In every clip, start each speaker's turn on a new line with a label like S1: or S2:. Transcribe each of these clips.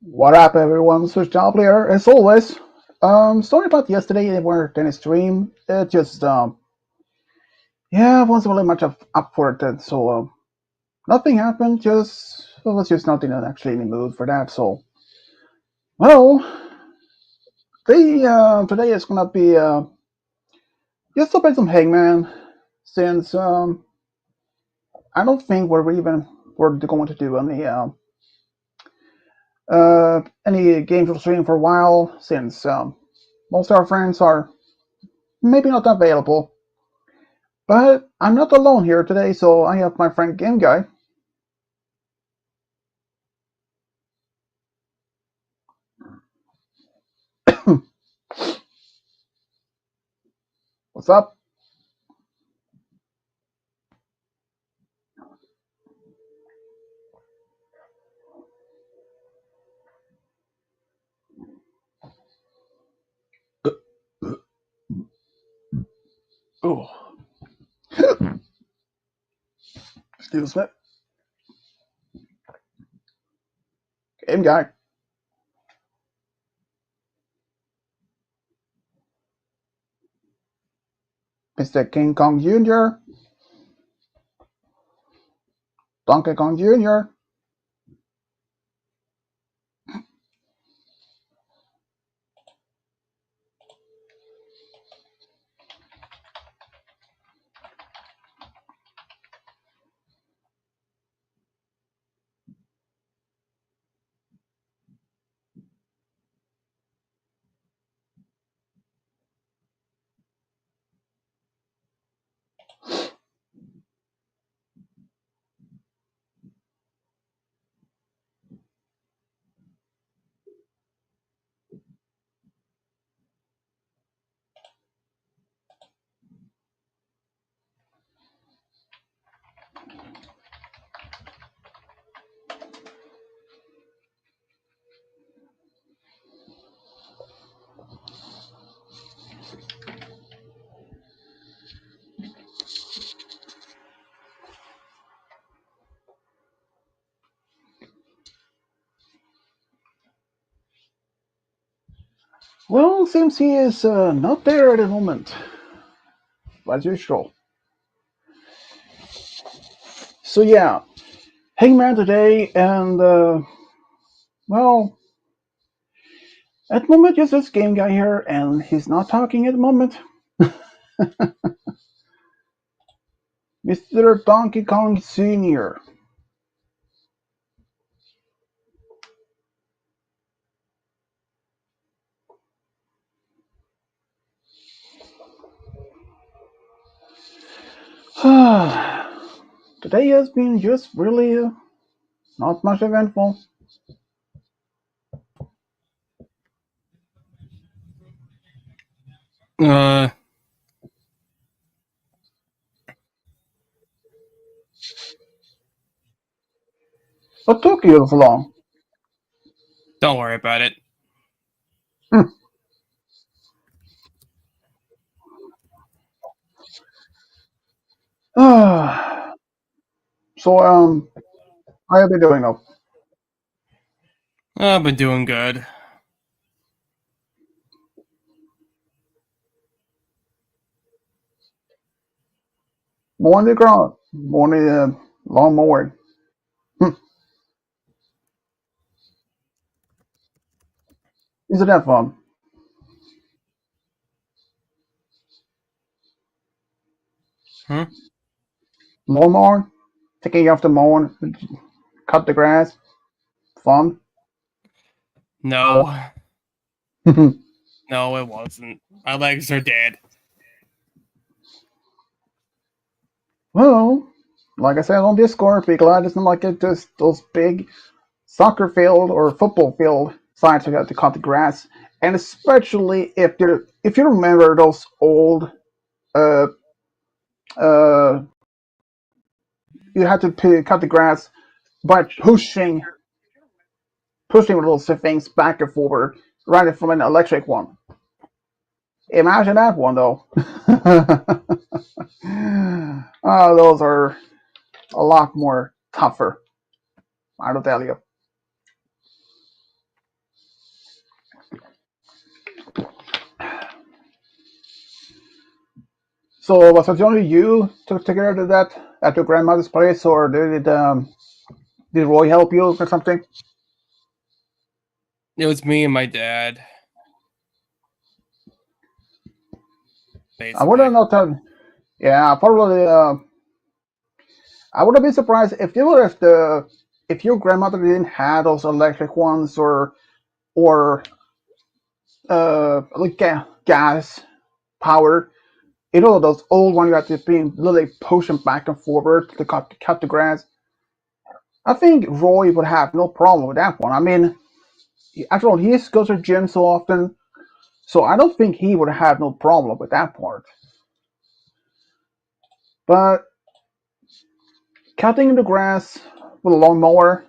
S1: What up, everyone? Switch Job here, as always. Sorry about yesterday. They weren't any stream. It just, yeah, I wasn't really much up for it. Then, so, nothing happened. Just, I was just not actually in the mood for that. So, well, today is gonna be just to play some Hangman, since I don't think we're going to do any games of stream for a while, since most of our friends are maybe not available. But I'm not alone here today, so I have my friend Game Guy. What's up? Oh, excuse me. Game Guy. Mr. King Kong Jr., Donkey Kong Jr. Well, seems he is not there at the moment, as usual. So yeah, Hangman today, and well, at the moment just this Game Guy here, and he's not talking at the moment. Mr. Donkey Kong Sr. Today has been just really not much eventful.
S2: Uh,
S1: What took you so long?
S2: don't worry about it.
S1: Hmm. So, how have you doing now?
S2: I've been doing good.
S1: Morning ground, morning lawn mowing. Hmm. Isn't that fun?
S2: Hmm?
S1: Lawn mowing, taking off the mowing, cut the grass, fun.
S2: No, no, it wasn't. My legs are dead.
S1: Well, like I said on Discord, be glad it's not like it just those big soccer field or football field sites you got to cut the grass, and especially if you remember those old uh uh you had to cut the grass by pushing those things back and forward right from an electric one. Imagine that one though. Those are a lot more tougher, I will tell you. So was it only you took care of that at your grandmother's place, or did Roy help you or something?
S2: It was me and my dad,
S1: I would have
S2: basically.
S1: not done. Yeah, probably. I would have been surprised if you were if your grandmother didn't have those electric ones or like gas powered. You know those old ones you have to be literally pushing back and forward to cut the grass. I think Roy would have no problem with that one. I mean, after all, he goes to the gym so often, so I don't think he would have no problem with that part. But cutting the grass with a lawnmower,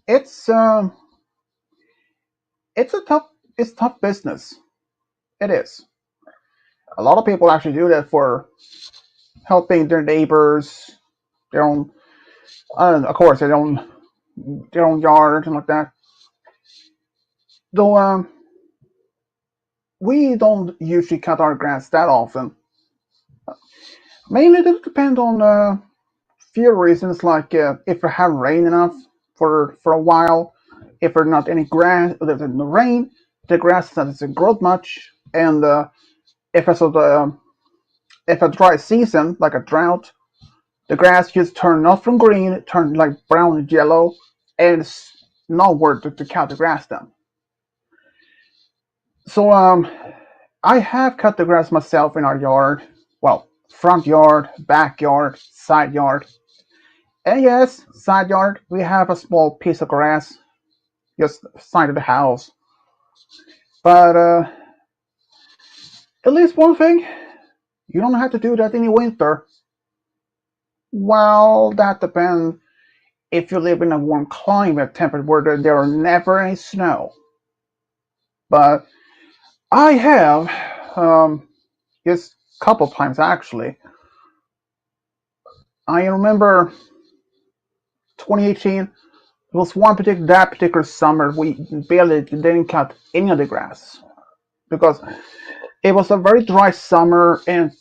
S1: it's um, it's a tough business. It is. A lot of people actually do that for helping their neighbors, their own, of course, their own yard and like that. Though we don't usually cut our grass that often. Mainly, it depends on few reasons, like if it have rain enough for a while, if there's not any grass, if there's no rain, the grass doesn't grow much, and if it's if a dry season like a drought, the grass just turn not from green, it turn like brown and yellow, and it's not worth it to cut the grass down. So I have cut the grass myself in our yard. Well, front yard, backyard, side yard. And yes, side yard, we have a small piece of grass just side of the house. But at least one thing, you don't have to do that in the winter. Well, that depends. If you live in a warm climate, temperate where there are never any snow. But I have, just a couple times actually. I remember 2018. It was that particular summer we barely didn't cut any of the grass because it was a very dry summer and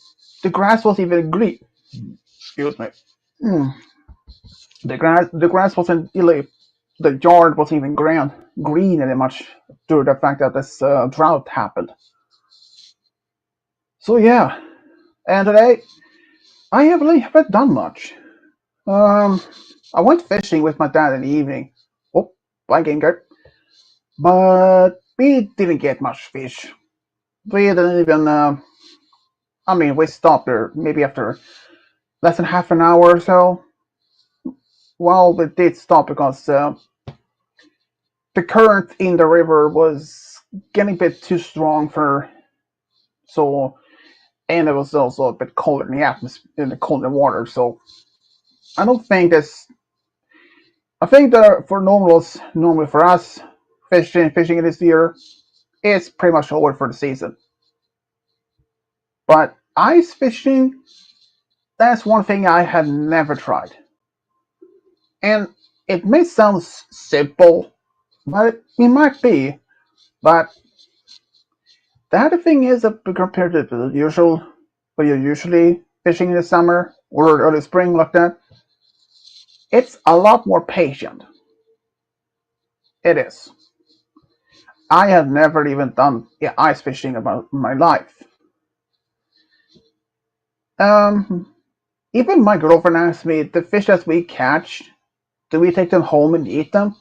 S1: the grass was even green. Excuse me. Mm. The grass wasn't really, the yard wasn't even green any much due to the fact that this drought happened. So yeah, and today I haven't done much. Um, I went fishing with my dad in the evening. Oh, blank ingot. But we didn't get much fish. We didn't even. I mean, we stopped there maybe after less than half an hour or so. Well, we did stop because the current in the river was getting a bit too strong for so, and it was also a bit colder in the atmosphere, in the colder water. So I don't think this. I think that for normally for us, fishing this year, it's pretty much over for the season. But ice fishing, that's one thing I have never tried. And it may sound simple, but it might be. But the other thing is that compared to the usual, what you're usually fishing in the summer or early spring like that, it's a lot more patient. It is. I have never even done ice fishing about my life. Um, Even my girlfriend asked me, the fish that we catch, do we take them home and eat them?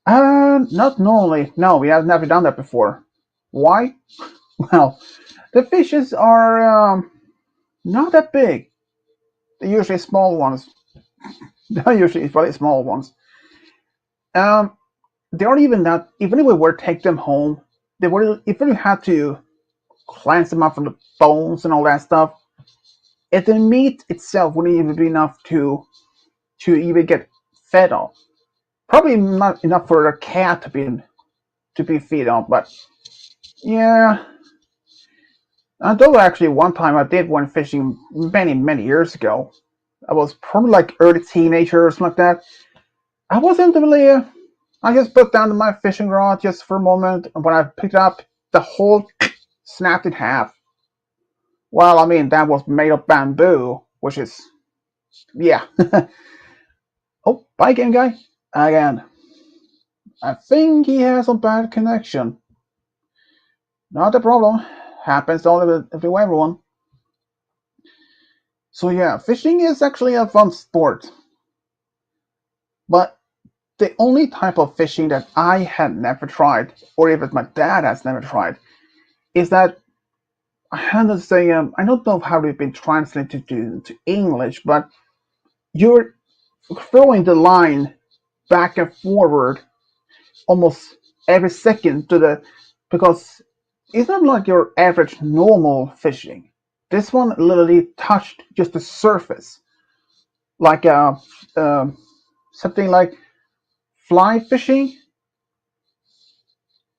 S1: Not normally. No, we have never done that before. Why? Well, the fishes are not that big. They're usually small ones. They're usually very small ones. Um, they aren't even that. Even if we were to take them home, they were. Even if we had to cleanse them up from the bones and all that stuff, if the meat itself wouldn't even be enough to even get fed on. Probably not enough for a cat to be fed on, but yeah. Although actually one time I did one fishing many years ago. I was probably like early teenager or something like that. I wasn't really. I just put down my fishing rod just for a moment, and when I picked it up, the whole snapped in half. Well, I mean, that was made of bamboo, which is, yeah. Oh, bye, game guy. Again, I think he has a bad connection. Not a problem. Happens to everyone. So yeah, fishing is actually a fun sport. But the only type of fishing that I had never tried, or even my dad has never tried, is that I had to say, I don't know how it's been translated to English, but you're throwing the line back and forward almost every second to the because it's not like your average normal fishing. This one literally touched just the surface, like uh something like fly fishing.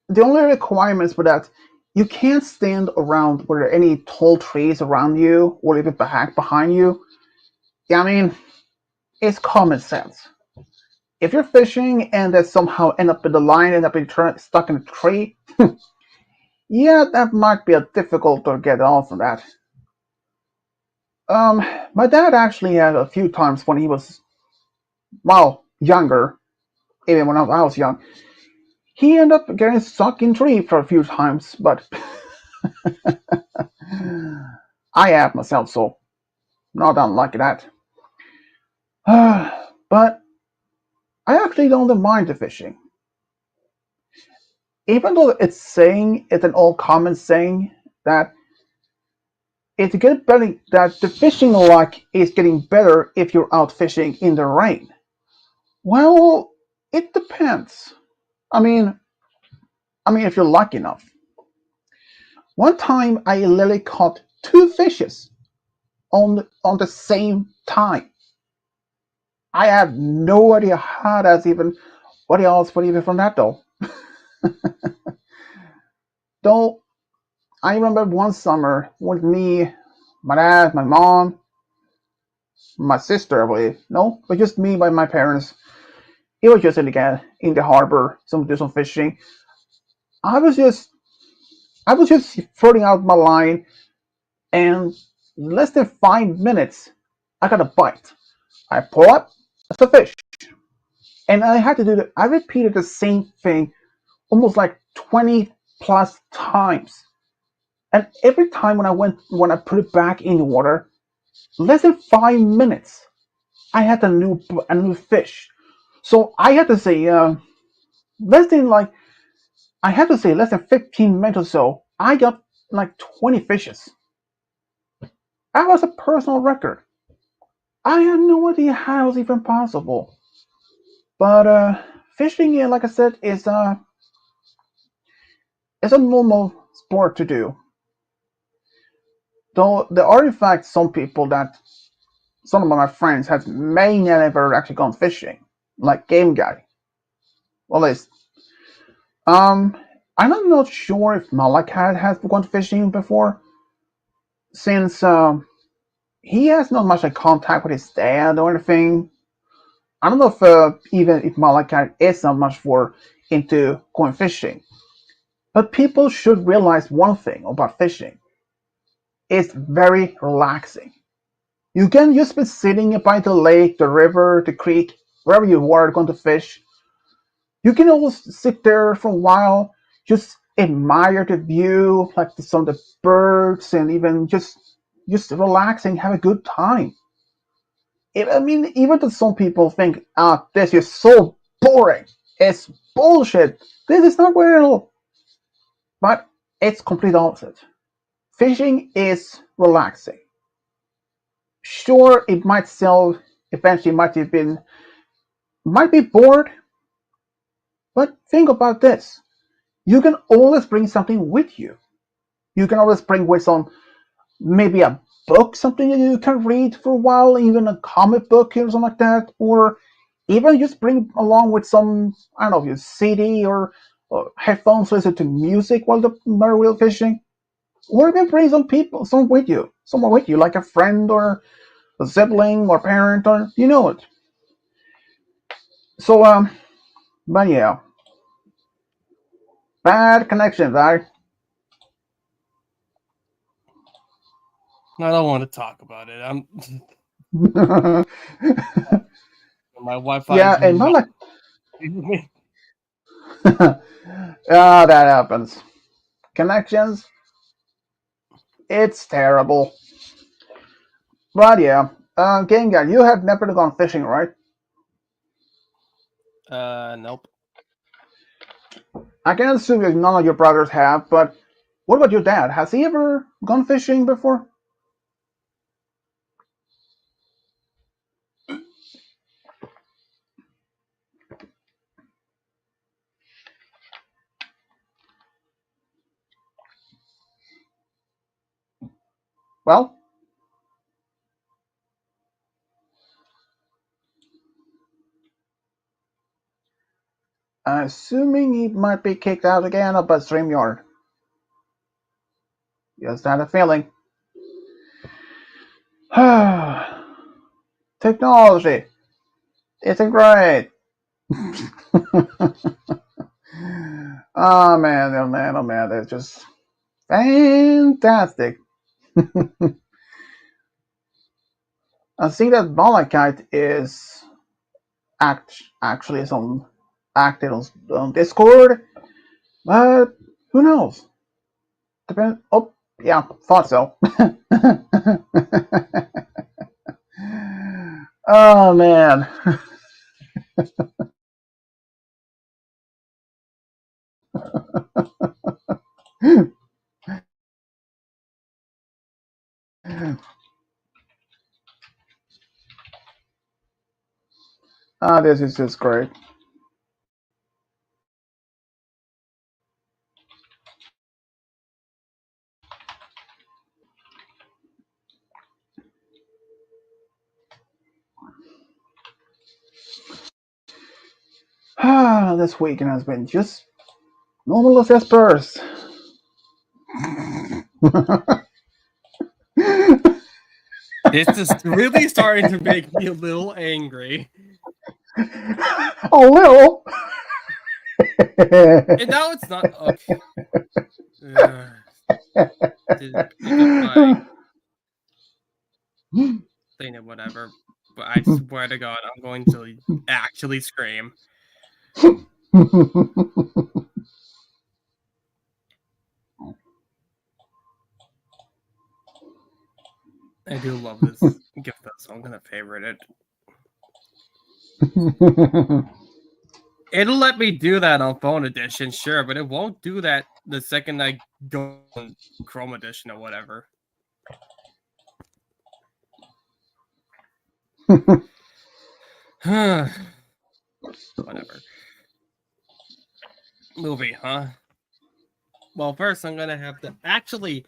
S1: The only requirements for that, you can't stand around where there are any tall trees around you or even behind you. Yeah, I mean, it's common sense. If you're fishing and that somehow end up in the line, end up stuck in a tree, yeah, that might be a difficult to get off of that. Um, my dad actually had a few times when he was, well, younger, even when I was young. He ended up getting stuck in tree for a few times, but I have myself, so not unlike that. But I actually don't mind the fishing. Even though it's an old common saying that it's get better that the fishing luck is getting better if you're out fishing in the rain. Well, it depends. I mean, if you're lucky enough. One time I literally caught two fishes on the same time. I have no idea how that's even what else would even from that though. Though I remember one summer with me, my dad, my mom, my sister, I believe. No, but just me by my parents. It was just in the harbor, do some fishing. I was just I was just throwing out my line, and less than 5 minutes, I got a bite. I pull up, it's a fish, and I had to do that. I repeated the same thing almost like 20 plus times, and every time when I put it back in the water, less than 5 minutes, I had a new fish. So I had to say, less than like I had to say less than 15 minutes or so, I got like 20 fishes. That was a personal record. I had no idea how it was even possible. But fishing, yeah, like I said, is a normal sport to do. Though there are in fact some people that some of my friends have may never actually gone fishing, like Game Guy. Well, at least, um, I'm not sure if Malakat has gone fishing before, since he has not much like, contact with his dad or anything. I don't know if even if Malakai is not much for into going fishing. But people should realize one thing about fishing. It's very relaxing. You can just be sitting by the lake, the river, the creek, wherever you are going to fish. You can almost sit there for a while, just admire the view, like some of the birds, and even just relaxing, have a good time. I mean, even though some people think, this is so boring, it's bullshit, this is not real, but it's complete opposite. Fishing is relaxing. Sure, it might sell eventually might be bored, but think about this. You can always bring something with you. You can always bring with some maybe a book, something that you can read for a while, even a comic book or something like that, or even just bring along with some I don't know, your CD or headphones, listen to music while the whale fishing, or even bring someone with you, like a friend or a sibling or parent or you know it. So but yeah, bad connections. I
S2: I don't want to talk about it. My Wi-Fi
S1: Yeah,
S2: is
S1: and
S2: not.
S1: not like ah, that happens. Connections, it's terrible. But yeah, Game Guy, you have never gone fishing, right?
S2: Nope.
S1: I can assume that none of your brothers have, but what about your dad? Has he ever gone fishing before? Well, assuming he might be kicked out again of a StreamYard. Just had a feeling. Technology, isn't great. Oh man, oh man, oh man, that's just fantastic. I see that Malachite is actually is on active on Discord, but who knows? Depend. Oh, yeah, thought so. Oh man. Ah, this is just great. Ah, this weekend has been just normal as Spurs.
S2: This is really starting to make me a little angry.
S1: A little.
S2: And now it's not okay. Pick up my thing and whatever. But I swear to God, I'm going to actually scream. I do love this gift though, so I'm gonna favorite it. It'll let me do that on phone edition, sure, but it won't do that the second I go on Chrome edition or whatever. Whatever. Movie, huh? Well, first I'm gonna have to actually.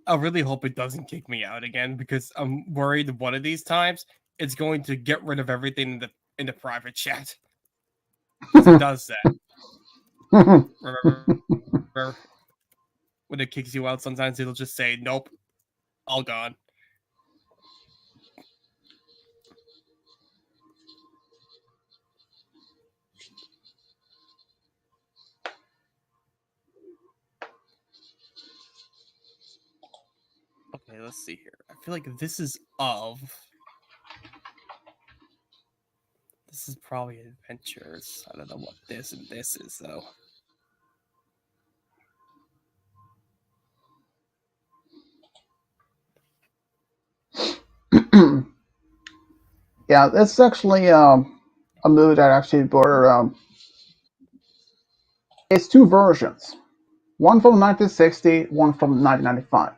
S2: I really hope it doesn't kick me out again because I'm worried one of these times it's going to get rid of everything in the private chat because it does that. Remember when it kicks you out? Sometimes it'll just say, "Nope, all gone." Okay, let's see here. I feel like this is of. This is probably adventures. I don't know what this and this is though.
S1: Yeah, it's actually a movie that actually were it's two versions. One from 1960, one from 1995.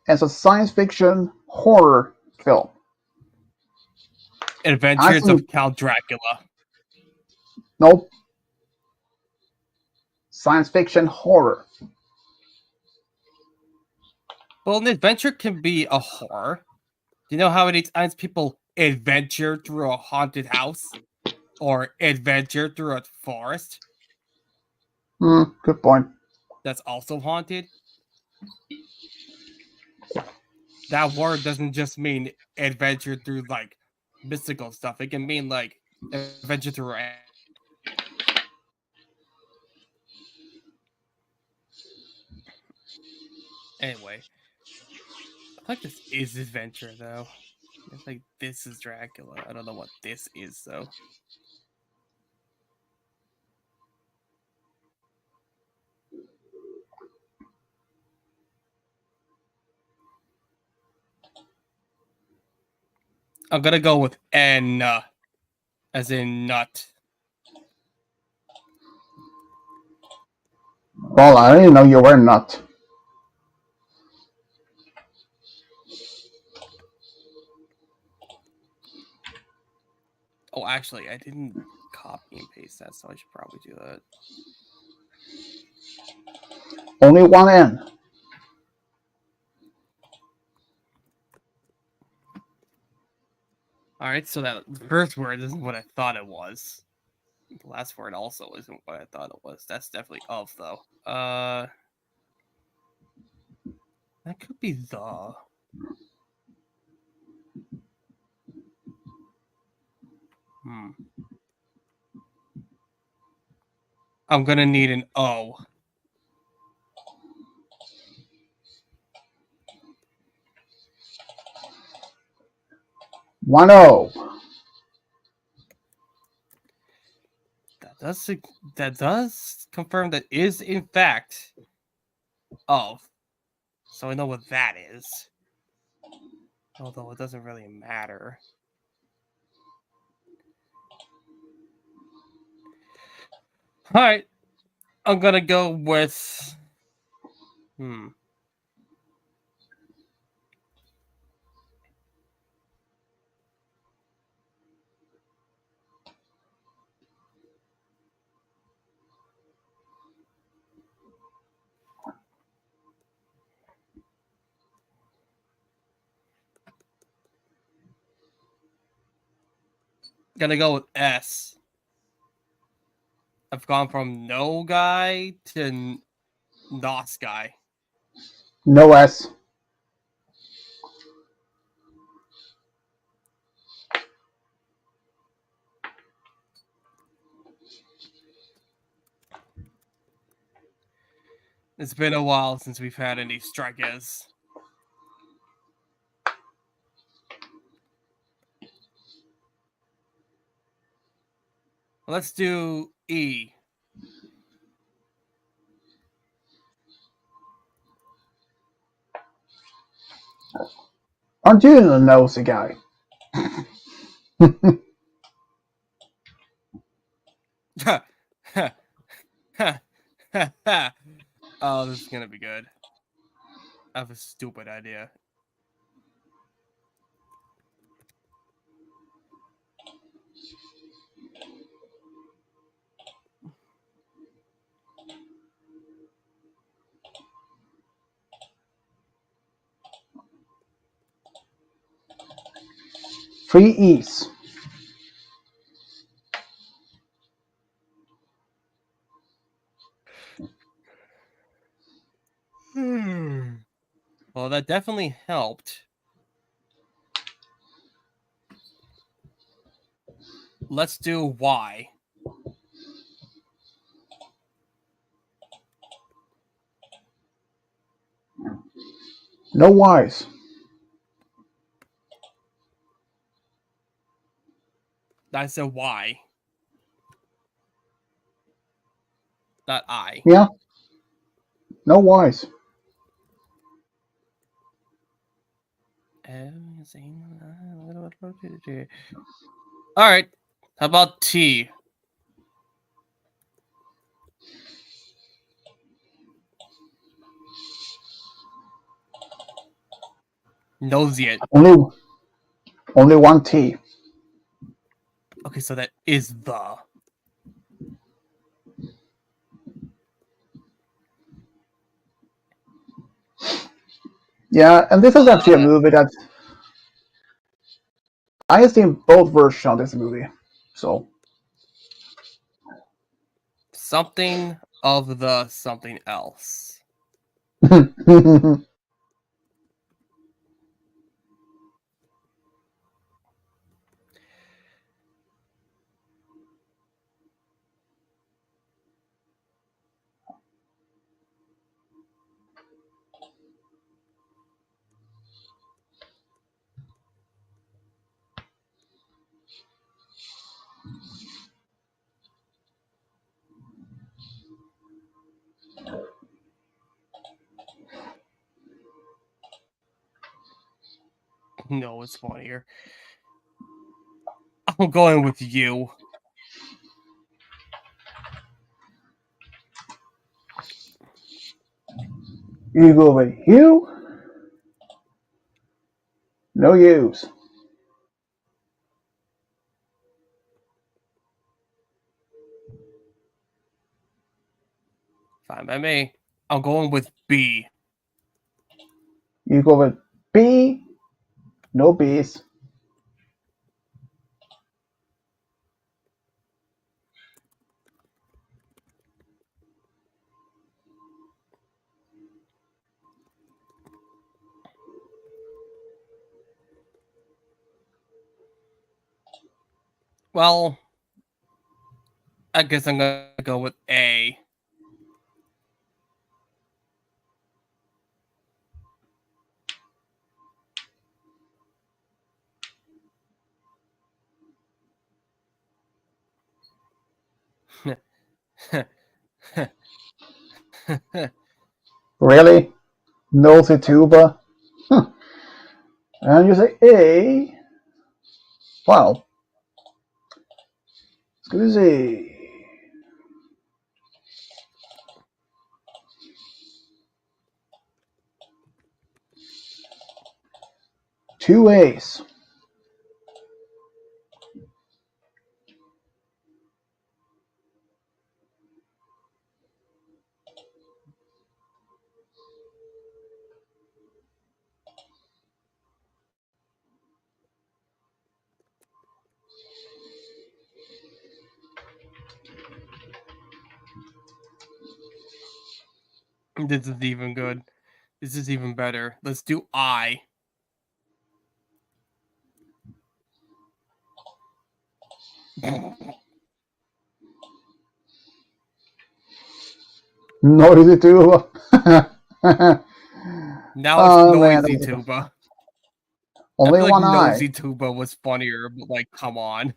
S1: It's a science fiction horror film.
S2: Adventures
S1: Actually,
S2: of Count Dracula.
S1: nope, science fiction horror.
S2: Well, an adventure can be a horror. Do you know how many times people adventure through a haunted house or adventure through a forest
S1: Good point.
S2: that's also haunted? That word doesn't just mean adventure through like mystical stuff. It can mean like adventure through. Anyway, I think this is adventure though. I think this is Dracula. I don't know what this is though. I'm gonna go with N, as in nut.
S1: Well, I didn't know you were not.
S2: Oh, actually, I didn't copy and paste that, so I should probably do that.
S1: Only one N.
S2: All right, so that first word isn't what I thought it was. The last word also isn't what I thought it was. That's definitely of though. That could be the. Hmm. I'm gonna need an O.
S1: One O.
S2: That does confirm that is in fact of. So I know what that is. Although it doesn't really matter. All right, I'm gonna go with. Hmm. Gonna go with S. I've gone from no guy to nos guy.
S1: No S.
S2: It's been a while since we've had any strikers. Let's do E.
S1: Aren't you a nosy guy?
S2: Oh, this is gonna be good. I have a stupid idea.
S1: Three E's.
S2: Well, that definitely helped. Let's do Y.
S1: No Y's.
S2: I said Y, not I.
S1: Yeah. No Y's.
S2: All right. How about T? Knows it.
S1: Only one T.
S2: Okay, so that is the.
S1: Yeah, and this is actually a movie that I have seen both versions of this movie. So
S2: Something of the something else. No, it's funnier. I'm going with you.
S1: You go with you? No use.
S2: Fine by me. I'm going with B.
S1: You go with B? No B's.
S2: Well, I guess I'm gonna go with A.
S1: Really? Nosy tuba? And you say A? Well, scusi. Two A's.
S2: This is even good. This is even better. Let's do I.
S1: Noisy tuba.
S2: Now it's
S1: Oh man,
S2: noisy tuba. I
S1: only
S2: feel like
S1: one eye.
S2: nosy tuba was funnier, but like, come on.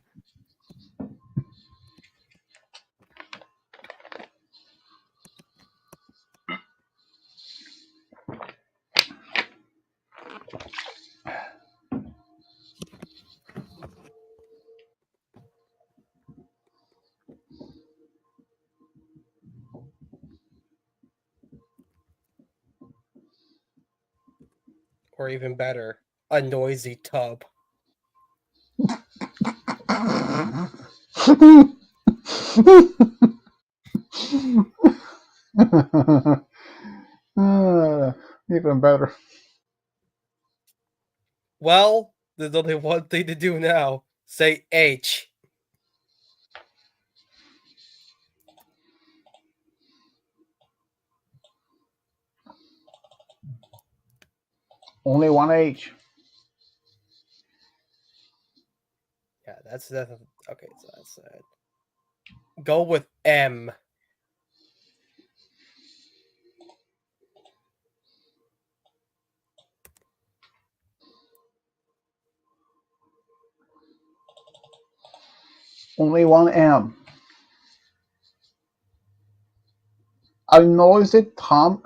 S2: Or even better, a noisy tub.
S1: Even better.
S2: Well, there's only one thing to do now. Say H.
S1: Only one H.
S2: Yeah, that's okay. So that's it. Go with M.
S1: Only one M. A noisy thumb.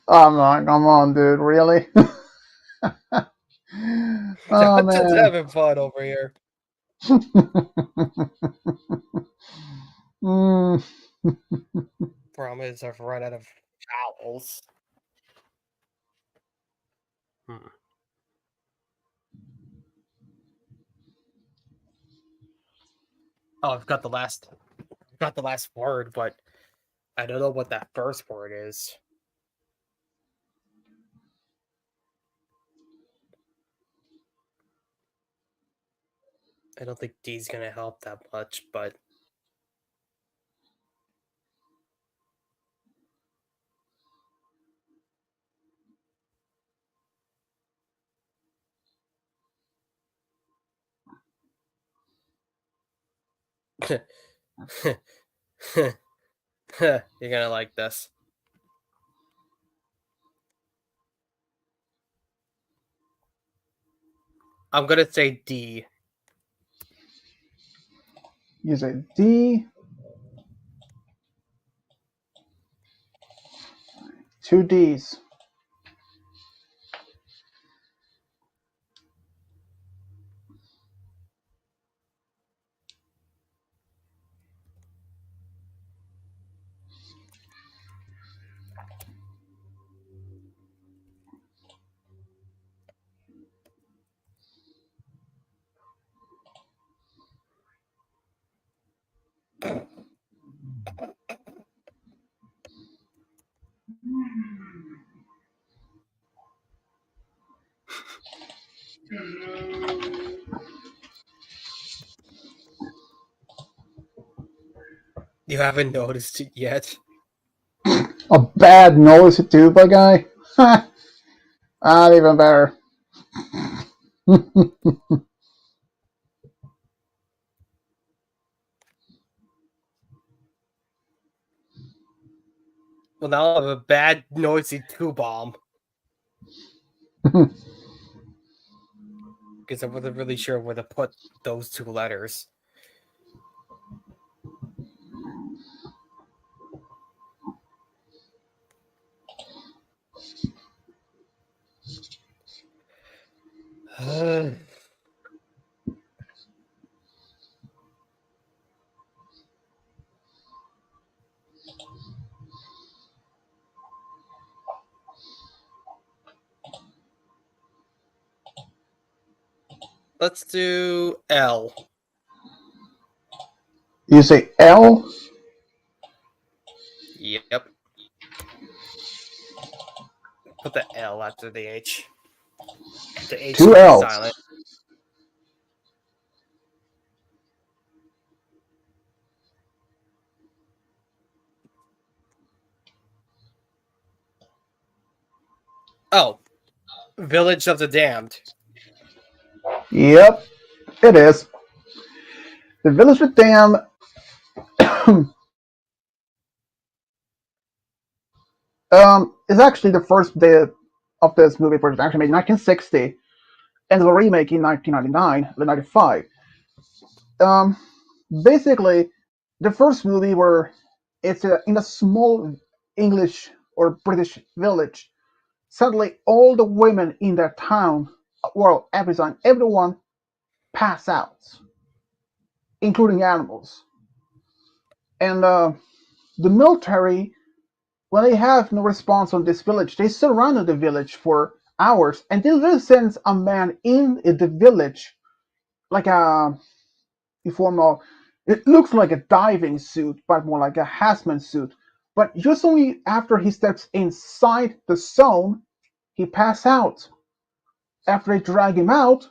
S1: I'm not. Come on, dude. Really? Oh
S2: I'm just
S1: man.
S2: having fun over here.
S1: Mm.
S2: Problem is, I've run out of vowels. Hmm. Oh, I've got the last word, but I don't know what that first word is. I don't think D's gonna help that much, but you're gonna like this. I'm gonna say D.
S1: You say D. Two D's.
S2: You haven't noticed it yet.
S1: A bad nose too, by guy. Not even better.
S2: Well, now I have a bad, noisy two bomb because I wasn't really sure where to put those two letters. Let's do L.
S1: You say L?
S2: Yep. Put the L after the H. The H
S1: Two
S2: should be
S1: L's.
S2: silent. Oh, Village of the Damned.
S1: Yep, it is. The Village of Dam is actually the first day of this movie, which was actually made in 1960, and the remake in 1999, the 95. Um, Basically, the first movie where it's in a small English or British village. Suddenly, all the women in that town, well, everyone pass out, including animals. And the military, when they have no response on this village, they surrounded the village for hours, and they then sends a man in the village, like a in form of, it looks like a diving suit, but more like a hazmat suit. But just only after he steps inside the zone, he passes out. After they drag him out,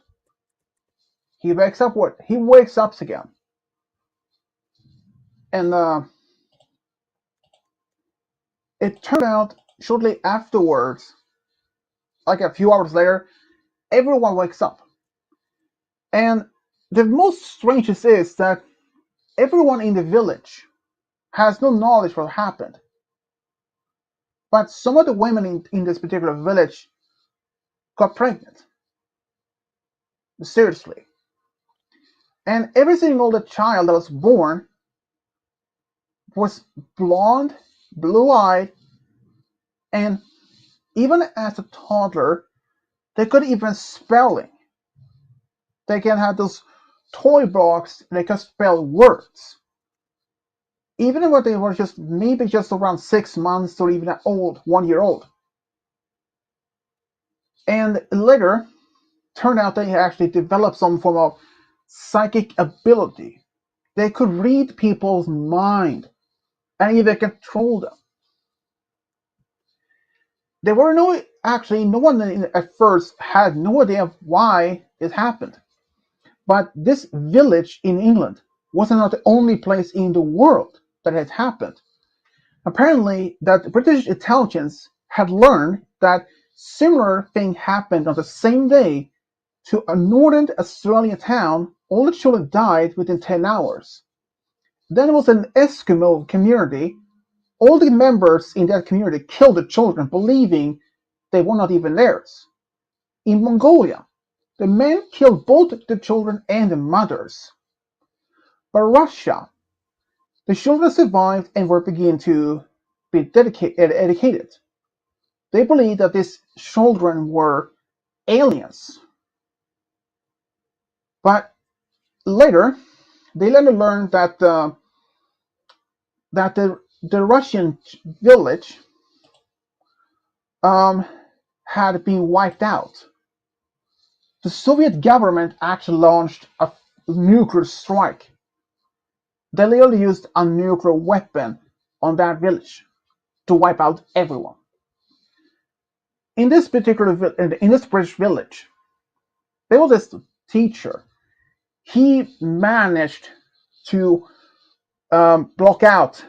S1: he wakes up. What? He wakes up again, and it turned out shortly afterwards, like a few hours later, everyone wakes up. And the most strangest is that everyone in the village has no knowledge what happened. But some of the women in this particular village got pregnant, mysteriously. And every single the child that was born was blonde, blue-eyed, and even as a toddler, they could even spelling. They can have those toy blocks, they can spell words. Even when they were just maybe just around 6 months or even old, 1 year old. And later, turned out they actually developed some form of psychic ability. They could read people's mind and even control them. There were no one at first had no idea of why it happened. But this village in England was not the only place in the world that it had happened. Apparently, that British intelligence had learned that similar thing happened on the same day to a northern Australian town. All the children died within 10 hours. Then there was an Eskimo community. All the members in that community killed the children, believing they were not even theirs. In Mongolia, the men killed both the children and the mothers. But Russia, the children survived and were beginning to be educated. They believed that these children were aliens. But later, they later learned that the Russian village um, had been wiped out. The Soviet government actually launched a nuclear strike. They literally used a nuclear weapon on that village to wipe out everyone. In this in this British village, there was this teacher. He managed to block out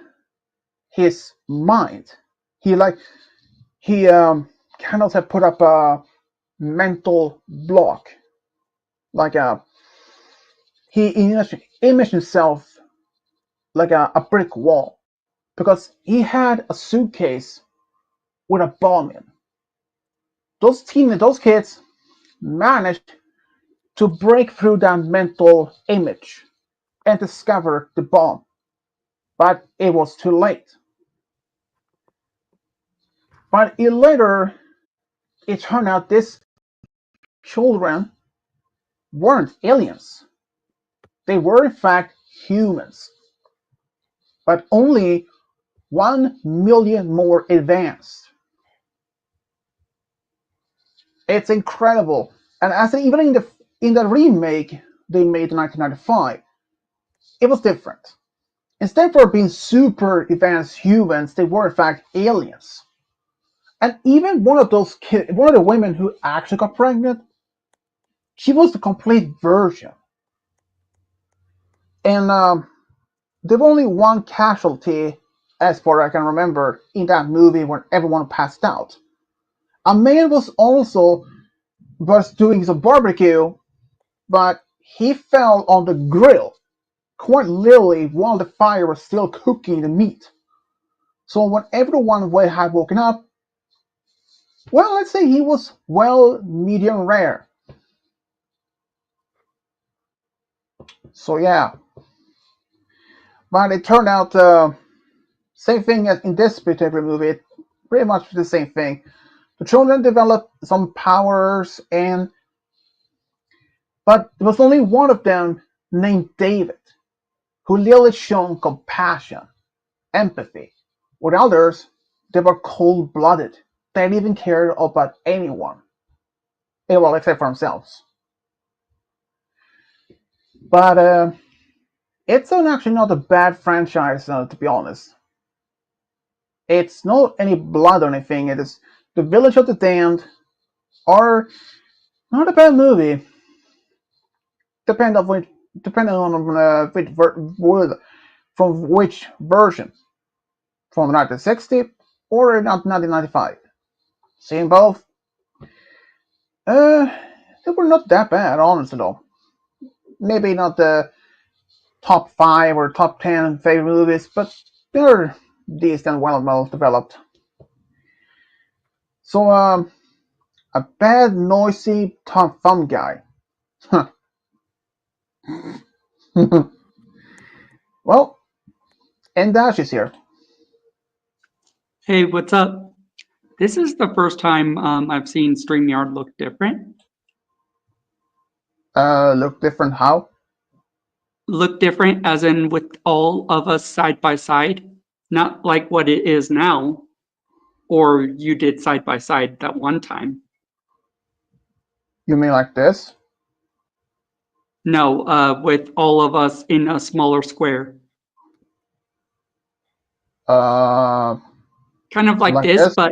S1: his mind. He like he kind of had put up a mental block, like he imaged himself like a brick wall because he had a suitcase with a bomb in. Those kids managed to break through that mental image and discover the bomb, but it was too late. But later, it turned out these children weren't aliens. They were in fact humans, but only 1 million more advanced. It's incredible. And as even in the remake they made in 1995, it was different. Instead of being super advanced humans, they were in fact aliens. And even one of the women who actually got pregnant, she was the complete version. And there was only one casualty, as far as I can remember, in that movie when everyone passed out. A man was doing some barbecue, but he fell on the grill, quite literally while the fire was still cooking the meat. So when everyone had woken up, well, let's say he was well medium rare. So yeah, but it turned out same thing as in this particular movie. Pretty much the same thing. The children developed some powers, but there was only one of them named David, who literally shown compassion, empathy. With others, they were cold-blooded. They didn't even care about anyone, well, except for themselves. But it's actually not a bad franchise, to be honest. It's not any blood or anything. It is The Village of the Damned, are not a bad movie. Depending on from which version, from 1960 or 1995. Seeing both, they were not that bad, honestly though. Maybe not the top 5 or top 10 favorite movies, but they're decent, well developed. So, a bad, noisy Tom Thumb guy. Well, and Dash is here.
S3: Hey, what's up? This is the first time I've seen StreamYard look different.
S1: Look different how?
S3: Look different as in with all of us side by side, not like what it is now, or you did side by side that one time.
S1: You mean like this?
S3: No, with all of us in a smaller square.
S1: Uh,
S3: Kind of like
S1: like
S3: this,
S1: this?
S3: but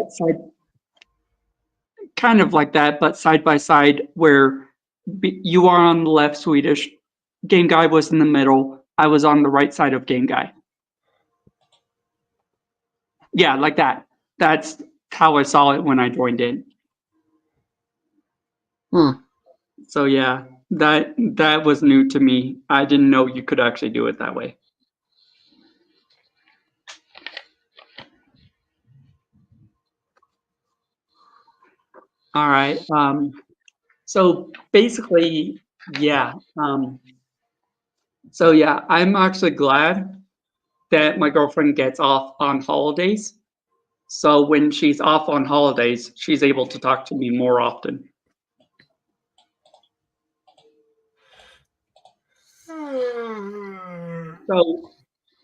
S3: kind of like that, but side by side, where you are on the left, Swedish. Game Guy was in the middle. I was on the right side of Game Guy. Yeah, like that. That's how I saw it when I joined in. So yeah, that was new to me. I didn't know you could actually do it that way. All right. So basically, yeah. So yeah, I'm actually glad that my girlfriend gets off on holidays So when she's off on holidays, she's able to talk to me more often. So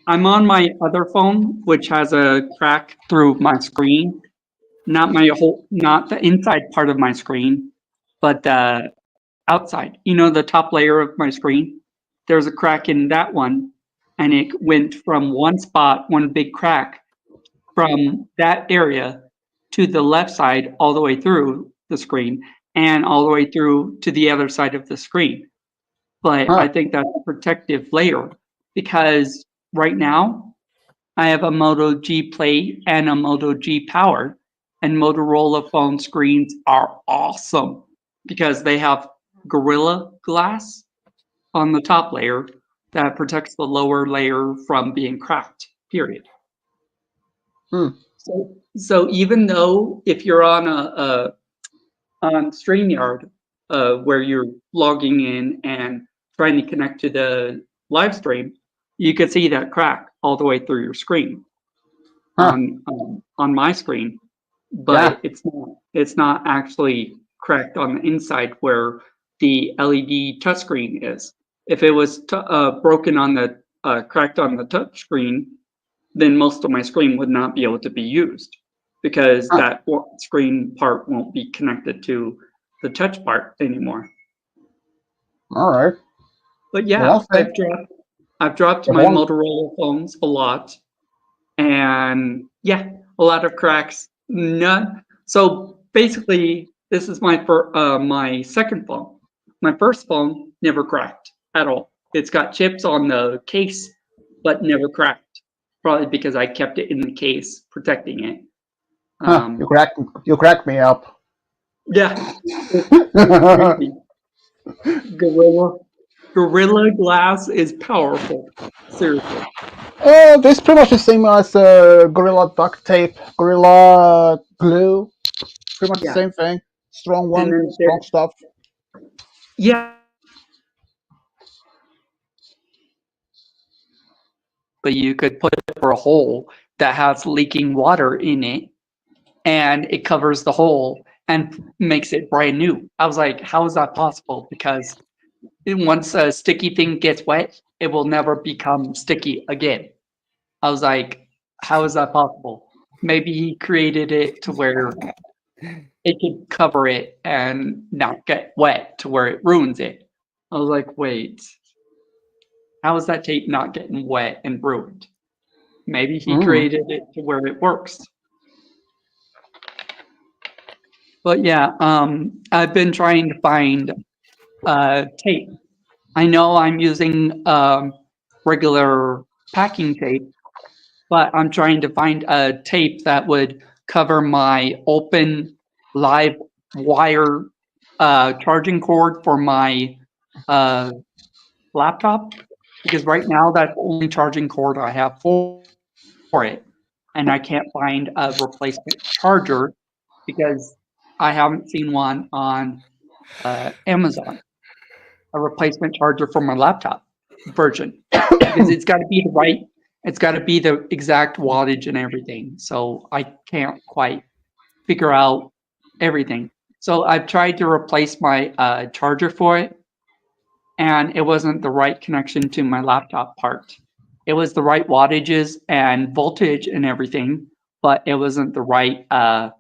S3: I'm on my other phone, which has a crack through my screen. Not the inside part of my screen, but the outside. The top layer of my screen. There's a crack in that one, and it went from one spot, one big crack, from that area to the left side all the way through the screen and all the way through to the other side of the screen. But I
S1: Huh.
S3: think that's a protective layer because right now I have a Moto G Play and a Moto G Power, and Motorola phone screens are awesome because they have Gorilla Glass on the top layer that protects the lower layer from being cracked, period.
S1: Hmm.
S3: So even though if you're on StreamYard, where you're logging in and trying to connect to the live stream, you could see that crack all the way through your screen
S1: Huh.
S3: on my screen,
S1: Yeah.
S3: but it's not actually cracked on the inside where the LED touchscreen is. If it was broken on the cracked on the touchscreen, then most of my screen would not be able to be used because
S1: Huh.
S3: that screen part won't be connected to the touch part anymore.
S1: All right.
S3: But
S1: Well,
S3: yeah,
S1: I'll say
S3: I've dropped
S1: if
S3: my
S1: one.
S3: Motorola phones a lot, and yeah, a lot of cracks. None. So basically, this is my second phone. My first phone never cracked at all. It's got chips on the case, but never cracked. Probably because I kept it in the case, protecting it.
S1: Huh.
S3: Um,
S1: You crack me up.
S3: yeah, it's crazy. Gorilla Gorilla Glass is powerful. Seriously.
S1: This pretty much the same as Gorilla Duct Tape, Gorilla Glue. Pretty much the
S3: Yeah.
S1: same thing. Strong
S3: And
S1: one,
S3: then
S1: strong stuff.
S3: yeah, but you could put it for a hole that has leaking water in it and it covers the hole and makes it brand new. I was like, how is that possible? Because once a sticky thing gets wet, it will never become sticky again. I was like, how is that possible? Maybe he created it to where it could cover it and not get wet to where it ruins it. I was like, wait, how is that tape not getting wet and ruined? Maybe he
S1: Mm.
S3: created it to where it works. But yeah, I've been trying to find tape. I know I'm using regular packing tape, but I'm trying to find a tape that would cover my open live wire charging cord for my uh, laptop, because right now that's the only charging cord I have for it, and I can't find a replacement charger because I haven't seen one on Amazon, a replacement charger for my laptop version, because it's got to be the exact wattage and everything. So I can't quite figure out everything. So I've tried to replace my charger for it, and it wasn't the right connection to my laptop part. It was the right wattages and voltage and everything, but it wasn't the right, the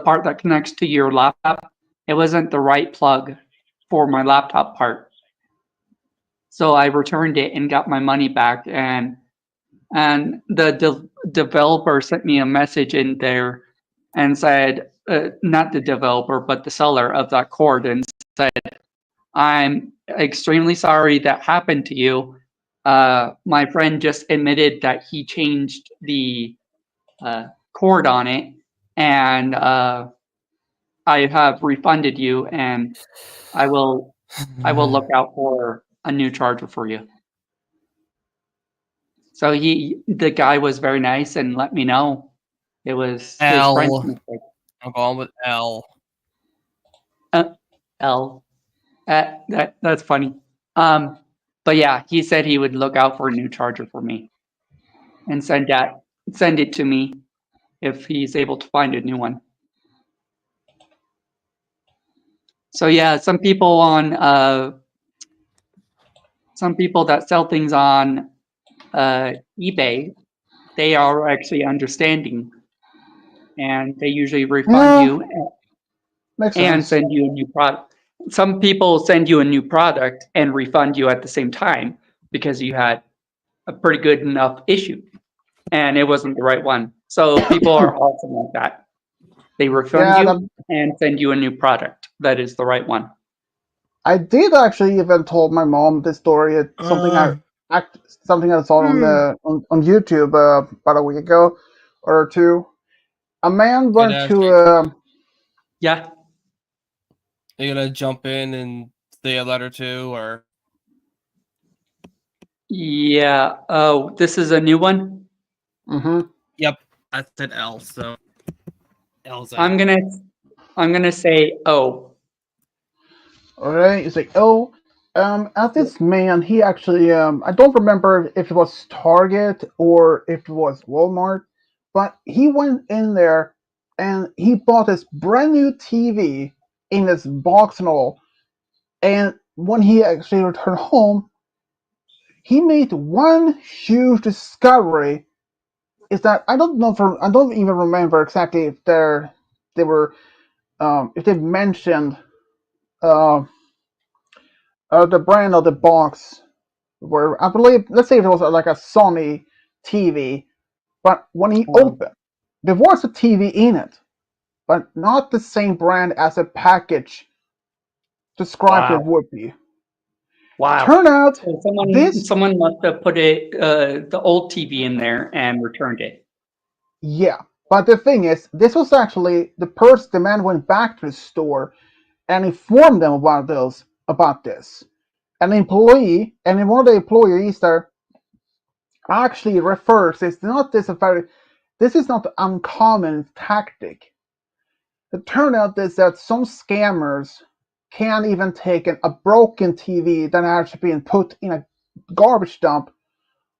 S3: part that connects to your laptop. It wasn't the right plug for my laptop part. So I returned it and got my money back. And the developer sent me a message in there and said, not the developer, but the seller of that cord, and said, I'm extremely sorry that happened to you. My friend just admitted that he changed the cord on it, and I have refunded you, and I will look out for a new charger for you. So the guy was very nice and let me know it was his friend's
S2: L.
S3: mistake.
S2: I'm going with L.
S3: L. That's funny. But yeah, he said he would look out for a new charger for me and send that send it to me if he's able to find a new one. So yeah, some people that sell things on eBay, they are actually understanding, and they usually refund
S1: Yeah,
S3: you
S1: makes
S3: and
S1: sense.
S3: send you a new product. Some people send you a new product and refund you at the same time because you had a pretty good enough issue and it wasn't the right one. So people are awesome like that. They refund
S1: Yeah, that
S3: you and send you a new product that is the right one.
S1: I did actually even told my mom this story. It's act something I saw on
S2: Hmm.
S1: the on YouTube about a week ago or two. A man
S2: And
S1: went to
S3: Yeah.
S2: are you gonna jump in and say a letter too, or
S3: Yeah. Oh, this is a new one.
S1: mhm.
S2: yep, I said L, so L's
S3: I'm
S2: out.
S3: gonna I'm gonna say oh.
S1: Alright, he's like, oh, at this man, he actually, I don't remember if it was Target or if it was Walmart, but he went in there and he bought this brand new TV in this box and all. And when he actually returned home, he made one huge discovery. Is that I don't even remember exactly if they were if they mentioned uh, the brand of the box where I believe, let's say it was like a Sony TV, but when he
S3: Um,
S1: opened, there was a TV in it, but not the same brand as the package described it
S3: wow.
S1: would be.
S3: Wow.
S1: Turn out
S3: So
S1: this,
S3: someone must have put the old TV in there and returned it.
S1: yeah. But the thing is, this was actually the man went back to the store and informed them about this. An employee, and one of the employees there actually refers, this is not an uncommon tactic. It turned out is that some scammers can't even take a broken TV that has been put in a garbage dump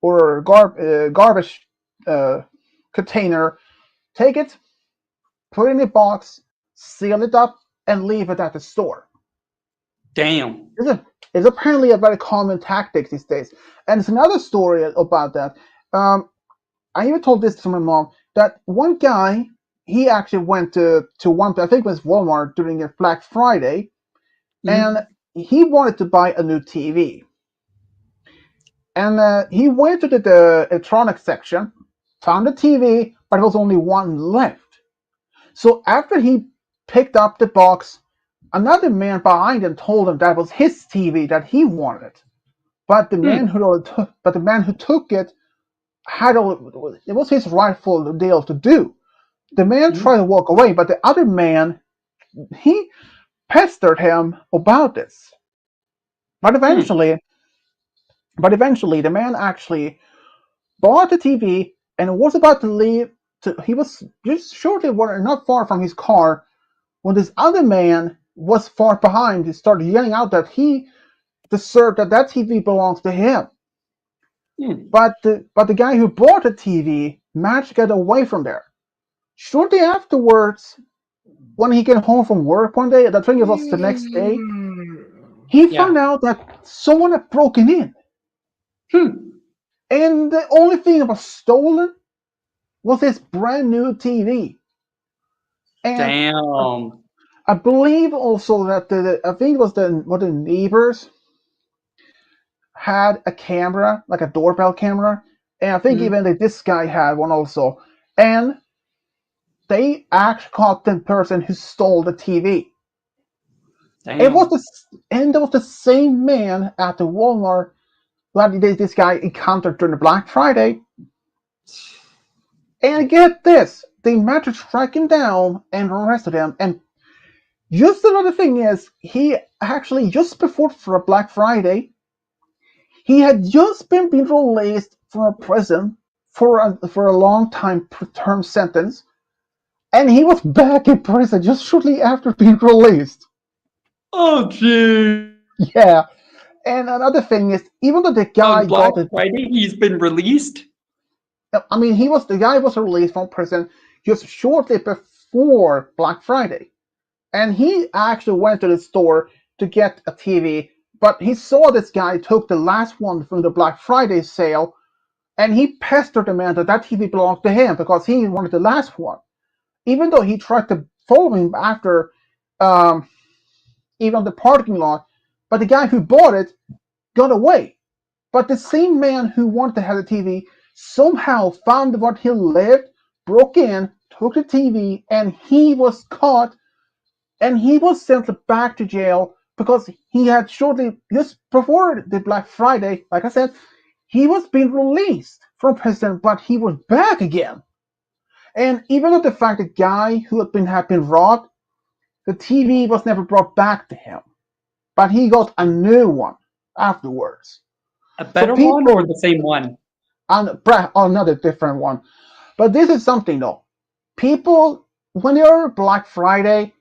S1: or garbage uh, container, take it, put it in a box, seal it up, and leave it at the store.
S3: Damn.
S1: It's apparently a very common tactic these days. And it's another story about that. Um, I even told this to my mom that one guy he actually went to one I think it was Walmart during a Black Friday, and
S3: Mm,
S1: he wanted to buy a new TV. And he went to the electronics section, found a TV, but there was only one left. So after he picked up the box, another man behind him told him that was his TV that he wanted. But
S3: mm,
S1: the man who took it it was his rightful deal to do. The man tried
S3: mm,
S1: to walk away, but the other man he pestered him about this. But
S3: mm,
S1: eventually, the man actually bought the TV and was about to leave. He was just shortly, not far from his car, when this other man was far behind. He started yelling out that he deserved that TV belongs to him.
S3: mm,
S1: But the guy who bought the TV managed to get away from there. Shortly afterwards, when he came home from work one day, I think it was the next day, he found
S3: yeah.
S1: out that someone had broken in.
S3: Hmm.
S1: And the only thing that was stolen was his brand new TV. And
S3: Damn.
S1: I believe also that I think it was one of the neighbors had a camera, like a doorbell camera, and I think
S3: Mm,
S1: even this guy had one also. And they actually caught the person who stole the TV.
S3: damn.
S1: It was the same man at the Walmart that this guy encountered during the Black Friday. And get this, they managed to track him down and arrested him. And just another thing is, he actually just before for Black Friday, he had just been released from a prison for a long time term sentence, and he was back in prison just shortly after being released.
S3: Oh, gee.
S1: Yeah, and another thing is, even though the guy
S3: On Black
S1: got it,
S3: Friday, he's been released.
S1: I mean, the guy was released from prison just shortly before Black Friday, and he actually went to the store to get a TV. But he saw this guy took the last one from the Black Friday sale, and he pestered the man that that TV belonged to him because he wanted the last one. Even though he tried to follow him after, um, even on the parking lot, but the guy who bought it got away. But the same man who wanted to have the TV somehow found what he lived, broke in, took the TV, and he was caught, and he was sent back to jail because he had shortly just before the Black Friday, like I said, he was being released from prison, but he was back again. And even though the fact the guy who had been robbed, the TV was never brought back to him, but he got a new one afterwards.
S3: A
S1: So
S3: better one or
S1: people,
S3: the same one?
S1: another different one. But this is something though. People, when they're Black Friday,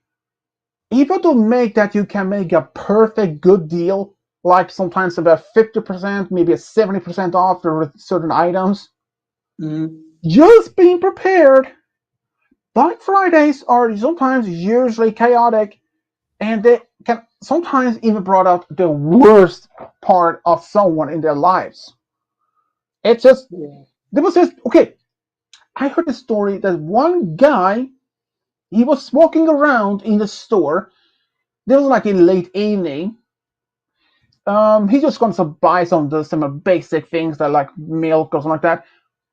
S1: even to make that you can make a perfect good deal, like sometimes about 50%, maybe a 70% off for certain items,
S3: Mm.
S1: just being prepared. Black Fridays are sometimes usually chaotic, and they can sometimes even brought out the worst part of someone in their lives. It's just,
S3: Yeah.
S1: there was just, okay, I heard a story that one guy, he was walking around in the store. This was like in late evening. He just going to buy some basic things that like milk or something like that.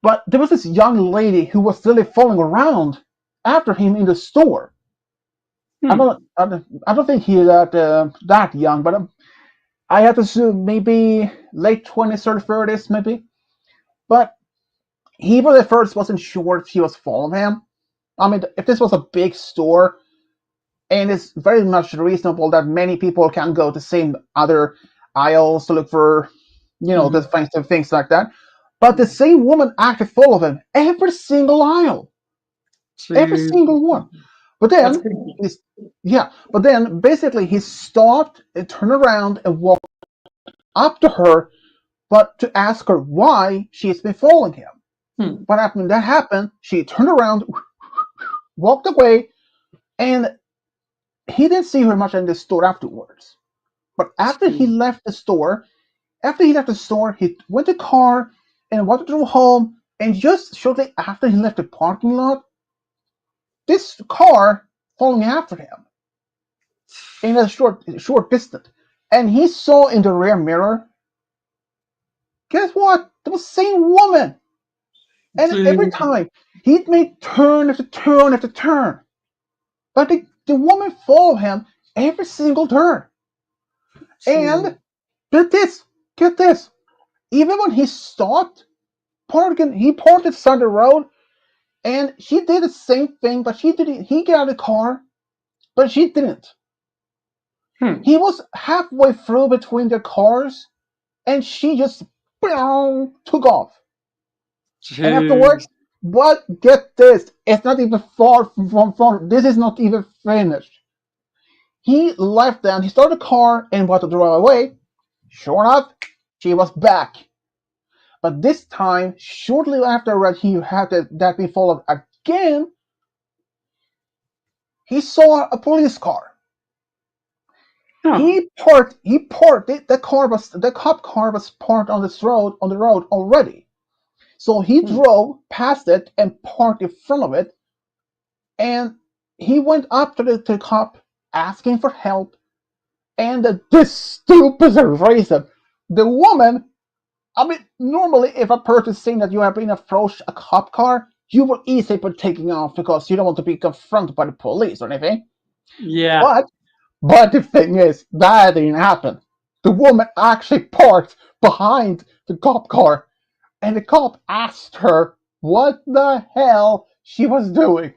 S1: But there was this young lady who was literally following around after him in the store.
S3: Hmm.
S1: I don't think he's that young, but I have to assume maybe late 20s or 30s, maybe. But he was at first wasn't sure if she was following him. I mean, if this was a big store, and it's very much reasonable that many people can go to same other aisles to look for, the
S3: Mhm.
S1: things like that. But the same woman actually followed him every single aisle, every
S3: Jeez.
S1: single one. But
S3: That's
S1: then,
S3: creepy.
S1: he's, yeah, but then basically he stopped and turned around and walked up to her, but to ask her why she's been following him.
S3: Hmm.
S1: But after that happened, she turned around, walked away, and he didn't see her much in the store afterwards. But
S3: Jeez.
S1: after he left the store, he went to the car and wanted to go home. And just shortly after he left the parking lot, this car following after him in a short distance. And he saw in the rear mirror, guess what? It was the same woman. And every
S3: Jeez.
S1: time he'd make turn after turn after turn. But the woman followed him every single turn.
S3: Jeez.
S1: And get this, get this. Even when he stopped, he parked beside the road, and she did the same thing, but she didn't. He got out of the car, but she didn't.
S3: Hmm.
S1: He was halfway through between the cars, and she just took off. And afterwards,
S3: Jeez.
S1: but get this, it's not even far from. This is not even finished. He left them. He started the car and wanted to drive away. Sure enough, she was back. But this time, shortly after that he had that been followed again, he saw a police car.
S3: Huh.
S1: The cop car was parked on the road already. So he
S3: Hmm.
S1: drove past it and parked in front of it, and he went up to the cop asking for help, and this stupid reason, the woman, I mean, normally if a person saying that you have been approached a cop car, you will easily be taking off because you don't want to be confronted by the police or anything.
S3: Yeah.
S1: But But the thing is, that didn't happen. The woman actually parked behind the cop car, and the cop asked her what the hell she was doing.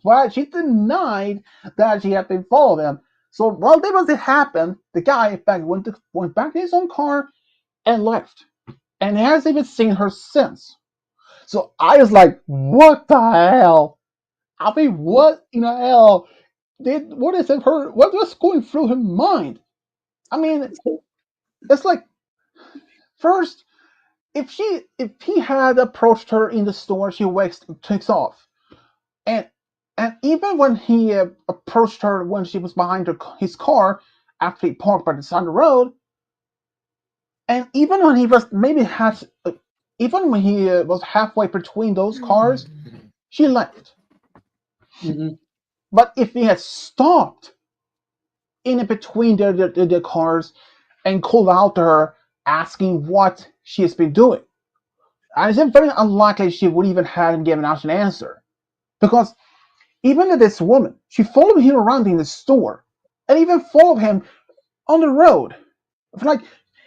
S1: Well, she denied that she had been following him. So while this happened, the guy went back to his own car and left. And he hasn't even seen her since. So I was like, what the hell? I mean, what in the hell what is in her? What was going through her mind? I mean, it's like first if he had approached her in the store, she takes off, and even when he approached her when she was behind his car after he parked by the side of the road, and even when he was maybe had even when he was halfway between those cars, she left.
S3: Mm-hmm.
S1: But if he had stopped in between the cars and called out to her asking what she has been doing, and it's very unlikely she would even have him given out an answer. Because even this woman, she followed him around in the store and even followed him on the road. Like,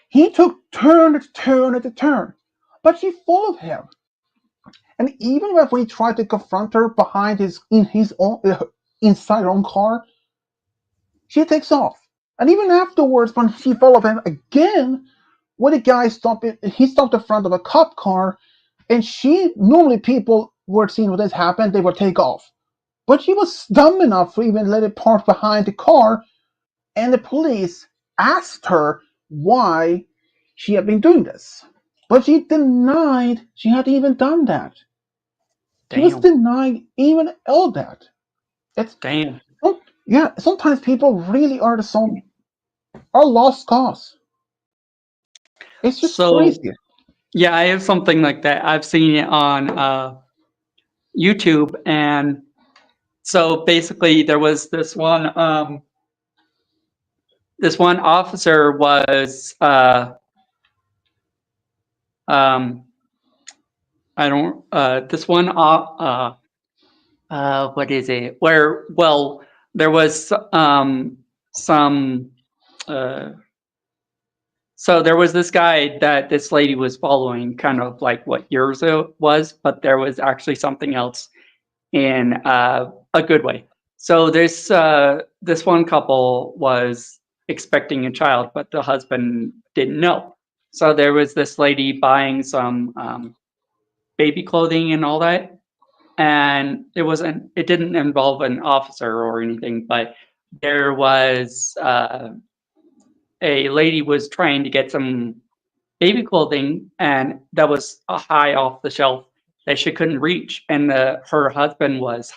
S1: he took turn after turn after turn, but she followed him. And even when he tried to confront her behind his own inside her own car, she takes off. And even afterwards, when she followed him again, when the guy stopped, he stopped in front of a cop car, and she normally people were seeing when this happened, they would take off. But she was dumb enough to even let it park behind the car, and the police asked her why she had been doing this. But she denied she had even done that. She was
S3: Damn.
S1: denying even all that. It's
S3: Damn.
S1: yeah. Sometimes people really are are lost cause. It's just
S3: So
S1: crazy.
S3: yeah, I have something like that. I've seen it on YouTube, and so basically there was this one officer was um I don't this one what is it? Where well there was some uh so there was this guy that this lady was following, kind of like what yours was, but there was actually something else in a good way. So this one couple was expecting a child, but the husband didn't know. So there was this lady buying some baby clothing and all that, and it didn't involve an officer or anything, but there was a lady was trying to get some baby clothing, and that was a high off the shelf that she couldn't reach, and her husband was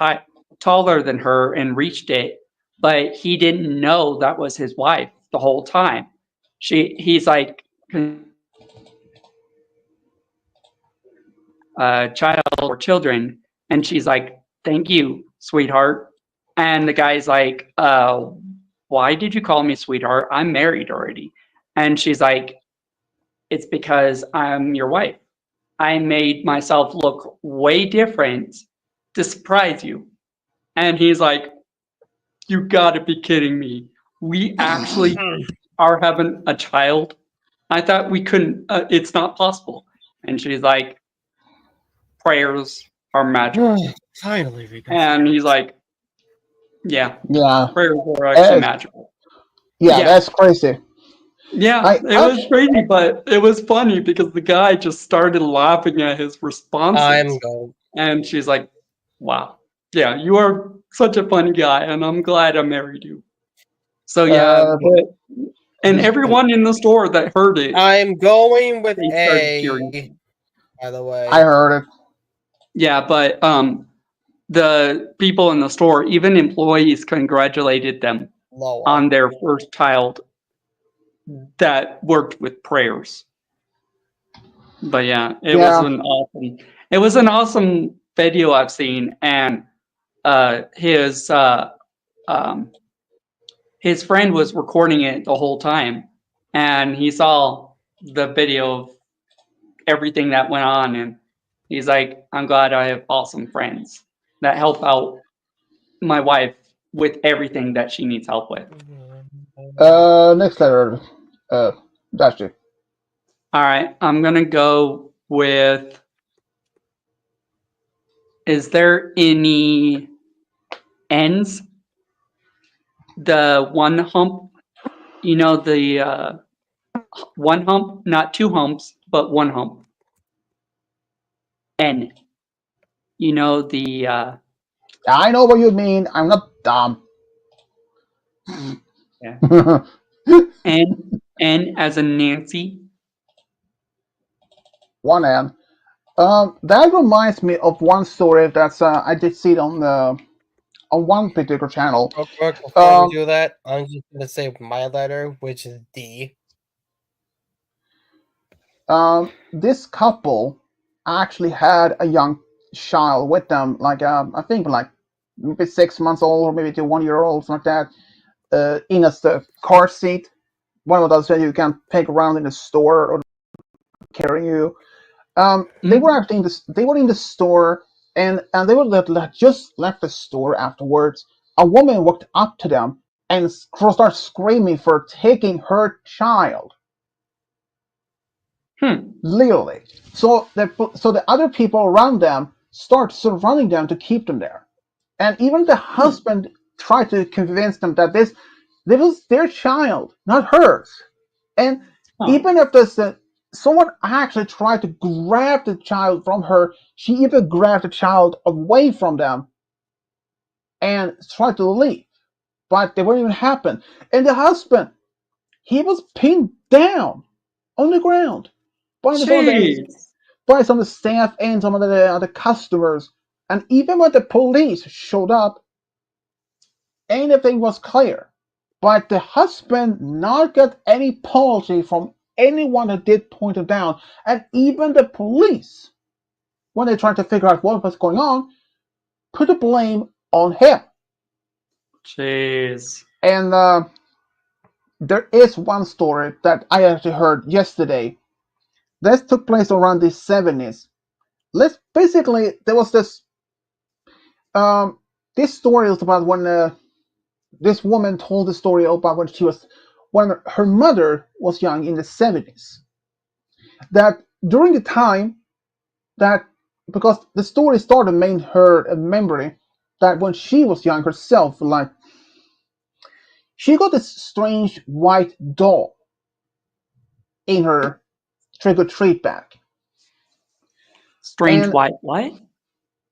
S3: taller than her and reached it, but he didn't know that was his wife the whole time. He's like, child or children, and she's like, thank you, sweetheart. And the guy's like, why did you call me sweetheart? I'm married already. And she's like, it's because I'm your wife. I made myself look way different to surprise you. And he's like, you gotta be kidding me. We actually are having a child. I thought we couldn't, it's not possible. And she's like, prayers are magical.
S2: Finally, we got
S3: And
S2: through
S3: he's
S2: it.
S3: like, yeah,
S1: Yeah,
S3: prayers are actually
S1: that's,
S3: magical.
S1: yeah,
S3: Yeah.
S1: that's crazy.
S3: Yeah,
S1: I
S3: it was
S1: actually,
S3: crazy, but it was funny because the guy just started laughing at his
S2: I'm
S3: responses.
S2: going.
S3: And she's like, wow, yeah, you are such a funny guy, and I'm glad I married you. So yeah,
S1: uh,
S3: and everyone in the store that heard it,
S2: I'm going with
S3: they started cheering.
S2: A. By the way,
S1: I heard it.
S3: Yeah, but the people in the store, even employees, congratulated them
S2: lower.
S3: on their first child that worked with prayers. But yeah,
S1: Yeah,
S3: it was an awesome video I've seen, and his um, his friend was recording it the whole time, and he saw the video of everything that went on, and he's like, I'm glad I have awesome friends that help out my wife with everything that she needs help with.
S1: next letter. Uh, that's it.
S3: All right, I'm gonna go with, is there any ends? The one hump, the one hump, not two humps, but one hump. N. The
S1: I know what you mean. I'm not dumb.
S3: yeah. N as in Nancy.
S1: one end. That reminds me of one story that's I did see it on one particular channel.
S2: Real quick, before we
S1: Um,
S2: do that, I'm just gonna say my letter, which is D.
S1: this couple actually had a young child with them, like I think like maybe 6 months old or maybe to 1 year old, something like that, in a car seat. One of those that you can take around in the store or carry you. They were
S3: Mm.
S1: actually they were in the store, and they were just left the store afterwards. A woman walked up to them and started screaming for taking her child.
S3: Hmm.
S1: Literally. So the other people around them start surrounding them to keep them there. And even the
S3: Hmm.
S1: husband tried to convince them that this was their child, not hers. And
S3: Oh,
S1: even if someone actually tried to grab the child from her, she even grabbed the child away from them and tried to leave. But they wouldn't even happen. And the husband, he was pinned down on the ground by some of the
S3: jeez.
S1: staff and some of the other customers. And even when the police showed up, anything was clear. But the husband not got any apology from anyone that did point him down, and even the police, when they tried to figure out what was going on, put the blame on him.
S3: Jeez.
S1: And there is one story that I actually heard yesterday. This took place around the 70s. Let's basically there was um, this story is about when this woman told the story about when her mother was young in the 70s. That during the time that because the story started made her a memory that when she was young herself, like she got this strange white doll in her trick or treat bag,
S3: Strange
S1: and
S3: white what?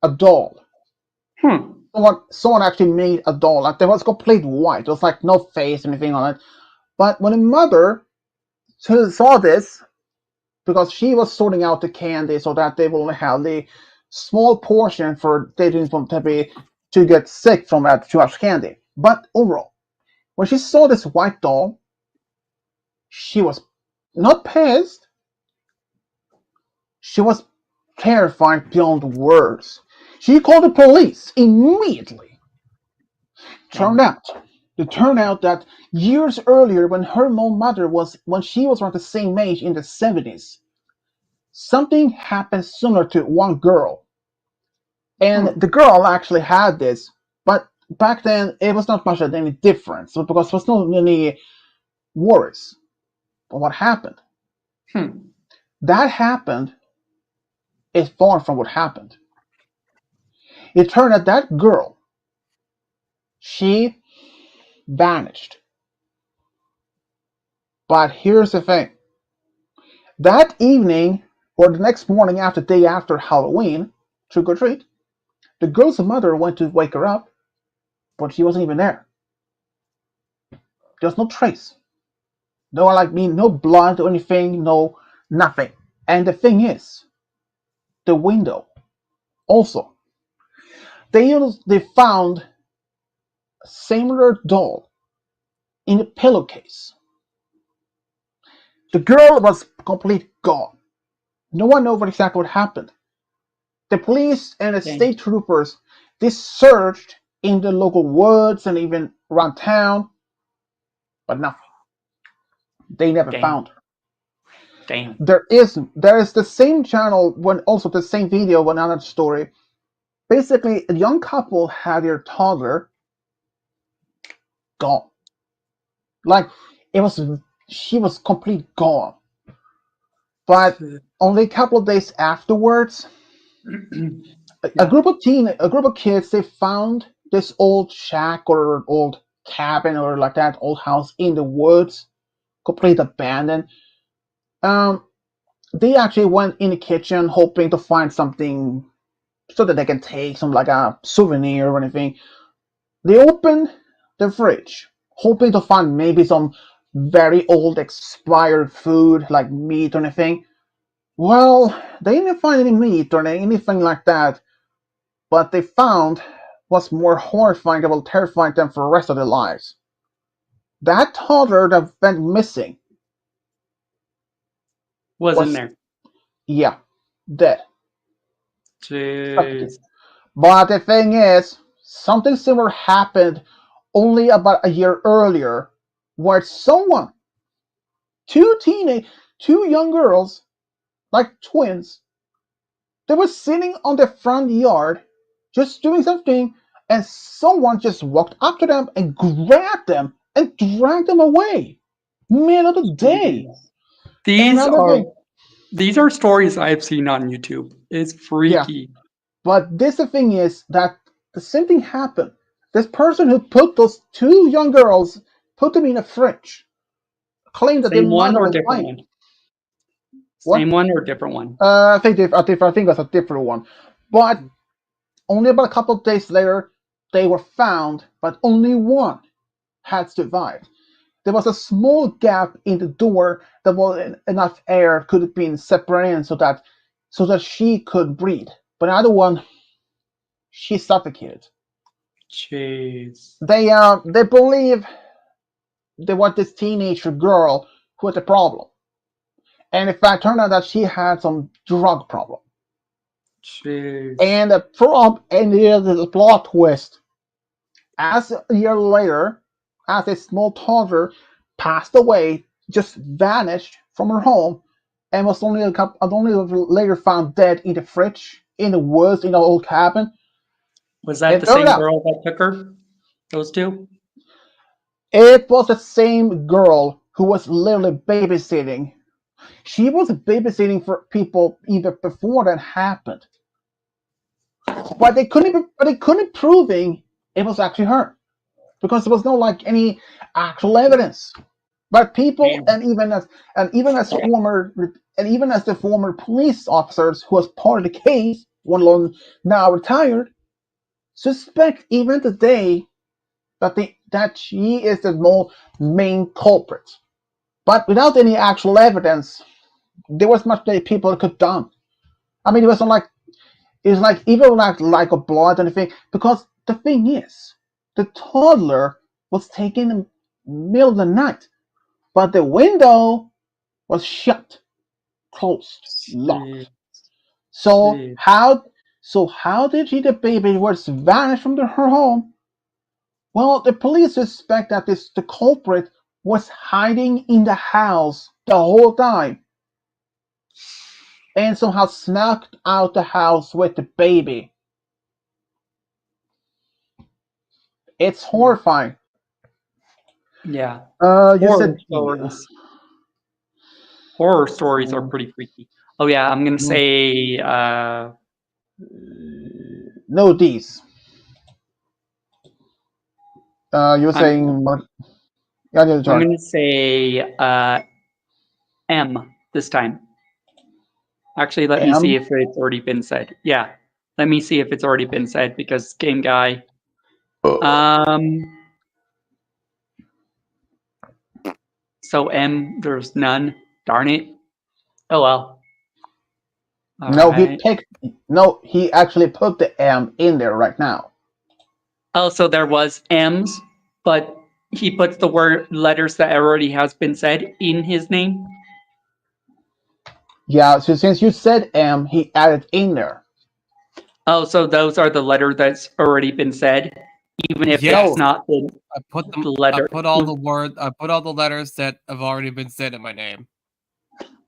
S1: a doll.
S3: Hmm.
S1: Someone actually made a doll. Like, there was complete white. There was like no face or anything on it. But when the mother saw this, because she was sorting out the candy so that they will only have the small portion for they didn't want to get sick from that too much candy. But overall, when she saw this white doll, she was not pissed. She was terrified beyond words. She called the police immediately. Turned
S3: Dang.
S1: out, it turned out that years earlier, when she was around the same age in the 70s, something happened similar to one girl. And
S3: Hmm.
S1: the girl actually had this, but back then it was not much of any difference, so because there was not any worries. But what happened?
S3: Hmm.
S1: That happened is far from what happened. It turned out that girl, she vanished. But here's the thing. That evening, or the next morning after day after Halloween, trick or treat, the girl's mother went to wake her up, but she wasn't even there. There's no trace. No, like me, no blood or anything, no nothing. And the thing is, the window. Also, they found a similar doll in a pillowcase. The girl was completely gone. No one knows exactly what happened. The police and the
S3: Dang.
S1: state troopers, they searched in the local woods and even around town, but nothing. They never
S3: Damn.
S1: found her.
S3: Damn.
S1: There is the same channel when also the same video, one another story. Basically, a young couple had their toddler gone. Like, it was she was completely gone. But only a couple of days afterwards,
S3: Yeah.
S1: a group of kids, they found this old shack or old cabin or like that old house in the woods, completely abandoned. Um, they actually went in the kitchen hoping to find something so that they can take some like a souvenir or anything. They opened the fridge, hoping to find maybe some very old expired food like meat or anything. Well, they didn't find any meat or anything like that, but they found what's more horrifying that will terrify them for the rest of their lives. That toddler that went missing
S3: Was in
S1: was,
S3: there.
S1: yeah, dead, suffocated.
S3: Jeez.
S1: But the thing is, something similar happened only about a year earlier, where someone, two teenage, two young girls, like twins, they were sitting on the front yard, just doing something, and someone just walked up to them and grabbed them and dragged them away, middle of the day.
S3: Jeez.
S1: And
S3: These
S1: another
S3: are
S1: thing,
S3: these are stories I've seen on YouTube. It's
S1: yeah.
S3: freaky.
S1: But this the thing is that the same thing happened. This person who put those two young girls, put them in a fridge, claimed that their
S3: Same one
S1: mother
S3: or
S1: was
S3: different
S1: lying.
S3: one?
S1: What?
S3: Same one or different one?
S1: I think that's a different one. But only about a couple of days later, they were found, but only one had survived. There was a small gap in the door that was enough air could have been separated so that she could breathe. But the other one, she suffocated.
S3: Jeez.
S1: They believe there was this teenager girl who had a problem, and in fact, turned out that she had some drug problem.
S3: Jeez.
S1: And the plot twist. As a year later, as a small toddler passed away, just vanished from her home, and was only later found dead in the fridge, in the woods, in the old cabin.
S3: Was that
S1: It
S3: the
S1: turned
S3: same
S1: out
S3: girl that took her? Those two?
S1: it was the same girl who was literally babysitting. She was babysitting for people even before that happened, but they couldn't proving it was actually her because there was no like any actual evidence. But people,
S3: Damn.
S1: and even as the former police officers who was part of the case, one of them now retired, suspect even today that she is the main culprit. But without any actual evidence, there was much that people could have done. I mean, it was like even like a blood and anything. Because the thing is, the toddler was taken in the middle of the night, but the window was shut, closed,
S3: Jeez.
S1: locked. So
S3: Jeez.
S1: how did the baby was vanish from her home? Well, the police suspect that the culprit was hiding in the house the whole time and somehow snuck out the house with the baby. It's horrifying.
S3: Yeah.
S1: You
S3: Horror
S1: said
S3: stories. Horror stories are pretty freaky. Oh yeah, I'm gonna say
S1: no D's. You were
S3: I'm
S1: saying what? Yeah, your
S3: I'm
S1: turn.
S3: gonna say M this time. Actually, let me see
S1: M.
S3: if it's already been said. Yeah, let me see if it's already been said because game guy. Um, so M, there's none. Darn it. Oh well. All
S1: No,
S3: right.
S1: he actually put the M in there right now.
S3: Oh, so there was M's, but he puts the word letters that already has been said in his name.
S1: Yeah, so since you said M, he added in there.
S3: Oh, so those are the letter that's already been said, even if
S2: Yes,
S3: it's not
S2: I put them.
S3: the letter.
S2: I put all the letters that have already been said in my name.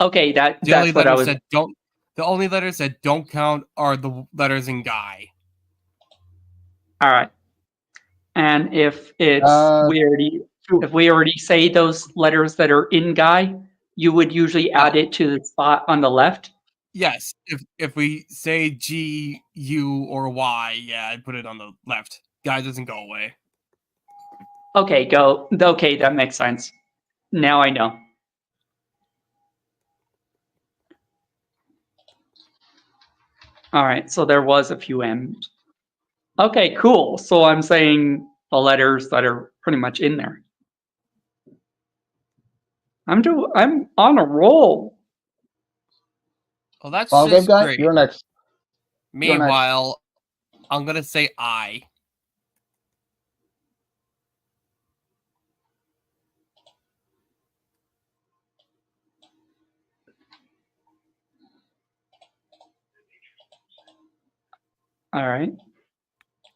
S3: Okay,
S2: The only
S3: that's what I
S2: letters
S3: was.
S2: that don't. The only letters that don't count are the letters in Guy.
S3: All right. And if it's
S1: Uh,
S3: if we already say those letters that are in Guy, you would usually add it to the spot on the left.
S2: Yes, if we say G, U, or Y, yeah, I put it on the left. Guy doesn't go away.
S3: Okay, go. Okay, that makes sense. Now I know. All right, so there was a few M's. Okay, cool. So I'm saying the letters that are pretty much in there. I'm on a roll.
S2: Well, that's
S1: Final game
S2: just
S1: guy,
S2: great.
S1: you're next. You're next.
S2: Meanwhile, I'm gonna say I.
S3: All right.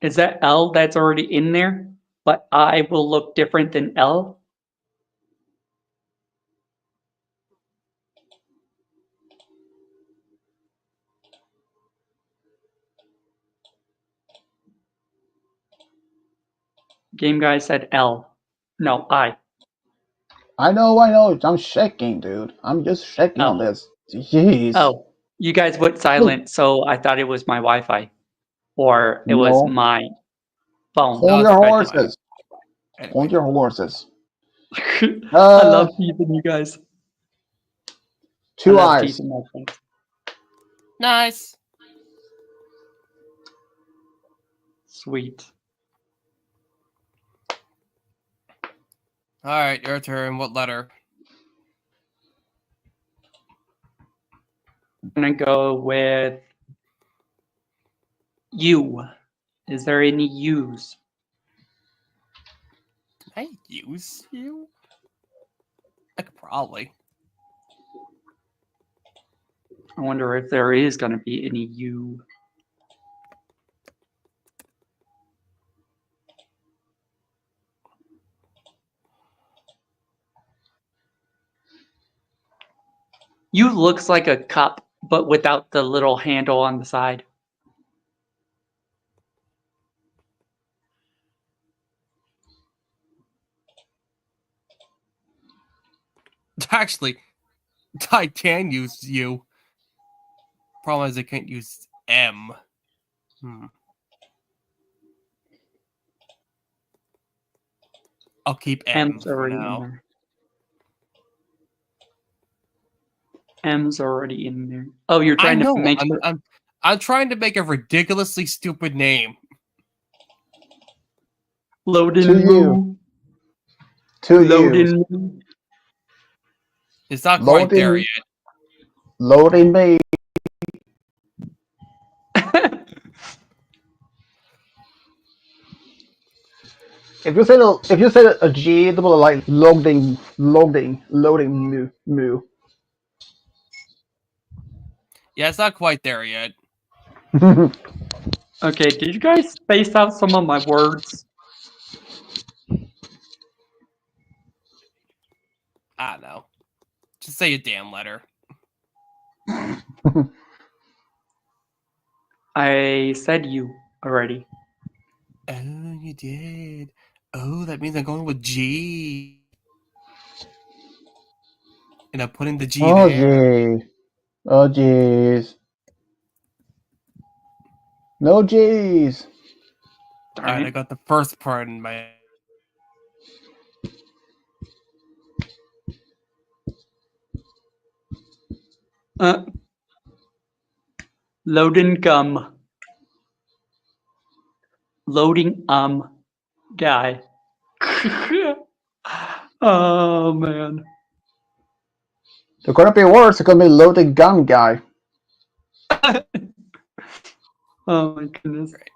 S3: Is that L that's already in there? But I will look different than L? Game guy said L. No, I.
S1: I know. I'm shaking, dude. I'm just shaking on
S3: Oh.
S1: this. Jeez.
S3: Oh. You guys went silent, so I thought it was my Wi-Fi. Or it was
S1: No.
S3: my phone.
S1: Hold
S2: No,
S1: your
S2: it's probably mine.
S1: horses.
S2: Anyway.
S1: Hold your horses.
S3: I love teasing you guys. I
S1: Two
S3: love
S1: eyes.
S3: teasing my friends.
S2: Nice.
S3: Sweet.
S2: All right, your turn. What letter?
S3: I'm gonna go with U. Is there any U's?
S2: Can I use you? I could probably.
S3: I wonder if there is gonna be any U. U looks like a cup, but without the little handle on the side.
S2: Actually, I can use you. Problem is, I can't use M. I'll keep M
S3: M's
S2: for
S3: already in
S2: now.
S3: there. M's already in there. Oh, you're
S2: I
S3: trying to
S2: know.
S3: make sure.
S2: I'm trying to make a ridiculously stupid name.
S3: Loading
S1: To you.
S3: Moo.
S1: To you.
S3: Loading Moo.
S2: It's not quite there
S1: Loading.
S2: yet.
S1: Loading me. If you say a G, it will like loading moo.
S2: Yeah, it's not quite there yet.
S3: Okay, did you guys space out some of my words?
S2: I don't know. Just say a damn letter.
S3: I said you already.
S2: Oh, you did. Oh, that means I'm going with G. And I'm putting the G
S1: Oh
S2: there.
S1: gee. Oh jeez. No G's.
S3: Darn
S2: Alright, I
S3: it.
S2: got the first part in my.
S3: Loading gum. Loading guy. Oh man.
S1: There couldn't be worse. It could be loading gun guy.
S3: Oh my goodness.
S2: Great.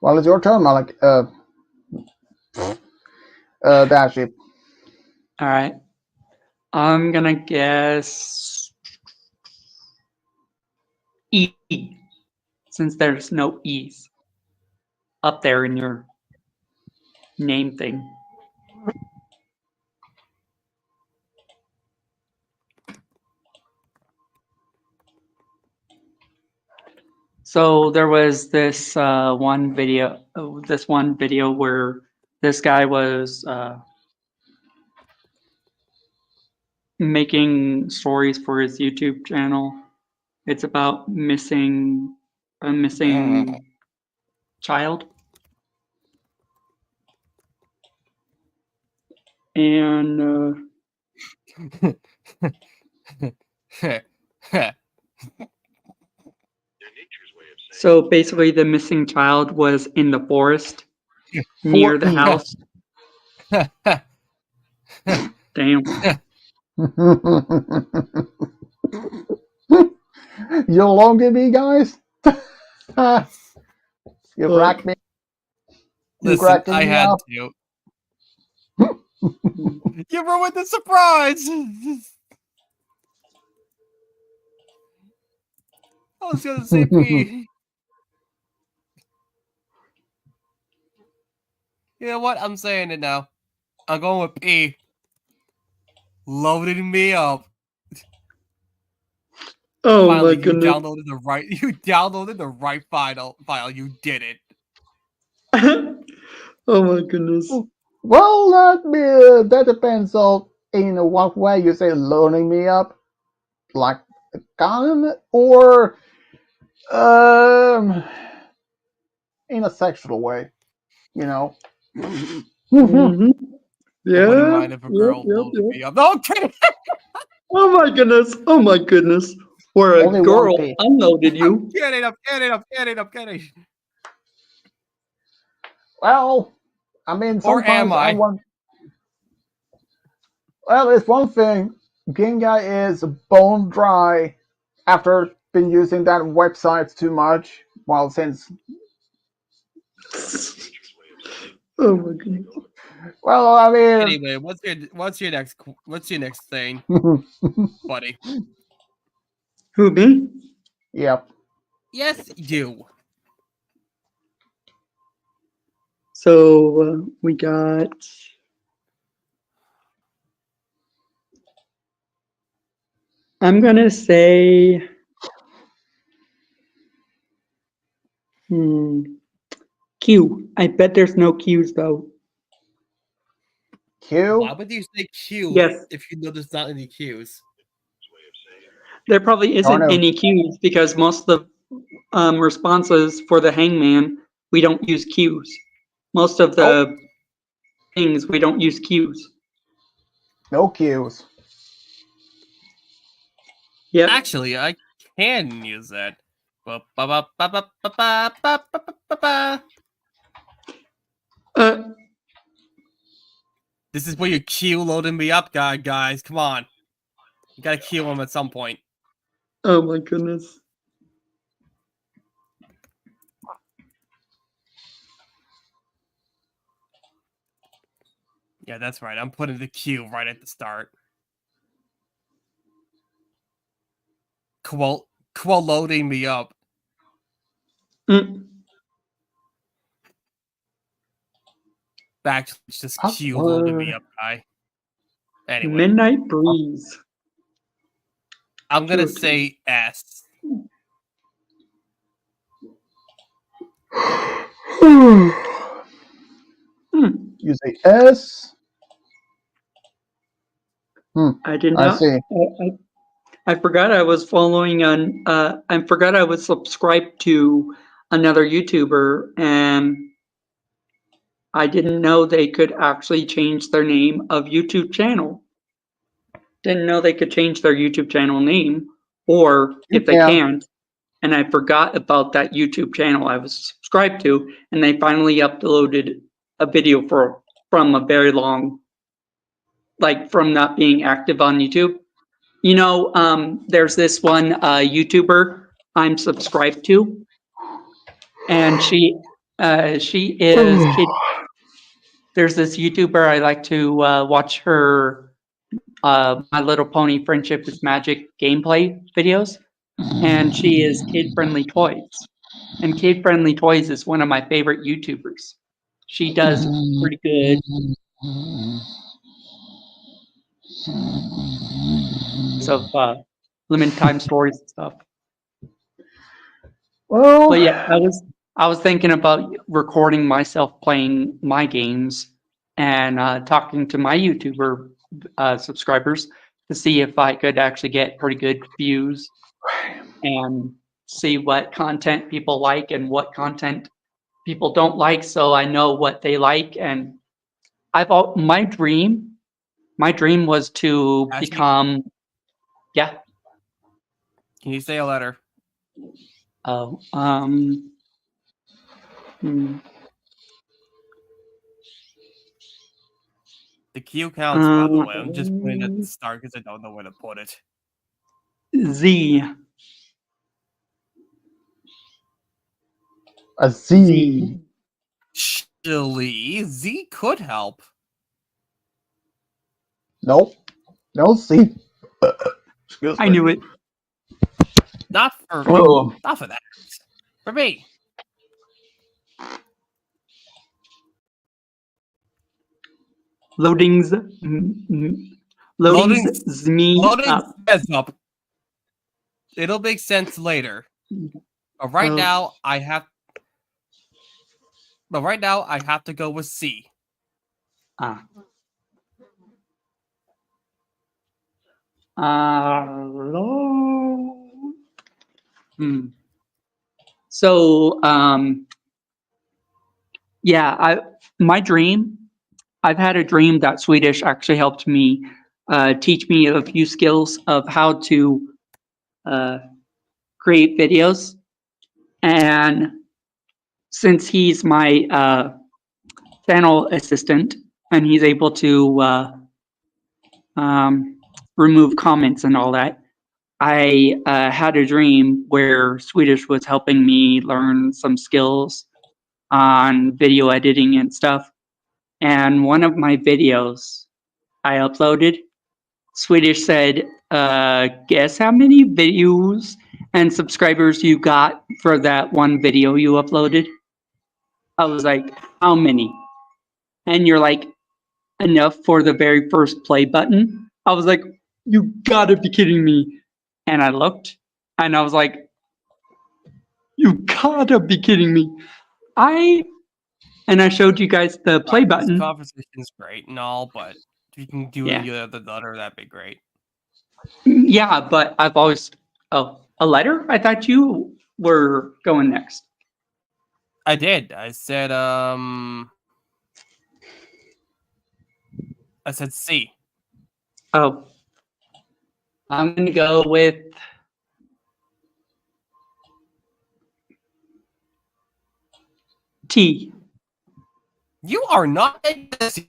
S1: Well, it's your turn, Malik. Dashie.
S3: All right. I'm gonna guess E, since there's no E's up there in your name thing. So there was this one video where this guy was making stories for his YouTube channel. It's about a missing child. And So basically, the missing child was in the forest near the
S1: 4E.
S3: house. Damn.
S1: You along with me, guys? You cracked me. You
S2: Listen,
S1: cracking
S2: I
S1: me
S2: had
S1: up.
S2: to. You ruined the surprise. I was gonna say P. You know what? I'm saying it now. I'm going with P. Loading me up.
S3: Oh
S2: Finally,
S3: my
S2: you
S3: goodness.
S2: downloaded the right. You downloaded the right file. You did it.
S3: Oh my goodness.
S1: Well, that depends on in what way you say loading me up, like a gun, or um, in a sexual way, you know.
S3: Mm-hmm.
S2: I wouldn't
S3: Yeah.
S2: mind if a
S3: Yep.
S2: girl
S3: Yep.
S2: loaded
S3: Yep.
S2: me up. No, I'm kidding.
S3: Oh my goodness. Oh my goodness. Where a
S1: Only one
S3: girl
S1: P.
S3: unloaded
S2: I'm
S3: you.
S2: kidding. I'm kidding. I'm kidding. I'm kidding.
S1: Well, I mean,
S2: Or am
S1: sometimes I
S2: I?
S1: want. Well, it's one thing. Ginga is bone dry after been using that website too much. Well, since
S3: Oh my goodness.
S1: well, I mean,
S2: Anyway, what's your next thing, buddy?
S3: Who, me?
S1: yeah.
S2: Yes, you.
S3: So we got. I'm gonna say. Hmm. Q. I bet there's no Q's though.
S2: Why
S1: Q.
S2: would you say Q
S3: Yes,
S2: if you know there's not any Q's?
S3: there probably
S1: Oh
S3: isn't
S1: no.
S3: any Q's because most of the responses for the hangman, we don't use Q's. Most of
S1: Nope.
S3: the things, we don't use Q's.
S1: No Q's.
S3: Yep.
S2: Actually, I can use that. Ba ba ba ba ba ba ba ba ba ba ba.
S3: Uh,
S2: This is where you Q loading me up, guys. Come on, you gotta Q him at some point.
S3: oh my goodness.
S2: Yeah, that's right. I'm putting the Q right at the start. Quote loading me up.
S3: Mm.
S2: Actually, it's just Q loading me
S1: Awkward.
S2: up, guy. Anyway,
S3: Midnight breeze.
S2: I'm gonna
S3: Okay.
S2: say S.
S1: You
S3: Hmm.
S1: say S.
S3: I did
S1: I
S3: not.
S1: see.
S3: I forgot I was following on. I forgot I was subscribed to another YouTuber, and I didn't know they could actually change their name of YouTube channel. Didn't know they could change their YouTube channel name, or
S1: You
S3: if they
S1: can.
S3: can't, and I forgot about that YouTube channel I was subscribed to, and they finally uploaded a video from a very long, like from not being active on YouTube. You know, there's this one YouTuber I'm subscribed to, and she is kid. There's this YouTuber I like to watch her My Little Pony Friendship is Magic gameplay videos, and she is Kid Friendly Toys. And Kid Friendly Toys is one of my favorite YouTubers. She does pretty good of limited time stories and stuff.
S1: Well,
S3: But yeah, I was thinking about recording myself playing my games and talking to my YouTuber subscribers to see if I could actually get pretty good views and see what content people like and what content people don't like, so I know what they like. And my dream was to
S2: Ashley,
S3: become, yeah,
S2: can you say a letter?
S3: Oh,
S2: The Q counts, by the way. I'm just putting it at the
S3: um,
S2: start because I don't know where to put it.
S3: Z.
S1: A
S3: Z.
S1: Z.
S2: Actually, Z could help.
S1: Nope. No Z. Excuse
S3: I
S1: me.
S3: knew it.
S2: Not for
S1: Oh.
S2: not for that. For me.
S3: Loadings.
S2: Loading
S3: Loadings me
S2: loading
S3: up.
S2: says up. It'll make sense later. But right
S3: Oh,
S2: now I have to go with C.
S3: ah. Hello. So, yeah, my dream. I've had a dream that Swedish actually helped me teach me a few skills of how to create videos, and since he's my channel assistant and he's able to remove comments and all that, I had a dream where Swedish was helping me learn some skills on video editing and stuff. And one of my videos I uploaded, Swedish said, guess how many views and subscribers you got for that one video you uploaded? I was like, how many? And you're like, enough for the very first play button. I was like, you gotta be kidding me. And I looked and I was like, you gotta be kidding me. And I showed you guys the play
S2: This
S3: button.
S2: conversation's great and all, but if you can do
S3: Yeah.
S2: the letter, that'd be great.
S3: Yeah, but I've always, oh, a letter? I thought you were going next.
S2: I did. I said C.
S3: Oh, I'm gonna go with T.
S2: You are not this.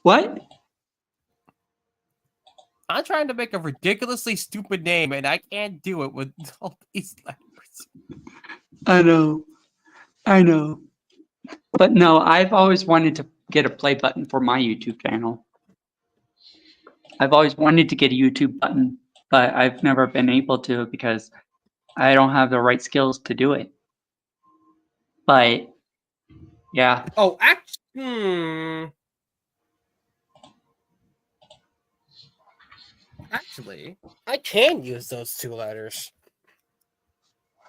S3: What?
S2: I'm trying to make a ridiculously stupid name, and I can't do it with all these letters.
S3: I know. But no, I've always wanted to get a play button for my YouTube channel. I've always wanted to get a YouTube button, but I've never been able to because I don't have the right skills to do it. But yeah.
S2: Oh, actually, I can use those two letters.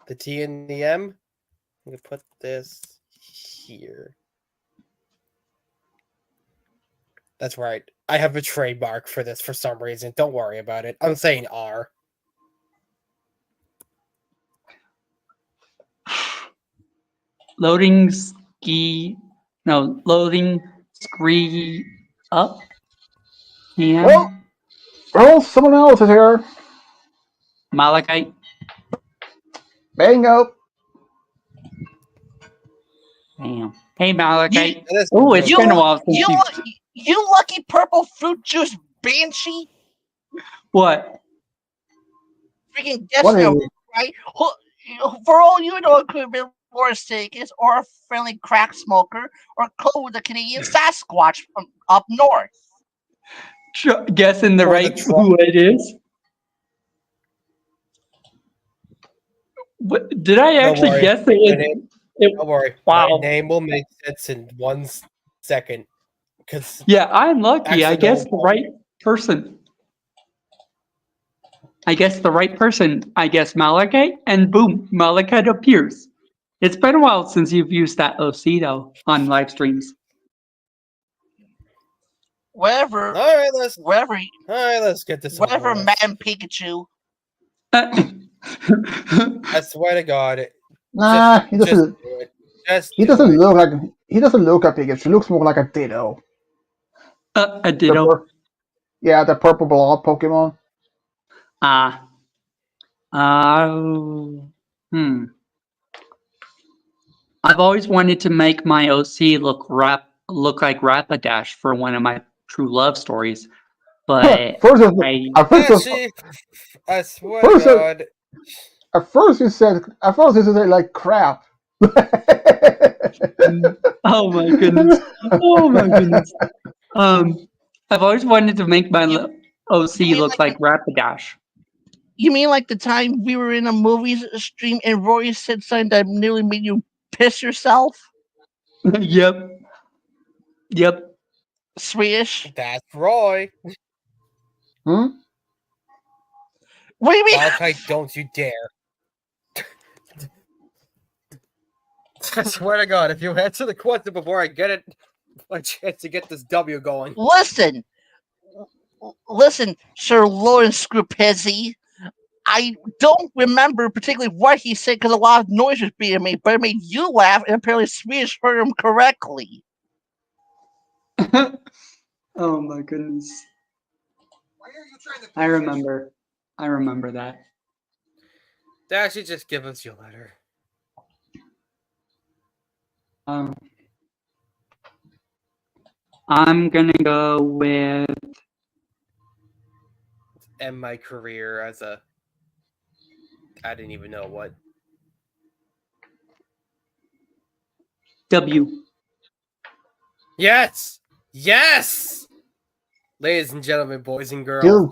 S2: The T and the M. I'm gonna put this here. That's right. I have a trademark for this for some reason. Don't worry about it. I'm saying R.
S3: Loading scree up.
S1: Well,
S3: And
S1: well, someone else is here.
S3: Malachite.
S1: Bingo.
S3: Damn. Hey Malachite.
S2: That is
S3: Oh, it's
S2: you-
S3: been a while since
S4: You lucky purple fruit juice banshee.
S3: What?
S4: Freaking guess
S1: What
S4: now,
S1: is it?
S4: right? For all you know, it could have been Boris Sakis or a friendly crack smoker or Chloe the Canadian Sasquatch from up north.
S3: Guessing the
S2: Or the
S3: right
S2: Trump.
S3: who it is. What, did I actually
S2: worry.
S3: guess it?
S2: Don't worry.
S3: Wow.
S2: My name will make sense in 1 second. Because
S3: Yeah, I'm lucky. I
S2: Accidental
S3: guessed the right person. I guess Malachite, and boom, Malachite appears. It's been a while since you've used that OC though on live streams.
S4: Wherever,
S2: all right, let's get this over
S4: wherever,
S2: with.
S4: Madam Pikachu.
S2: I swear to God.
S1: Nah, he
S2: Just
S1: doesn't.
S2: do it. Just
S1: He
S2: do
S1: doesn't
S2: it.
S1: look like. He doesn't look like Pikachu. He looks more like a Ditto.
S3: A
S1: The
S3: ditto.
S1: yeah, the purple blob Pokemon.
S3: Ah. I've always wanted to make my OC look like Rapidash for one of my true love stories, but
S1: first,
S3: I
S1: at first,
S2: Actually, I swear to
S1: first,
S2: God.
S1: at first you said like crap.
S3: oh my goodness, I've always wanted to make my OC
S4: mean
S3: look like Rapidash.
S4: You mean like the time we were in a movie stream and Roy said something that nearly made you piss yourself?
S3: Yep.
S4: Swedish?
S2: That's Roy.
S1: Hmm?
S4: What do you mean?
S2: Malachi, don't you dare. I swear to God, if you answer the question before I get a chance to get this W going.
S4: Listen, Sir Lawrence Scrupizzi. I don't remember particularly what he said because a lot of noise was being made, but it made you laugh, and apparently Swedish heard him correctly.
S3: Oh my goodness. I remember that.
S2: Actually, just give us your letter.
S3: I'm gonna go with
S2: End my career as a... I didn't even know what.
S3: W.
S2: Yes! Yes! Ladies and gentlemen, boys and girls,
S1: Dude,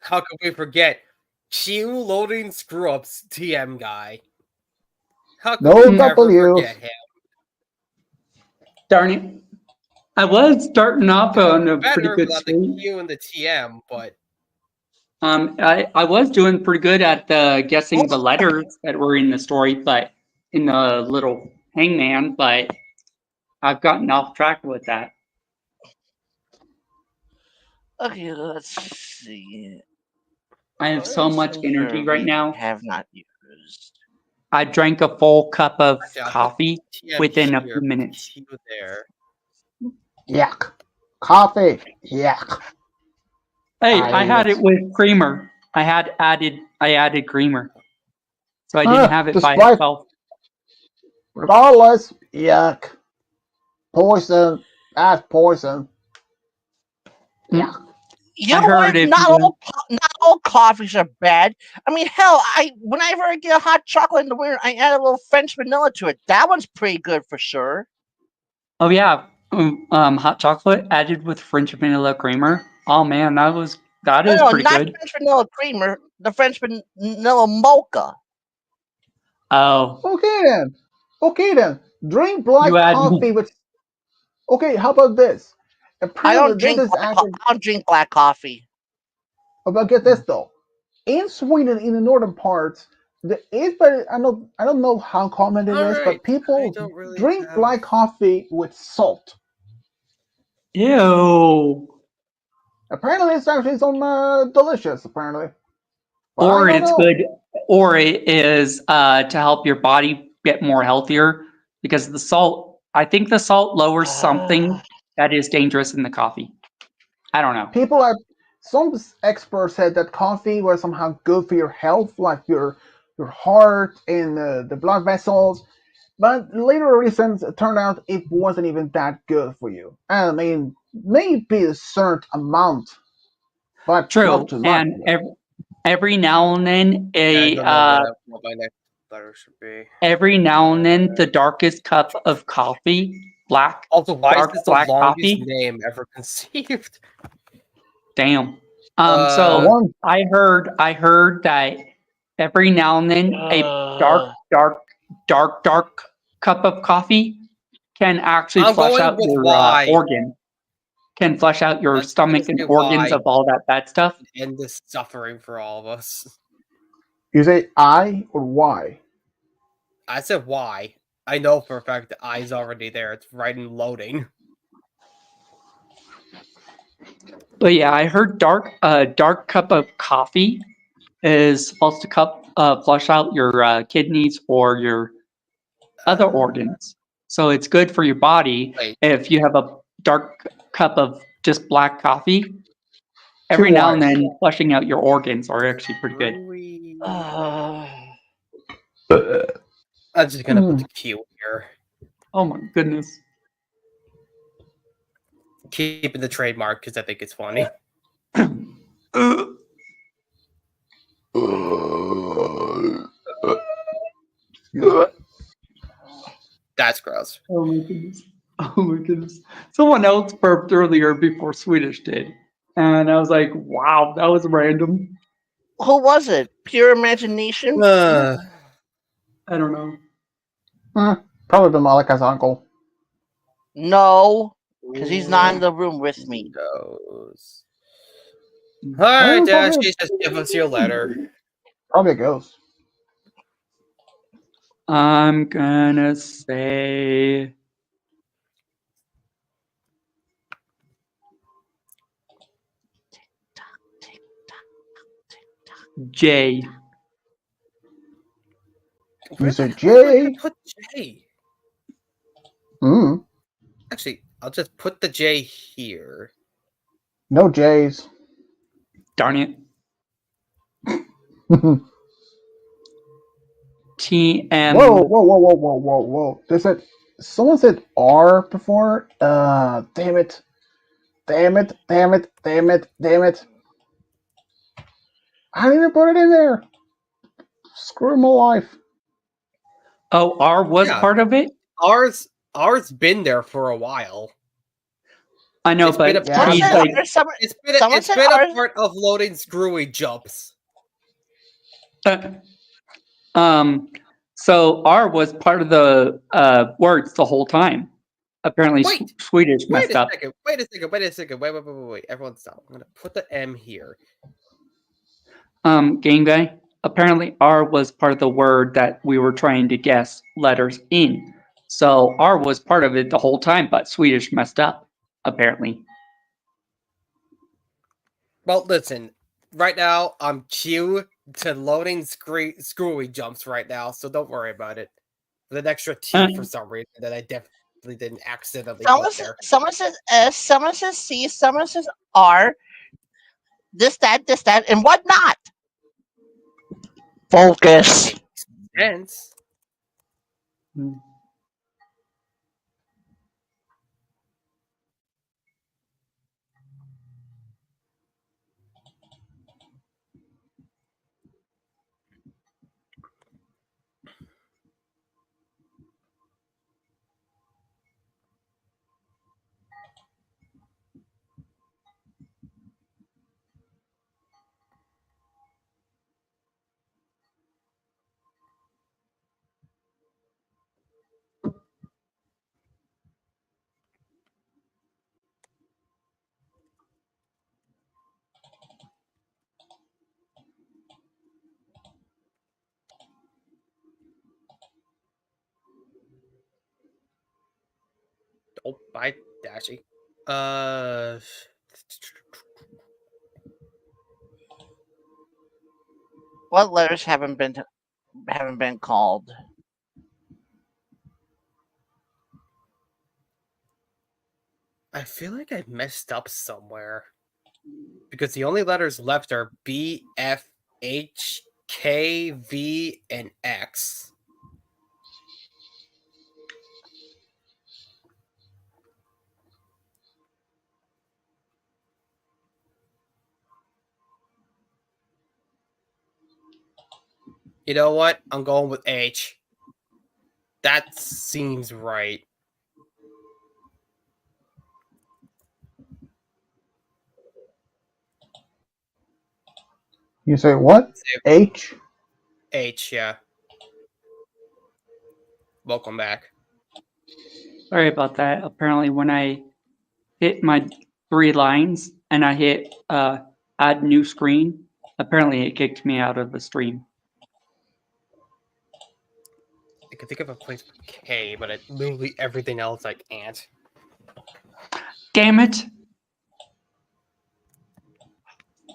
S2: how could we forget Q loading screw-ups TM guy? How could
S1: no
S2: we ever
S1: W.
S2: forget him?
S3: Darn it. I was starting off on a pretty
S2: Better
S3: good
S2: without the
S3: streak.
S2: Q and the TM, but
S3: I was doing pretty good at guessing the letters that were in the story, but in the little hangman, but I've gotten off track with that.
S4: Okay, let's see.
S3: I have so much energy right now.
S4: Have not used.
S3: I drank a full cup of
S2: Actually,
S3: coffee
S2: TM
S3: within a
S2: here,
S3: few minutes.
S2: Q there.
S1: Yuck. Coffee. Yuck.
S3: Hey, I had it with creamer. I added creamer. So I didn't have it by
S1: despite-
S3: itself.
S1: Regardless, yuck. Poison. That's poison. Yuck.
S4: You know what? Not all coffees are bad. I mean, hell, whenever I get a hot chocolate in the winter, I add a little French vanilla to it. That one's pretty good for sure.
S3: Oh yeah, hot chocolate added with French vanilla creamer. Oh man, that is pretty
S4: not
S3: good.
S4: French vanilla creamer, the French vanilla mocha.
S3: Oh.
S1: Okay then. Drink black coffee with. Okay, how about this?
S4: I don't drink black coffee.
S1: But get this though. In Sweden, in the northern parts, there is, but I don't know how common it is, but people drink black coffee with salt.
S3: Ew.
S1: Apparently, it's actually some delicious. Apparently, but
S3: or it's good, or it is to help your body get more healthier because the salt. I think the salt lowers something that is dangerous in the coffee. I don't know.
S1: Some experts said that coffee was somehow good for your health, like your heart and the blood vessels. But later reasons turned out it wasn't even that good for you. I mean, maybe a certain amount, but
S3: true.
S1: not too much.
S3: And every now and then
S2: what my next letter should be.
S3: Every now and then, the darkest cup of coffee, black.
S2: Also, why
S3: dark
S2: is this
S3: black
S2: the longest
S3: coffee?
S2: name ever conceived?
S3: Damn. So I heard that every now and then a dark cup of coffee can actually flush out your organ. Can flush out your stomach and organs of all that bad stuff.
S2: End this suffering for all of us.
S1: You say I or Y?
S2: I said why. I know for a fact the I is already there. It's right in loading.
S3: But yeah, I heard dark cup of coffee is supposed to flush out your kidneys or your other organs. So it's good for your body if you have a dark cup of just black coffee. Every now and then, flushing out your organs are actually pretty good.
S2: I'm just gonna put the Q here.
S3: Oh my goodness.
S2: Keeping the trademark because I think it's funny. That's gross.
S3: Oh my goodness. Oh my goodness. Someone else burped earlier before Swedish did. And I was like, wow, that was random.
S4: Who was it? Pure imagination?
S2: Uh,
S3: I don't know.
S1: Probably the Malika's uncle.
S4: No, because he's not in the room with me.
S2: Goes. All right,
S1: Oh,
S2: Dash,
S1: probably,
S2: just give us your letter.
S1: probably a ghost.
S3: I'm gonna say J.
S2: Where
S1: Mr.
S2: the hell am I gonna
S1: J.
S2: put J?
S1: Mm,
S2: Actually, I'll just put the J here.
S1: no J's.
S3: Darn it.
S1: Whoa,
S3: TM.
S1: whoa, whoa, whoa, whoa, whoa, whoa. Someone said R before? Damn it. Damn it, damn it, damn it, damn it. I didn't even put it in there. Screw my life.
S3: Oh, R was
S2: Yeah.
S3: part of it?
S2: Ours been there for a while.
S3: I know,
S2: It's been a
S3: but
S1: Yeah,
S3: he's
S1: that's
S3: like,
S4: Someone
S2: it's
S4: said
S2: been a
S4: ours.
S2: part of loading screwy jumps.
S3: so R was part of the words the whole time. Apparently,
S2: Wait,
S3: Swedish
S2: Wait
S3: messed
S2: a
S3: up.
S2: second. Wait a second. Wait a second. Wait. Everyone stop. I'm gonna put the M here.
S3: Game guy. Apparently, R was part of the word that we were trying to guess letters in. So R was part of it the whole time, but Swedish messed up. Apparently.
S2: Well, listen. Right now, I'm Q to loading screwy jumps right now, so don't worry about it. With an extra T for some reason that I definitely didn't accidentally put there.
S4: Someone says S. Someone says C. Someone says R. This, that, and whatnot. Focus.
S2: Makes sense. Oh, bye, Dashy. Uh,
S4: What letters haven't been called?
S2: I feel like I messed up somewhere because the only letters left are B, F, H, K, V, and X. You know what? I'm going with H. That seems right.
S1: You say what? H?
S2: H, yeah. Welcome back.
S3: Sorry about that. Apparently, when I hit my 3 lines and I hit add new screen, apparently it kicked me out of the stream.
S2: I can think of a place for K, but literally everything else I can't.
S3: Damn it!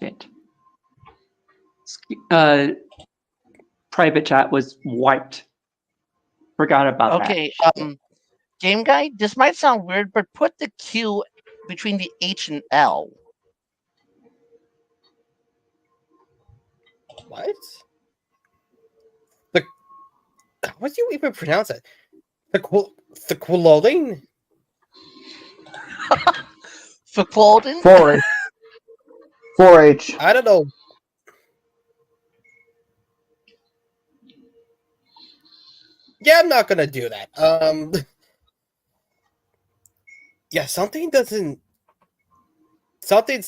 S3: Shit. Private chat was wiped. Forgot about that.
S4: Okay. Game guy. This might sound weird, but put the Q between the H and L.
S2: What? how would you even pronounce it? The clothing?
S4: For clothing?
S1: 4H. 4H.
S2: I don't know. Yeah, I'm not gonna do that. Yeah, something's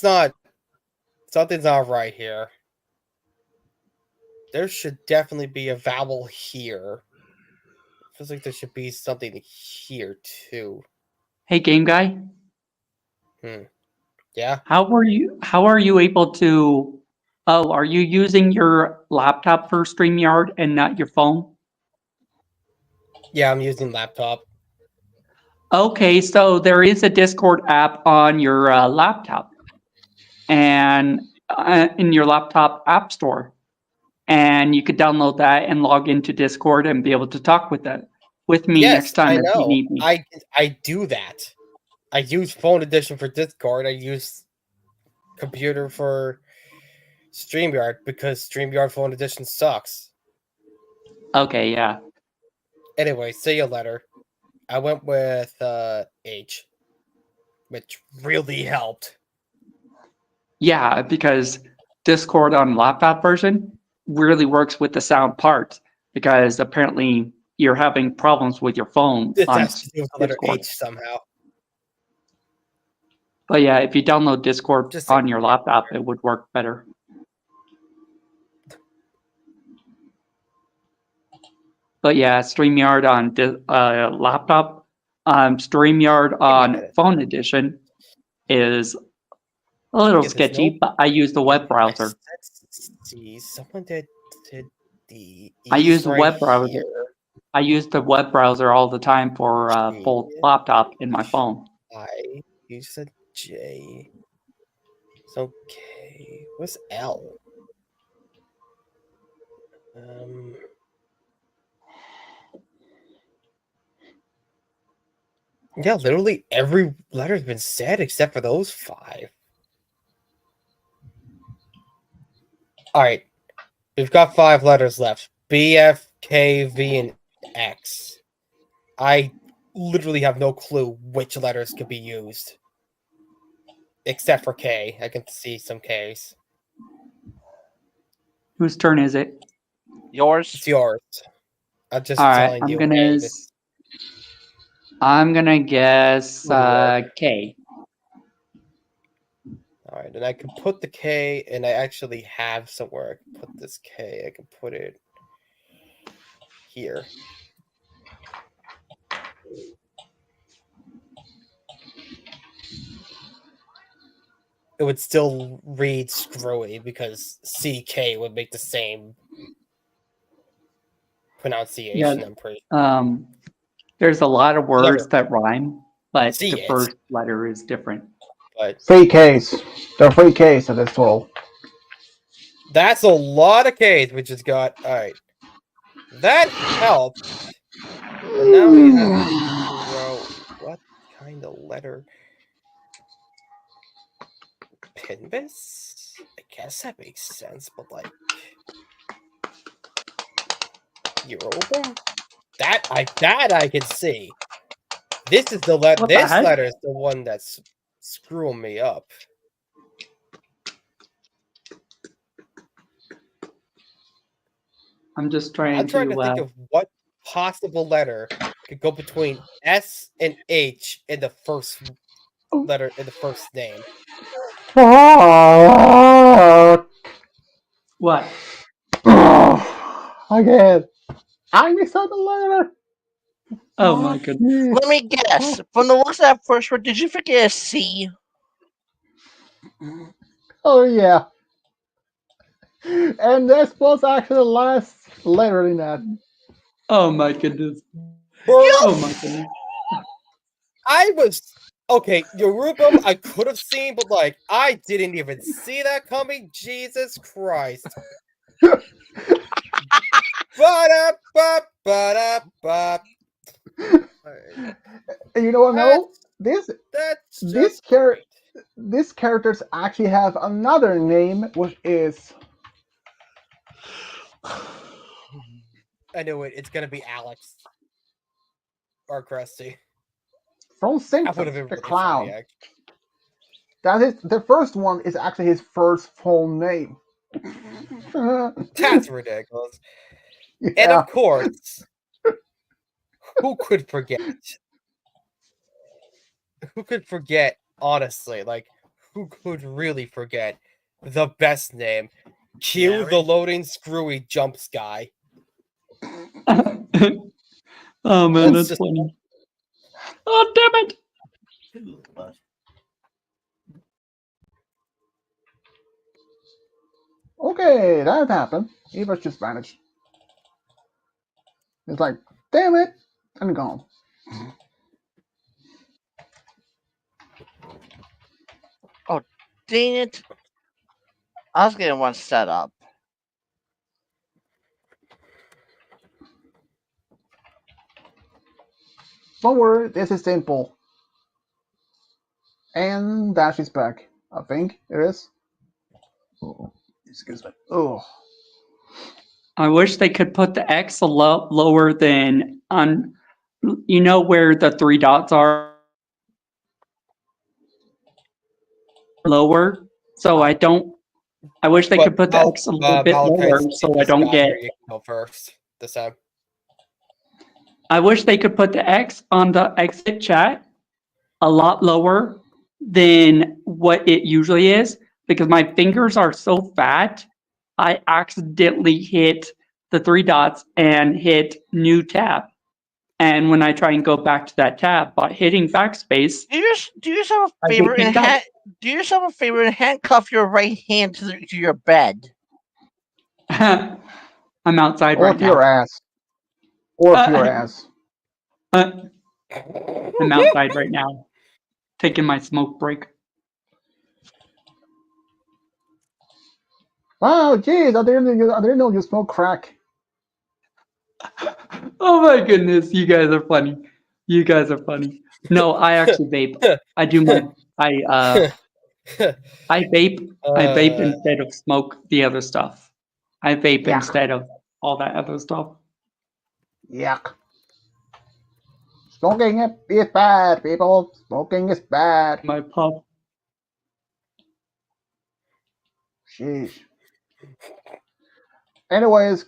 S2: not right here. There should definitely be a vowel here. Feels like there should be something here too.
S3: Hey, game guy,
S2: Yeah.
S3: how are you able to? Oh, are you using your laptop for StreamYard and not your phone?
S2: Yeah, I'm using laptop.
S3: Okay, so there is a Discord app on your laptop and in your laptop app store, and you could download that and log into Discord and be able to talk with me next
S2: Yes,
S3: time
S2: I
S3: if you
S2: know.
S3: need me.
S2: I do that. I use phone edition for Discord. I use computer for StreamYard because StreamYard phone edition sucks.
S3: Okay, yeah.
S2: Anyway, see you later. I went with H, which really helped.
S3: Yeah, because Discord on laptop version really works with the sound part because apparently you're having problems with your phone
S2: This
S3: on
S2: has to do with the letter
S3: Discord.
S2: H somehow.
S3: But yeah, if you download Discord
S2: Just
S3: on your laptop, it would work better. But yeah, StreamYard on laptop, StreamYard on phone edition is a little sketchy, but I use the web browser.
S2: See, someone did the
S3: I use the
S2: right
S3: web browser.
S2: here.
S3: I use the web browser all the time for both laptop and my phone.
S2: You said J. It's okay. What's L? Yeah, literally every letter's been said except for those 5. Alright. We've got 5 letters left. B, F, K, V, and X. I literally have no clue which letters could be used. Except for K. I can see some Ks.
S3: Whose turn is it?
S4: Yours.
S2: It's yours. I'm just
S3: All right,
S2: telling you.
S3: I'm gonna guess K.
S2: Alright, and I can put the K, and I actually have somewhere I can put this K. I can put it here. It would still read screwy because CK would make the same pronunciation,
S3: Yeah,
S2: I'm pretty
S3: there's a lot of words that rhyme, but
S2: see
S3: the
S2: it.
S3: first letter is different.
S2: But
S1: 3Ks. There are 3Ks in this total.
S2: that's a lot of Ks we just got. Alright. That helped. But now we have to figure out what kind of letter. Pinbus? I guess that makes sense, but like Europa? That I can see. This is the letter. This letter is the one that's screwing me up.
S3: I'm just trying
S2: to think of what possible letter could go between S and H in the first letter in the first name.
S3: What?
S1: Again. I missed out the letter.
S3: Oh my goodness.
S4: Let me guess. From the looks of that first word, did you forget a C?
S1: Oh yeah. And this was actually the last letter in that.
S3: Oh my goodness.
S2: Oh
S3: my goodness.
S2: I was okay. Yorubum I could have seen, but like I didn't even see that coming. Jesus Christ.
S1: You know what? No, this characters actually have another name, which is
S2: I knew it. It's gonna be Alex or Krusty.
S1: From
S2: That would have
S1: Simpsons,
S2: been
S1: the
S2: really funny,
S1: clown.
S2: actually.
S1: That is the first one is actually his first full name.
S2: That's ridiculous. And
S1: Yeah.
S2: of course, who could forget? Who could forget, honestly? Like, who could really forget the best name? Cue the loading screwy jumps guy.
S3: Oh man,
S2: That's
S3: that's
S2: just
S3: funny. Oh damn it!
S1: Okay, that happened. Eva's just vanished. It's like, damn it, and gone.
S4: Oh, dang it. I was getting one set up.
S1: Don't worry, this is simple. And Dash is back. I think it is. Excuse me. Oh,
S3: I wish they could put the X a lot lower than on. You know where the three dots are lower, so I don't. I wish they could put the X a little bit lower,
S2: Valentine's
S3: so I don't
S2: got
S3: get.
S2: here. You can go first this time.
S3: I wish they could put the X on the exit chat a lot lower than what it usually is because my fingers are so fat. I accidentally hit the three dots and hit new tab. And when I try and go back to that tab by hitting backspace,
S4: Do yourself a
S3: I get
S4: favor and
S3: kicked out.
S4: do yourself a favor and handcuff your right hand to your bed.
S3: I'm outside
S1: or
S3: right
S1: up your
S3: now.
S1: ass. Or up your
S3: Uh,
S1: ass.
S3: I'm outside right now, taking my smoke break.
S1: Wow, jeez, I didn't know you smoke crack.
S3: Oh my goodness, you guys are funny. You guys are funny. No, I actually vape. I do my I vape. I vape
S2: uh,
S3: instead of smoke the other stuff. I vape
S1: Yuck.
S3: instead of all that other stuff.
S1: Yuck. Smoking is bad, people. Smoking is bad.
S3: My puff.
S1: Sheesh. Anyways,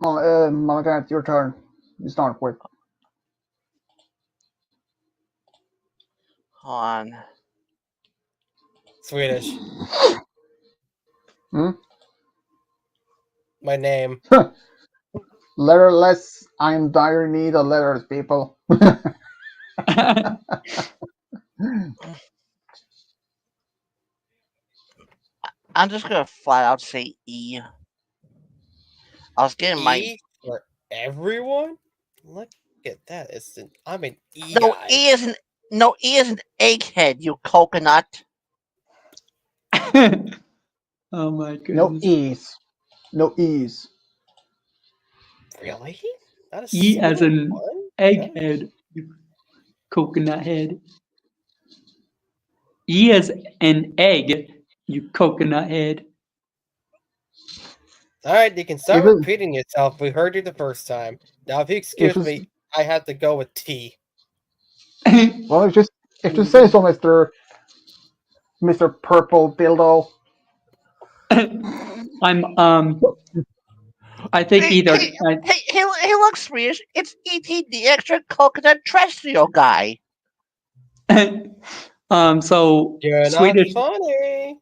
S1: Malachi, it's your turn. You start with.
S4: Hold on.
S2: Swedish.
S1: Hmm?
S2: My name.
S1: Letterless, I'm dire need of letters, people.
S4: I'm just gonna flat out say E. I was getting my
S2: E for everyone? Look at that. I'm an E
S4: no
S2: guy.
S4: E isn't egghead, you coconut.
S3: Oh my
S1: No
S3: goodness.
S1: E's. No E's.
S2: Really? Not a
S3: E as
S2: single
S3: an
S2: one?
S3: egghead, you coconut head. E as an egg, you coconut head.
S2: Alright, you can start
S1: If it,
S2: repeating yourself. We heard you the first time. Now, if you
S1: if
S2: excuse
S1: it's,
S2: me, I have to go with T.
S1: well, if you say so, Mister Purple Dildo.
S3: I'm I think
S4: Hey,
S3: either
S4: hey, hey, look, Swedish. It's E.T. the extra coconut terrestrial guy.
S3: so
S2: You're not
S3: Swedish
S2: funny.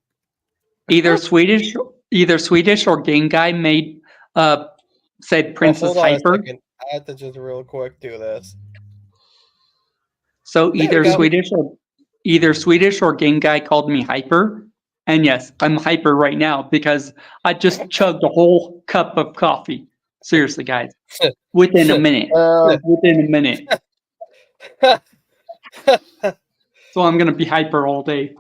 S3: either Swedish either Swedish or Game Guy made said
S2: Well,
S3: Princess
S2: hold on a
S3: Hyper.
S2: second. I have to just real quick do this.
S3: So
S2: There we go.
S3: either Swedish or Game Guy called me Hyper. And yes, I'm hyper right now because I just chugged a whole cup of coffee. Seriously, guys. Within a minute.
S1: Um,
S3: Within a minute. So I'm gonna be hyper all day.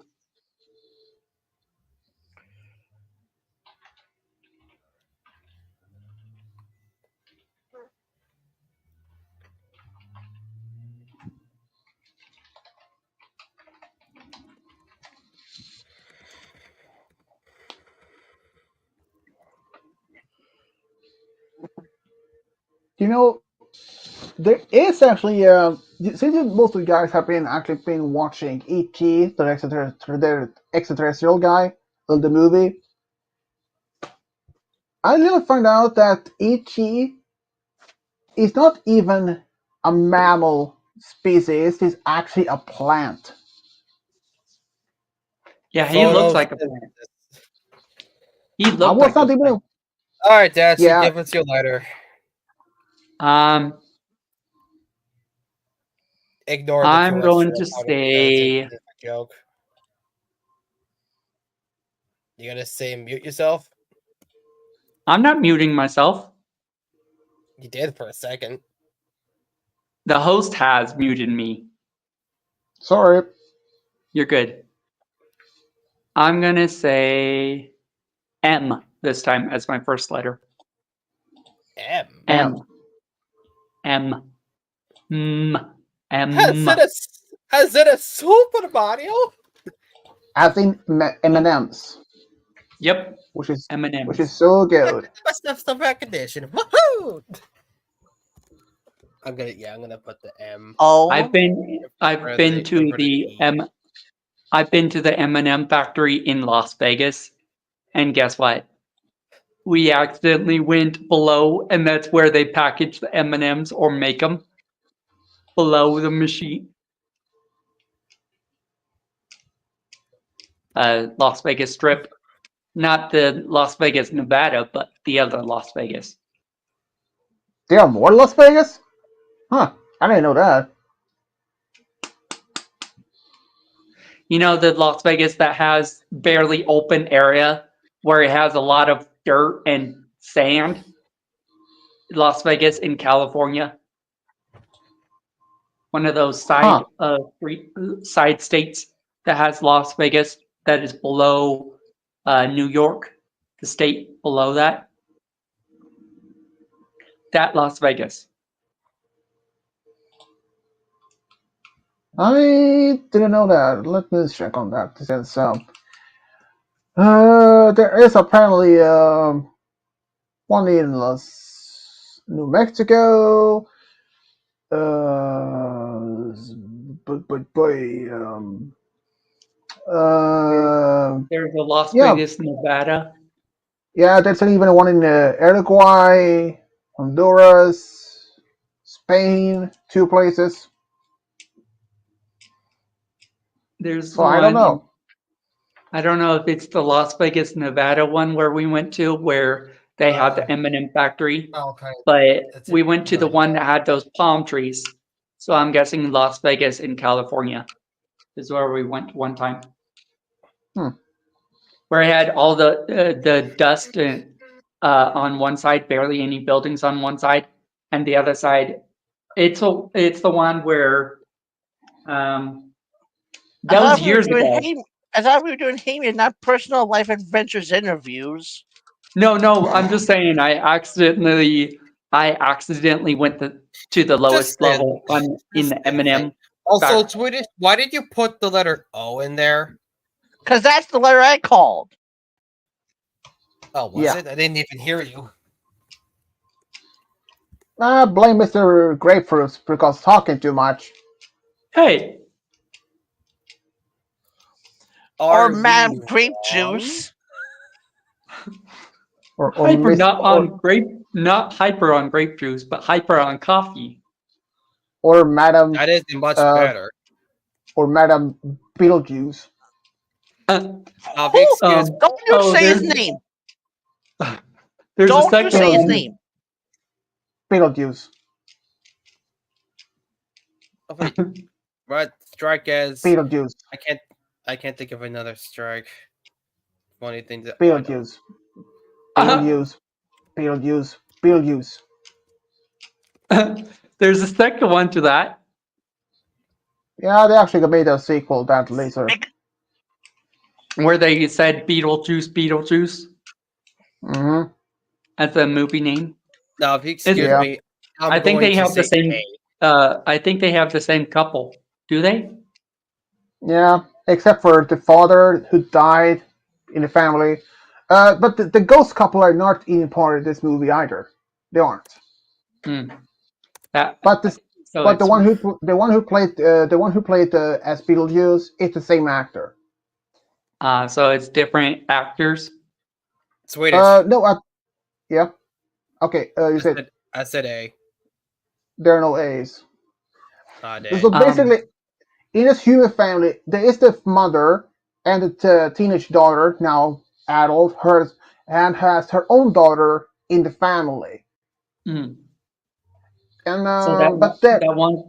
S1: You know, there is actually since most of you guys have been actually been watching E.T. The extraterrestrial guy, the movie. I later find out that E.T. is not even a mammal species; he's actually a plant.
S3: Yeah, he looks like a plant.
S2: Photosynthesis.
S3: He
S1: I
S3: looked
S1: was
S3: like a
S1: not even.
S3: plant.
S2: All right, Dasty,
S1: Yeah,
S2: give us your letter.
S3: Um,
S2: Ignore the
S3: I'm going to
S2: terrestrial
S3: say
S2: photosynthesis joke. You gonna say mute yourself?
S3: I'm not muting myself.
S2: You did for a second.
S3: The host has muted me.
S1: sorry.
S3: You're good. I'm gonna say M this time as my first letter.
S2: M.
S3: M. M. M.
S2: Has
S3: M.
S2: it a Super Mario?
S1: As in M&M's,
S3: Yep.
S1: which is
S3: M&M's.
S1: so good.
S2: Must have some recognition. Woohoo! I'm gonna put the M.
S4: Oh,
S3: I've been to the M&M factory in Las Vegas, and guess what? We accidentally went below, and that's where they package the M&Ms or make them below the machine. Las Vegas Strip, not the Las Vegas, Nevada, but the other Las Vegas.
S1: There are more Las Vegas? Huh? I didn't know that.
S3: You know the Las Vegas that has barely open area where it has a lot of dirt and sand? Las Vegas in California. One of those
S1: Huh?
S3: side states that has Las Vegas that is below New York, the state below that. That Las Vegas.
S1: I didn't know that. Let me check on that since there is apparently one in New Mexico. But boy,
S3: There's a Las
S1: yeah,
S3: Vegas, Nevada.
S1: yeah. There's even one in Uruguay, Honduras, Spain, two places.
S3: There's
S1: So I don't
S3: one in,
S1: know.
S3: I don't know if it's the Las Vegas, Nevada one where we went to where they have the M&M factory,
S2: Okay.
S3: but
S2: That's
S3: we
S2: it.
S3: went to the one that had those palm trees. So I'm guessing Las Vegas in California is where we went one time.
S1: Hmm.
S3: Where it had all the dust on one side, barely any buildings on one side, and the other side, it's the one where that was years ago.
S4: I thought we were doing Heyman, not personal life adventures interviews.
S3: No, I'm just saying I accidentally went to the lowest level in the M&M.
S2: Also,
S3: Back.
S2: Swedish, why did you put the letter O in there?
S4: Because that's the letter I called.
S2: Oh, was
S1: Yeah.
S2: it? I didn't even hear you.
S1: Blame Mr. Grapefruit because talking too much.
S3: Hey,
S4: Or
S2: Are
S4: Madam
S2: we
S4: Grape
S2: wrong?
S4: Juice.
S1: Or
S3: hyper
S1: Miss
S3: not hyper on grape juice, but hyper on coffee.
S1: or Madam
S2: That is much better.
S1: or Madam Beetlejuice.
S2: Now, if you excuse me.
S4: Don't you say his name.
S3: There's a
S4: Don't you
S3: second
S4: say his
S3: one.
S4: name.
S1: Beetlejuice.
S2: Oh, wait. Right, strike as
S1: Beetlejuice.
S2: I can't think of another strike. Funny thing that
S1: Beetlejuice. Beetlejuice. Beetlejuice. Beetlejuice.
S3: There's a second one to that.
S1: Yeah, they actually made a sequel that later.
S3: Where they said Beetlejuice
S1: Mm-hmm.
S3: as the movie name.
S2: Now, if you excuse me,
S3: I think they have the same. I think they have the same couple. Do they?
S1: Yeah, except for the father who died in the family. But the ghost couple are not even part of this movie either. They aren't.
S3: Hmm. That
S1: But this,
S3: so
S1: but
S3: it's
S1: the one who played as Beetlejuice, it's the same actor.
S3: so it's different actors.
S2: Swedish.
S1: No, yeah, okay. You said
S2: I said A.
S1: there are no A's.
S2: Not
S1: So
S2: A.
S1: basically, in this human family, there is the mother and the teenage daughter, now adult, hers, and has her own daughter in the family.
S3: Mm.
S1: And
S3: So that
S1: but then,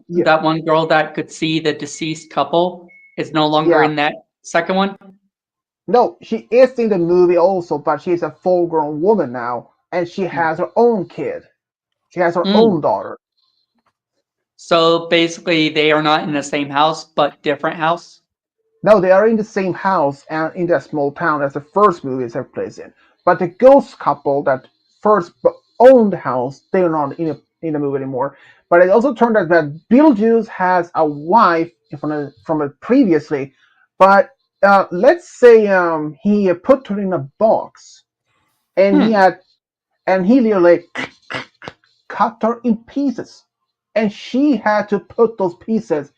S1: yeah,
S3: that one girl that could see the deceased couple is no longer
S1: yeah,
S3: in that second one.
S1: no, she is in the movie also, but she's a full-grown woman now, and she
S3: Mm.
S1: has her own kid. She has her own
S3: Mm.
S1: daughter.
S3: So basically, they are not in the same house, but different house.
S1: No, they are in the same house and in that small town as the first movie takes place in. But the ghost couple that first owned the house, they are not in the movie anymore. But it also turned out that Beetlejuice has a wife from it previously, but let's say he put her in a box, and
S3: Hmm.
S1: he literally cut her in pieces, and she had to put those pieces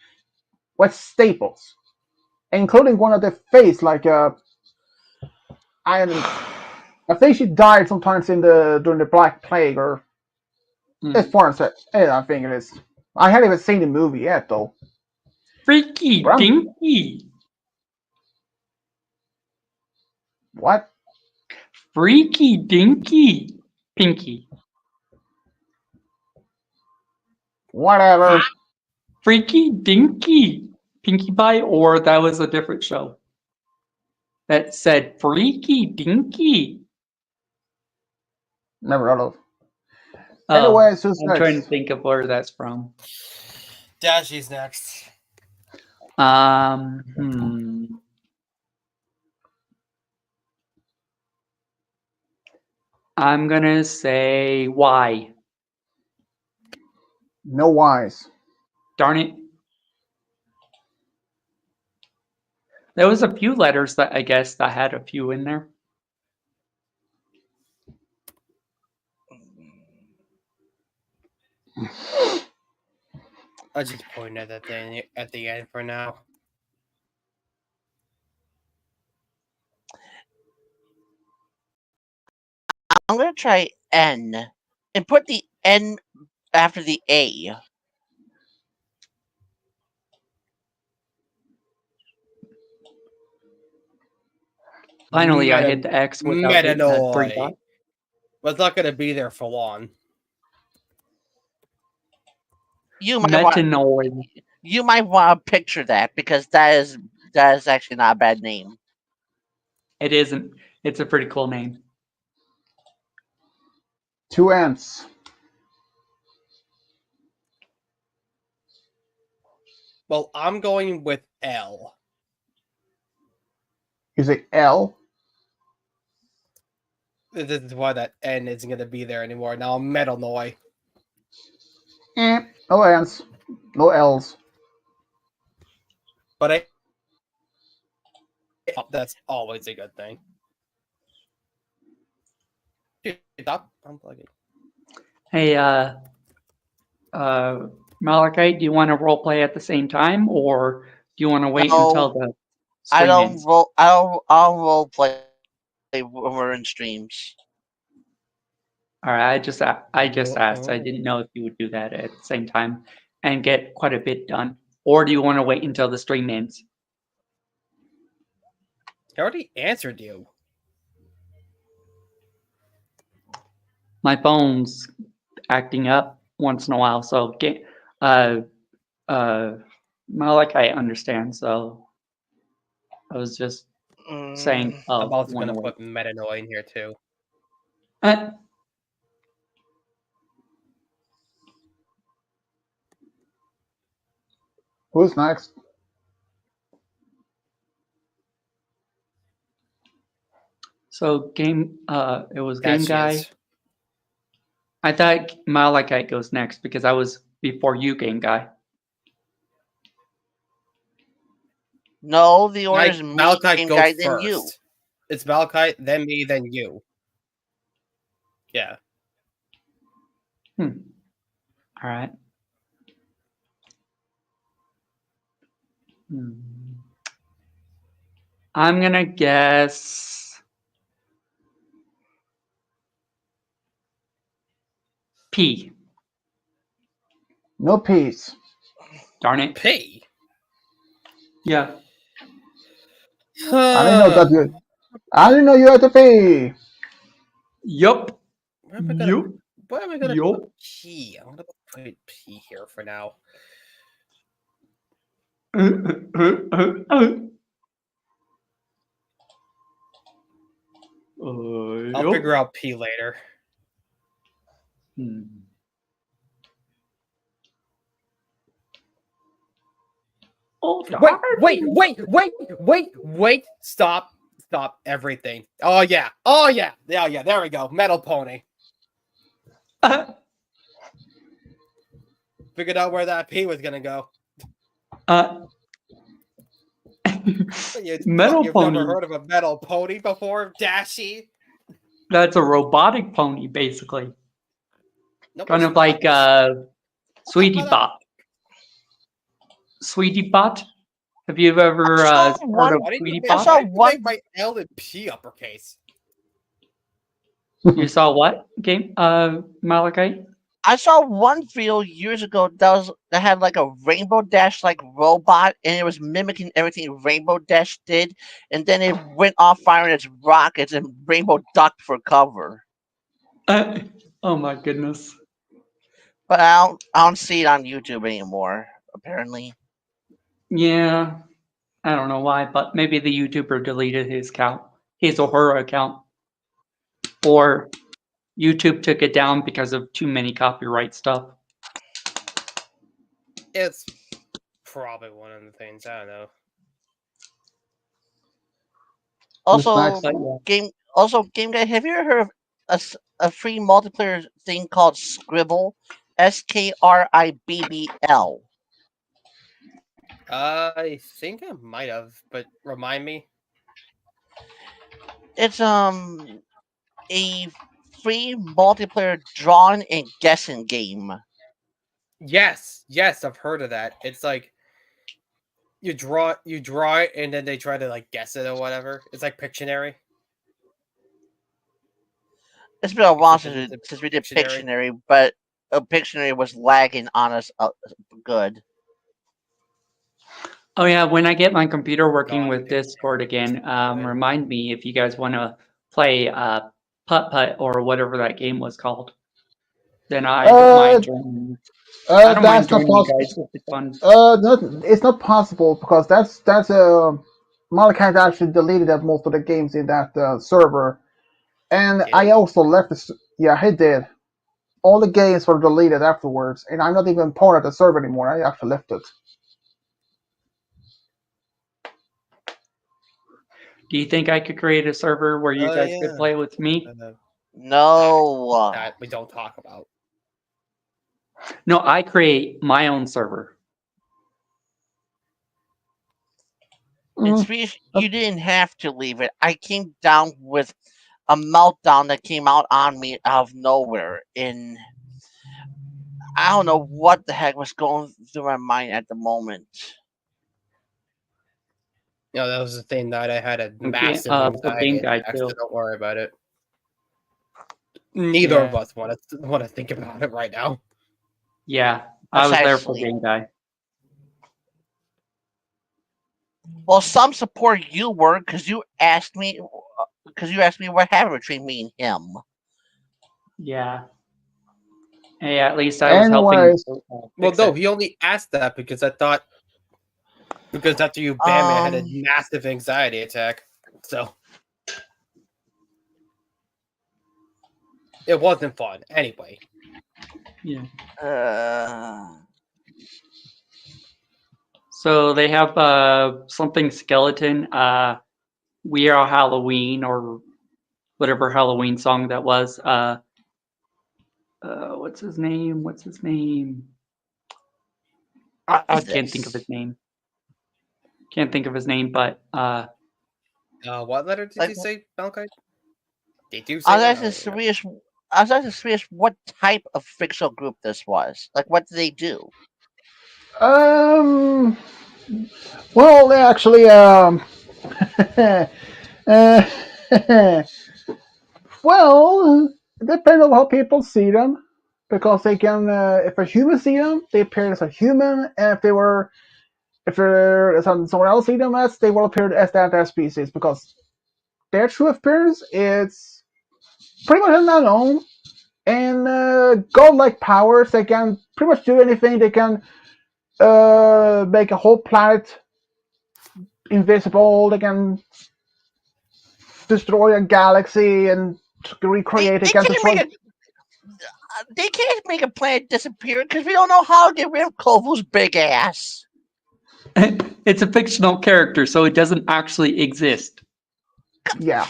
S1: with staples, including one of the face, like I think she died sometimes during the Black Plague, or as
S3: Hmm.
S1: far as I think it is. I haven't even seen the movie yet though.
S3: Freaky
S1: But
S3: dinky,
S1: what?
S3: freaky dinky, Pinky,
S1: Whatever.
S3: freaky dinky, Pinkie Pie, or that was a different show that said freaky dinky.
S1: Never heard of.
S3: Oh,
S1: Anyways, who's
S3: I'm trying to
S1: next?
S3: think of where that's from.
S2: Dashy's next.
S3: Hmm. I'm gonna say why.
S1: No wise.
S3: Darn it. There was a few letters that I guess that had a few in there.
S2: I'll just point at that thing at the end for now.
S4: I'm gonna try N and put the N after the A.
S3: Finally, I hit the X without hitting that three dot.
S2: Metanoid. But it's not going to be there for long.
S4: You might want
S3: Metanoid.
S4: you might want to picture that because that is actually not a bad name.
S3: It isn't. It's a pretty cool name.
S1: Two ants.
S2: Well, I'm going with L.
S1: You say L.
S2: This is why that N isn't going to be there anymore. Now, Metanoid.
S1: No ants. No L's.
S2: But that's always a good thing. Stop unplugging.
S3: Hey, Malachite, do you want to role play at the same time, or do you want to wait until
S4: No,
S3: the stream ends?
S4: I'll role play when we're in streams.
S3: All right, I just asked. I
S2: Oh.
S3: didn't know if you would do that at the same time and get quite a bit done, or do you want to wait until the stream ends?
S2: I already answered you.
S3: My phone's acting up once in a while, so Malachite understands. So I was just saying,
S2: I'm
S3: oh,
S2: also
S3: you
S2: going
S3: want
S2: to
S3: to wait?
S2: put Metanoid in here too.
S3: Uh,
S1: Who's next?
S3: So it was
S2: That
S3: Game
S2: she
S3: Guy.
S2: is.
S3: I thought Malachite goes next because I was before you, Game Guy.
S4: No, the order is me,
S2: Malachite
S4: Game
S2: goes
S4: Guy,
S2: first.
S4: then you.
S2: It's Malachite, then me, then you. Yeah.
S3: All right. I'm gonna guess P.
S1: No peace.
S3: Darn it.
S2: P.
S3: Yeah.
S1: I didn't know
S2: Huh.
S1: that you. I didn't know you had to pee.
S3: Yup.
S2: Where am I gonna?
S3: Yup.
S2: Where am I gonna
S3: Yup.
S2: put P? I'm gonna put P here for now. I'll
S3: Yup.
S2: figure out P later.
S3: Hmm. Oh,
S2: Wait! Stop everything. Oh yeah. There we go. Metal Pony. Figured out where that P was gonna go.
S3: Metal
S2: You've
S3: Pony.
S2: never heard of a Metal Pony before, Dashy?
S3: That's a robotic pony, basically.
S2: No,
S3: Kind
S2: it's
S3: of like
S2: not.
S3: Sweetie Bot. Sweetie Bot? Have you ever
S4: I saw
S3: heard
S4: one.
S3: of
S2: Why did you
S3: Sweetie
S2: make,
S4: I
S3: Bot?
S4: saw
S2: why did you make
S4: one.
S2: my L and P uppercase?
S3: You saw what game, Malachi?
S4: I saw one video years ago that had like a Rainbow Dash like robot, and it was mimicking everything Rainbow Dash did, and then it went off firing its rockets, and Rainbow ducked for cover.
S3: Oh my goodness.
S4: But I don't see it on YouTube anymore. Apparently,
S3: Yeah, I don't know why, but maybe the YouTuber deleted his account, his or her account, or YouTube took it down because of too many copyright stuff.
S2: It's probably one of the things. I don't know.
S4: also
S3: But yeah.
S4: game guy. Have you ever heard of a free multiplayer thing called Scribble? Skribbl.
S2: I think I might have, but remind me.
S4: It's a free multiplayer drawing and guessing game.
S2: Yes, I've heard of that. It's like you draw it, and then they try to like guess it or whatever. It's like Pictionary.
S4: It's been a while
S2: Except it's a
S4: since we did
S2: Pictionary.
S4: Pictionary, but Pictionary was lagging on us good.
S3: Oh yeah, when I get my computer working
S2: God,
S3: with Discord again,
S2: Good.
S3: remind me if you guys want to play Putt Putt or whatever that game was called. Then I don't mind joining. I don't mind
S1: That's not
S3: joining you
S1: possible.
S3: guys if it's fun.
S1: It's not possible because that's Malachi actually deleted that most of the games in that server, and
S2: Did
S1: I
S2: he?
S1: also left the. Yeah, he did. All the games were deleted afterwards, and I'm not even part of the server anymore. I actually left it.
S3: Do you think I could create a server where you guys could
S2: Yeah.
S3: play with me?
S4: No.
S2: That we don't talk about.
S3: No, I create my own server.
S4: In
S1: Mm.
S4: Swedish, you didn't have to leave it. I came down with a meltdown that came out on me out of nowhere. I don't know what the heck was going through my mind at the moment.
S2: You know, that was the thing that I had a
S3: For
S2: massive
S3: game
S2: anxiety
S3: guide
S2: attack,
S3: too.
S2: so don't worry about it. Neither of
S3: Yeah.
S2: us want to think about it right now.
S3: Yeah, I was there for
S4: Precisely.
S3: game guy.
S4: Well, some support you were because you asked me what happened between me and him.
S3: Yeah. Hey, at least I was helping.
S1: Anyways,
S2: Well,
S3: fix
S2: no,
S3: it.
S2: he only asked that because I thought because after you banned me, I had a massive anxiety attack. So it wasn't fun. Anyway.
S3: Yeah.
S4: Uh,
S3: So they have something skeleton. We Are Halloween or whatever Halloween song that was. What's his name? I
S4: is
S3: can't think of his
S4: this?
S3: name. Can't think of his name, but
S2: What letter did
S4: Like,
S2: you say, Malachi? Did you
S4: I
S2: say
S4: was
S2: that?
S4: asking Swedish I was actually curious what type of fictional group this was. Like, what did they do?
S1: Um. Well, actually, uh, well, it depends on how people see them, because they can. If a human see them, they appear as a human, and if they're someone else see them as, they will appear as that species, because their true appearance is pretty much unknown. And godlike powers, they can pretty much do anything. They can make a whole planet invisible. They can destroy a galaxy and
S4: They
S1: recreate. They
S4: they
S1: can
S4: can't make
S1: destroy.
S4: a they can't make a planet disappear because we don't know how to get rid of Kovu's big ass.
S3: It's a fictional character, so it doesn't actually exist.
S1: Yeah.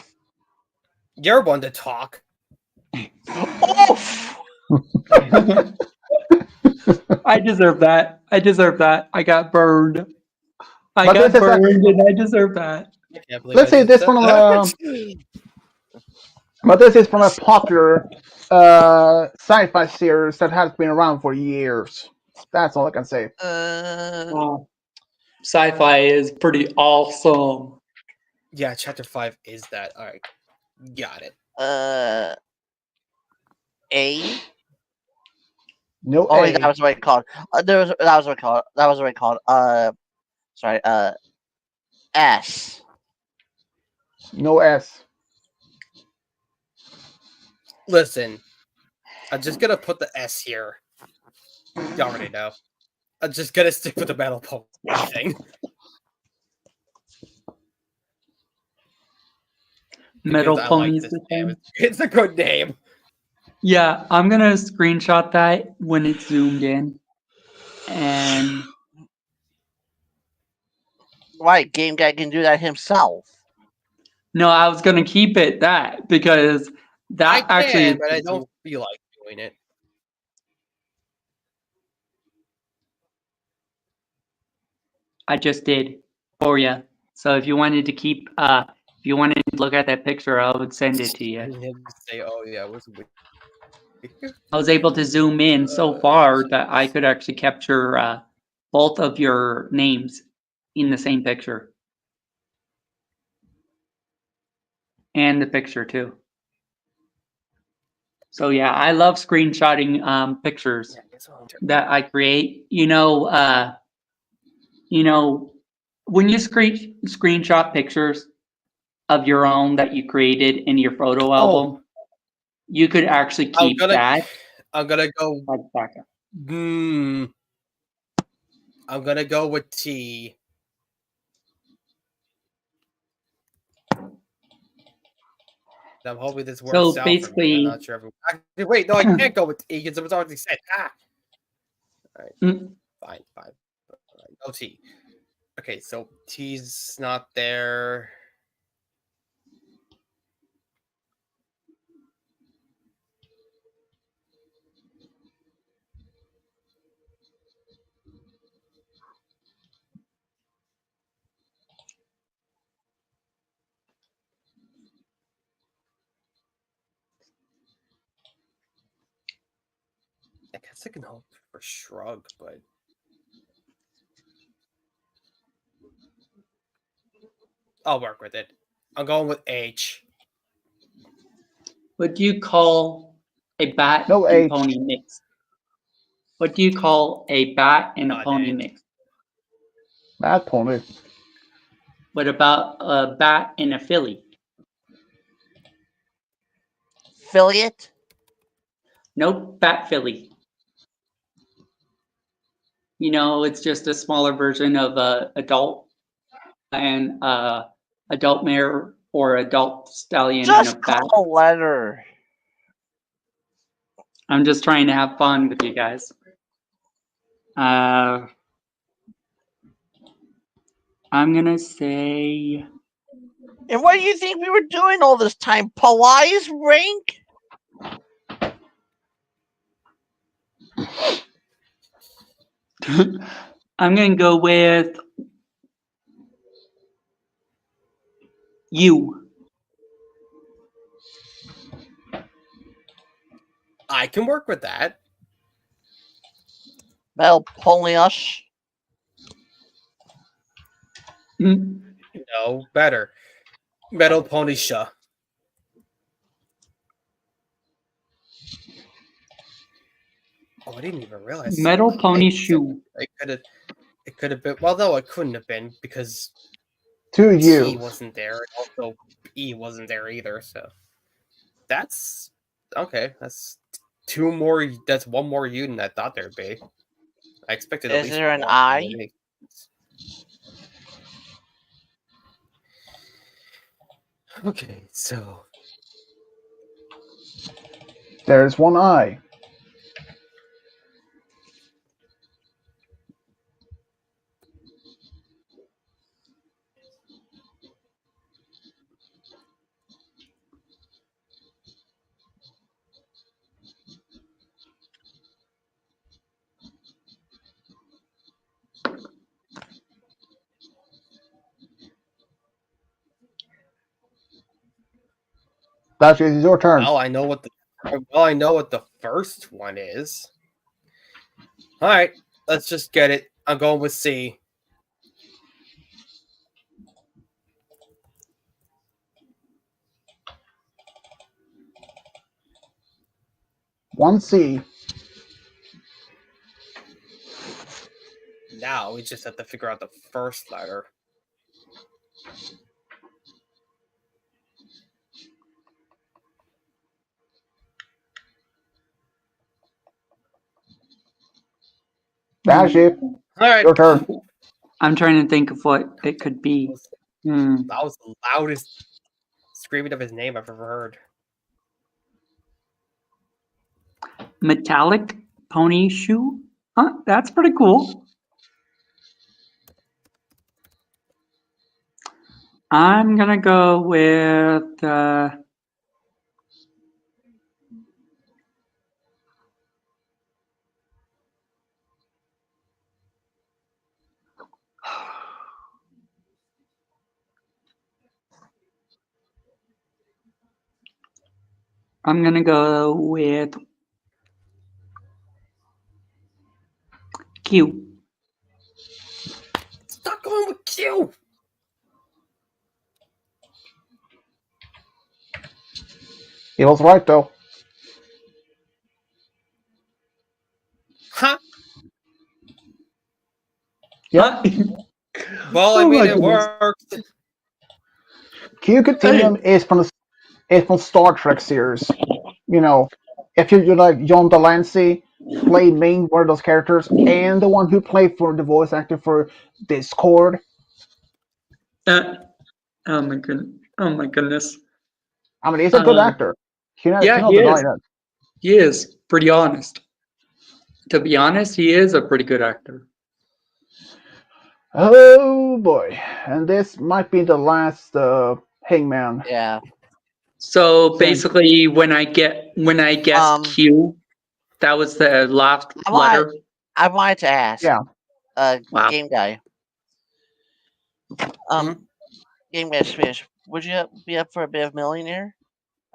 S2: You're one to talk.
S4: Oof!
S3: I deserve that. I deserve that. I got burned. I
S1: But
S3: got
S1: this is
S3: burned, and I deserve that.
S2: I can't believe
S1: let's
S2: I
S1: say
S2: just
S1: this
S2: said
S1: one.
S2: that.
S1: But this is from a popular sci-fi series that has been around for years. That's all I can say.
S3: Wow. Sci-fi is pretty awesome.
S2: Yeah, chapter 5 is that. Alright. Got it.
S4: A.
S1: No
S4: Oh wait, that
S1: A,
S4: was what it called. That was what it called. That was what it called. Sorry. S.
S1: no S.
S2: Listen, I'm just gonna put the S here. You already know. I'm just gonna stick with the Metal Pony thing.
S3: Metal
S2: Because I like
S3: Pony's
S2: this
S3: the
S2: name.
S3: thing.
S2: It's a good name.
S3: Yeah, I'm gonna screenshot that when it's zoomed in. And
S4: Right, Game Guy can do that himself.
S3: no, I was gonna keep it that because
S2: I
S3: that actually
S2: can,
S3: is
S2: but I don't feel like doing it.
S3: I just did for you. So if you wanted to keep, if you wanted to look at that picture, I would send it to you.
S2: And he'll just say, "Oh yeah, it was weird."
S3: I was able to zoom in so far that I could actually capture both of your names in the same picture. And the picture too. So yeah, I love screenshotting pictures that I create. When you screenshot pictures of your own that you created in your photo album, you could actually keep that
S2: I'm gonna go.
S3: as backup.
S2: I'm gonna go with T. I'm hoping this works
S3: So
S2: out for me. I'm
S3: basically,
S2: not sure if it... Actually, wait, no, I can't go with T because it was already said. Ah! Alright. Fine. Alright, no T. Okay, so T's not there. I guess I can hope for Shrug, but I'll work with it. I'm going with H.
S3: what do you call a bat
S1: No
S3: and
S1: H.
S3: pony mix? What do you call a bat and a
S2: God
S3: pony
S2: dang.
S3: mix?
S1: Bad pony.
S3: What about a bat and a filly?
S4: Affiliate?
S3: Nope, bat filly. It's just a smaller version of a adult and adult mare or adult stallion and a
S4: Just
S3: bat.
S4: call a letter.
S3: I'm just trying to have fun with you guys. I'm gonna say
S4: And what do you think we were doing all this time? Police rank?
S3: I'm gonna go with you.
S2: I can work with that.
S4: Metal Polish.
S3: Mm,
S2: No, better. Metal Pony Sha. Oh, I didn't even realize.
S3: Metal Pony
S2: So
S3: Shoe.
S2: it could have been. Well, no, it couldn't have been because
S1: To
S2: T
S1: you.
S2: wasn't there, and also E wasn't there either. So that's okay. That's two more. That's one more U than I thought there'd be. I expected at
S4: Is
S2: least
S4: there an
S2: one.
S4: I?
S2: Okay, so
S1: There's one I. That is your turn.
S2: I know what the first one is. All right, let's just get it. I'm going with C.
S1: One C.
S2: Now we just have to figure out the first letter.
S1: Dash it.
S2: All right.
S1: Your turn.
S3: I'm trying to think of what it could be. Hmm.
S2: That was the loudest screaming of his name I've ever heard.
S3: Metallic Pony Shoe? Huh? That's pretty cool. I'm gonna go with I'm gonna go with Q.
S2: Stop going with Q.
S1: He was right though.
S2: Huh?
S1: Yep.
S2: Well, I
S3: Oh
S2: mean,
S3: my
S2: it
S3: goodness.
S2: worked.
S1: Q Continuum is from Star Trek series. You know, if you like John Delancey, played main one of those characters, and the one who played for the voice actor for Discord.
S3: Uh, oh my goodness. Oh my goodness.
S1: I mean, he's a good actor.
S3: Yeah,
S1: Cannot
S3: he
S1: deny
S3: is.
S1: that.
S3: He is pretty honest. To be honest, he is a pretty good actor.
S1: Oh boy, and this might be the last Hangman.
S4: Yeah.
S3: So
S1: Since
S3: basically, when I guessed Q, that was the last letter.
S4: I wanted to ask.
S1: Yeah.
S3: Wow.
S4: Game guy. Game guy Swish. Would you be up for a bit of Millionaire?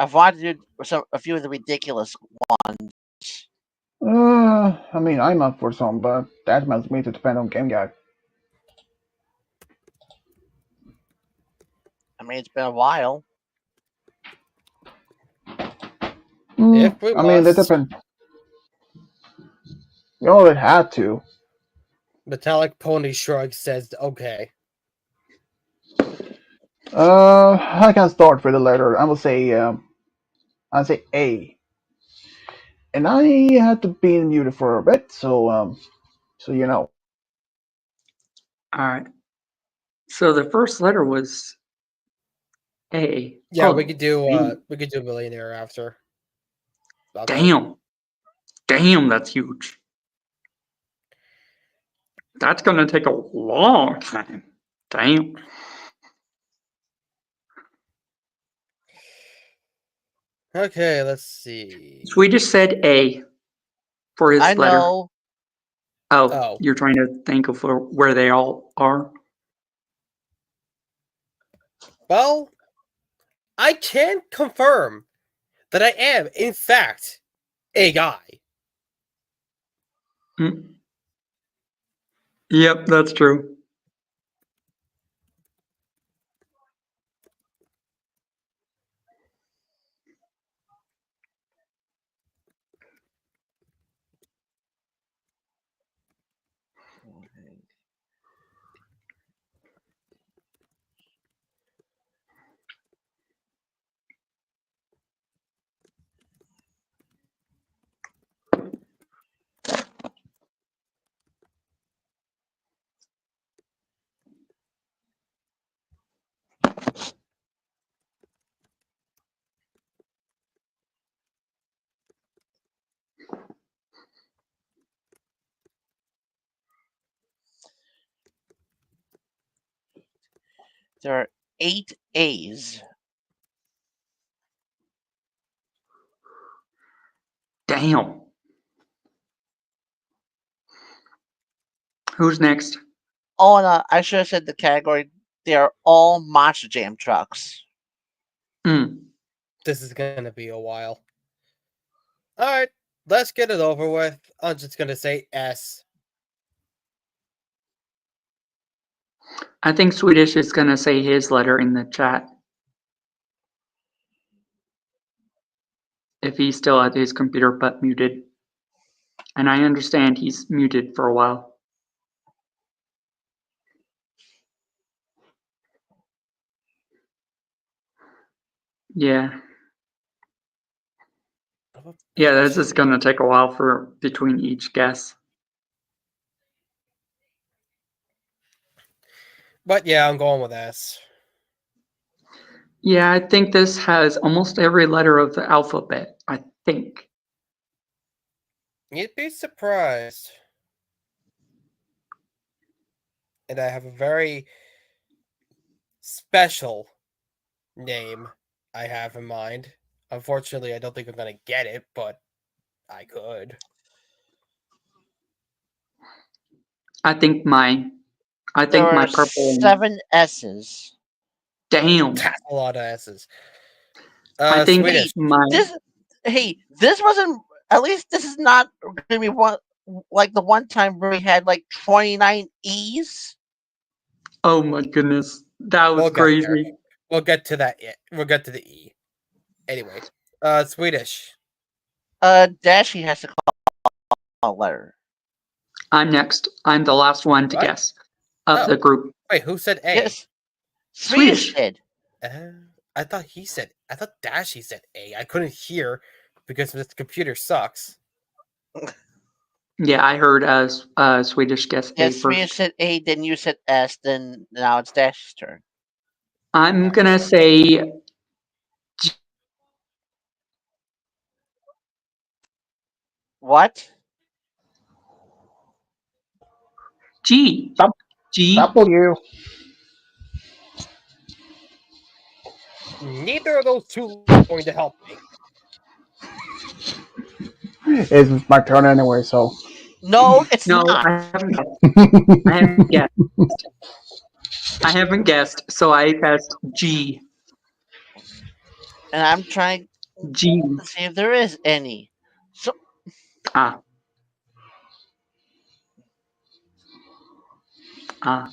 S4: I've wanted to do a few of the ridiculous ones.
S1: I mean, I'm up for some, but that must me to depend on Game Guy.
S4: I mean, it's been a while.
S2: If we
S1: I mean, it
S2: must.
S1: depends. You know, it had to.
S2: Metallic Pony Shrug says, okay.
S1: I can start with the letter. I will say, I'll say A. And I had to be muted for a bit, so you know.
S3: All right. So the first letter was A.
S2: Yeah,
S3: Oh,
S2: we could do Millionaire after. Okay.
S3: damn, that's huge. That's gonna take a long time. Damn.
S2: Okay, let's see.
S3: So we just said A for his
S4: I
S3: letter.
S4: know.
S3: Oh, you're trying to think of where they all are?
S2: Well, I can confirm that I am, in fact, A guy.
S3: Mm. Yep, that's true.
S4: There are 8 A's.
S3: Damn. Who's next?
S4: Oh, and I should have said the category. They are all Monster Jam trucks.
S3: Mm.
S2: This is gonna be a while. Alright, let's get it over with. I'm just gonna say S.
S3: I think Swedish is gonna say his letter in the chat. If he's still at his computer but muted. And I understand he's muted for a while. Yeah. Yeah, this is gonna take a while for between each guess.
S2: But yeah, I'm going with S.
S3: Yeah, I think this has almost every letter of the alphabet, I think.
S2: You'd be surprised. And I have a very special name I have in mind. Unfortunately, I don't think I'm gonna get it, but I could.
S3: I think my
S4: There are
S3: purple.
S4: 7 S's.
S3: Damn.
S2: That's a lot of S's.
S3: I think
S2: Swedish.
S3: my.
S4: This wasn't. At least this is not gonna be one like the one time where we had like 29 E's.
S3: Oh my goodness, that was
S2: We'll get there.
S3: crazy.
S2: We'll get to that. We'll get to the E. Anyway, Swedish.
S4: Dashi has to call a letter.
S3: I'm next. I'm the last one to
S2: What?
S3: guess of
S2: Oh,
S3: the group.
S2: wait, who said A?
S4: Yes,
S3: Swedish.
S4: Swedish did.
S2: I thought he said. I thought Dashy said A. I couldn't hear because this computer sucks.
S3: Yeah, I heard Swedish guess A
S4: Yes, Swedish
S3: first.
S4: said A, then you said S, then now it's Dash's turn.
S3: I'm gonna say
S4: What?
S3: G. G.
S1: W
S2: Neither of those two are going to help me.
S1: is my turn anyway, so.
S4: No, it's
S3: No,
S4: not.
S3: I haven't guessed. I haven't guessed. I haven't guessed, so I guessed G.
S4: And I'm trying
S3: G.
S4: to see if there is any. So
S3: Ah. Ah.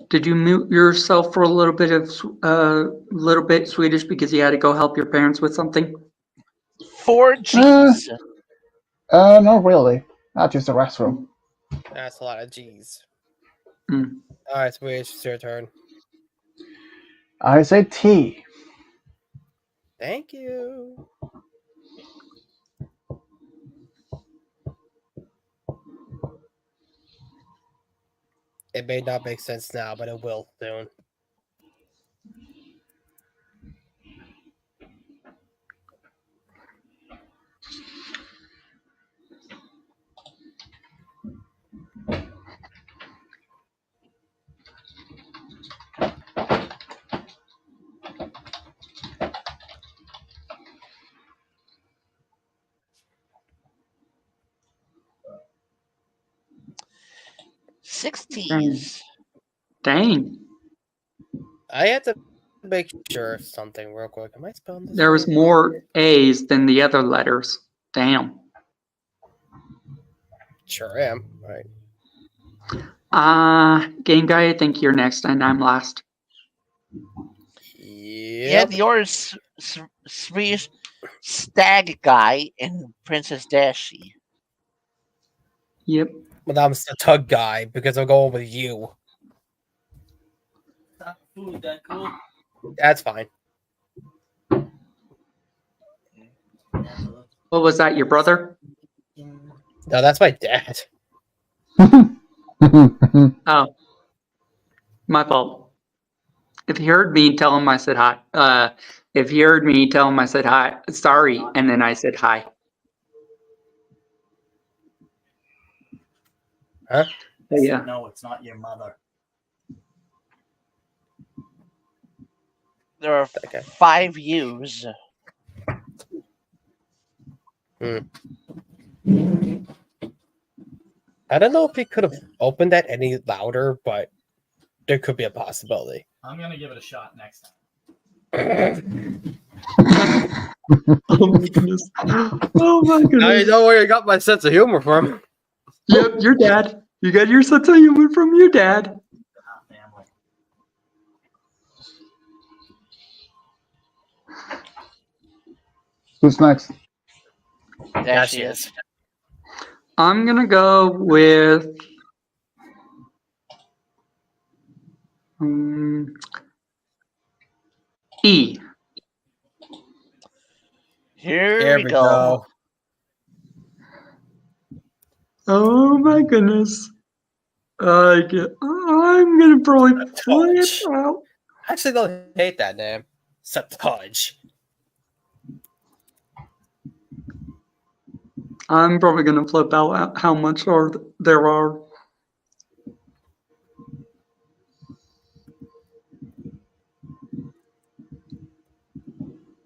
S3: Did you mute yourself for a little bit Swedish because you had to go help your parents with something?
S4: 4 G's.
S1: Not really. Not just the restroom.
S2: That's a lot of G's.
S3: Mm.
S2: All right, Swedish, it's your turn.
S1: I say T.
S2: Thank you. It may not make sense now, but it will soon.
S4: 6 T's.
S3: Dang.
S2: I had to make sure of something real quick. Am I spelling this
S3: There was
S2: right?
S3: more A's than the other letters. Damn.
S2: Sure am. Right.
S3: Game guy, I think you're next and I'm last.
S4: Yeah,
S2: Yep.
S4: the order is Swedish Stag Guy and Princess Dashi.
S3: Yep.
S2: But I'm the tug guy because I'll go with you.
S5: Food that cool.
S2: That's fine.
S3: What was that, your brother?
S2: No, that's my dad.
S3: Oh. My fault. If you heard me, tell him I said hi. If you heard me, tell him I said hi. Sorry, and then I said hi.
S2: Huh?
S3: But yeah.
S5: No, it's not your mother.
S4: There are
S2: Okay.
S4: 5 U's.
S2: I don't know if he could have opened that any louder, but there could be a possibility.
S5: I'm gonna give it a shot next time.
S3: Oh my goodness. Oh my
S2: Now
S3: goodness.
S2: you know where you got my sense of humor from.
S3: Yep, your dad. You got your sense of humor from your dad.
S5: Family.
S1: Who's next?
S2: Yeah, she is.
S3: I'm gonna go with E.
S4: Here we go.
S3: Oh my goodness. I'm gonna probably flip out.
S2: I actually don't hate that name. Sabotage.
S3: I'm probably gonna flip out at how much there are.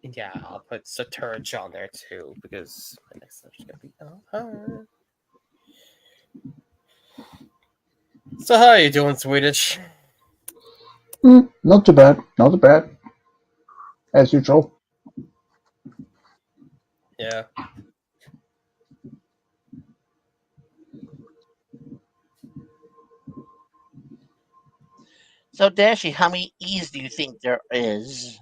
S2: Yeah, I'll put Saturge on there too because my next letter's gonna be her. So how are you doing, Swedish?
S1: Not too bad. Not too bad. As usual.
S2: Yeah.
S4: So, Dashi, how many E's do you think there is?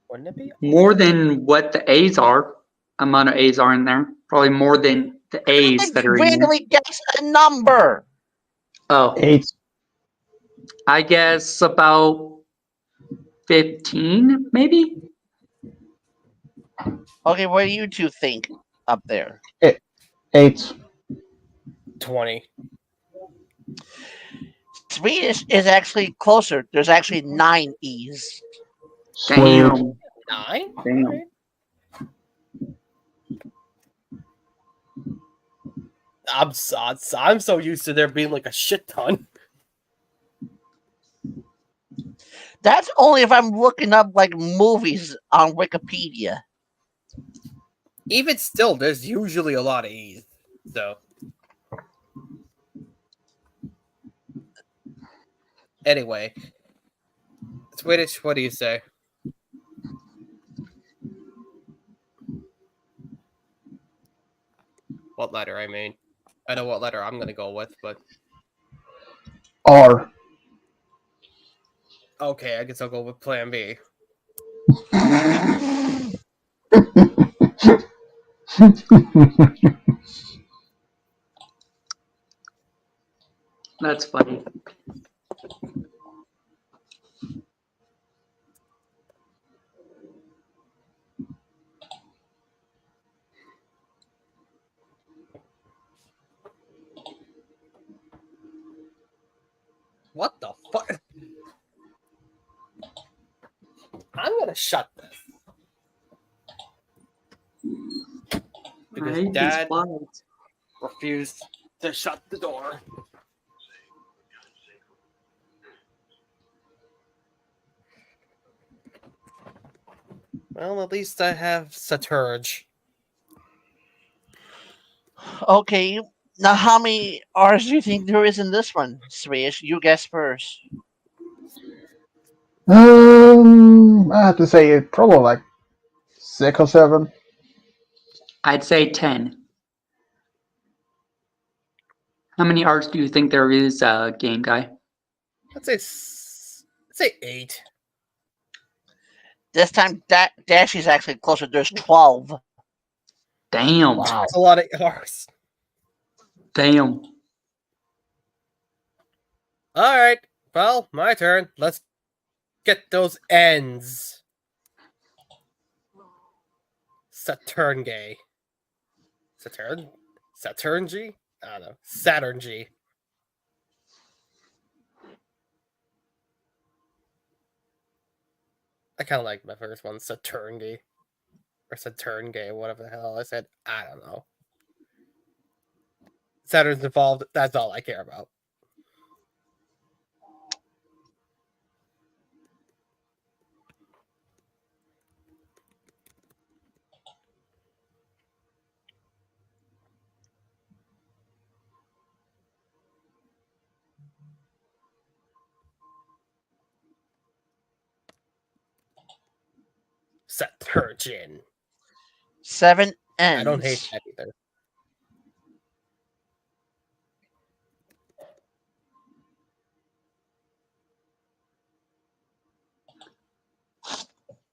S2: Wouldn't it be?
S3: More than what the A's are. Amount of A's are in there. Probably more than the A's that are in there.
S4: Randomly guess a number.
S3: Oh,
S1: 8.
S3: I guess about 15, maybe?
S4: Okay, what do you two think up there?
S1: 8.
S2: 20.
S4: Swedish is actually closer. There's actually 9 E's.
S1: Sweet.
S3: Damn.
S2: 9?
S3: Damn.
S2: Right. I'm so used to there being like a shit ton.
S4: That's only if I'm looking up like movies on Wikipedia.
S2: Even still, there's usually a lot of E's. So anyway, Swedish, what do you say? What letter? I mean, I know what letter I'm gonna go with, but
S1: R.
S2: okay, I guess I'll go with Plan B.
S3: That's funny.
S2: What the fuck? I'm gonna shut this. Because
S3: I hate
S2: Dad
S3: these flies.
S2: refused to shut the door. Well, at least I have Saturge.
S4: Okay, Now, how many R's do you think there is in this one, Swish? You guess first.
S1: I have to say probably like 6 or 7.
S3: I'd say 10. How many R's do you think there is, Game Guy?
S2: Let's say 8.
S4: This time, Dash is actually closer. There's 12.
S3: Damn.
S1: Wow.
S2: That's a lot of R's.
S3: Damn.
S2: All right. Well, my turn. Let's get those ends. Saturn gay. Saturn G? I don't know. Saturn G. I kind of like my first one, Saturn G. Or Saturn gay, whatever the hell I said. I don't know. Saturn's involved. That's all I care about. Saturn.
S4: 7
S2: I don't hate
S4: N's.
S2: that either.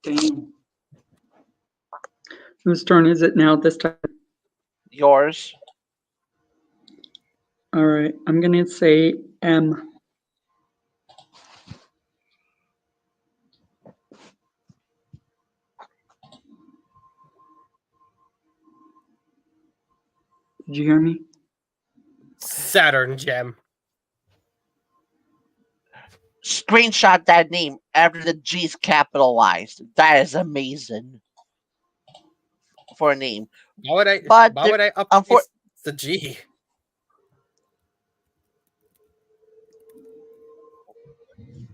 S3: Damn. Whose turn is it now this time?
S4: Yours.
S3: All right, I'm gonna say M. Did you hear me?
S2: Saturn gem.
S4: Screenshot that name after the G's capitalized. That is amazing for a name.
S2: Why
S4: But
S2: would I
S4: unfor-
S2: update the G?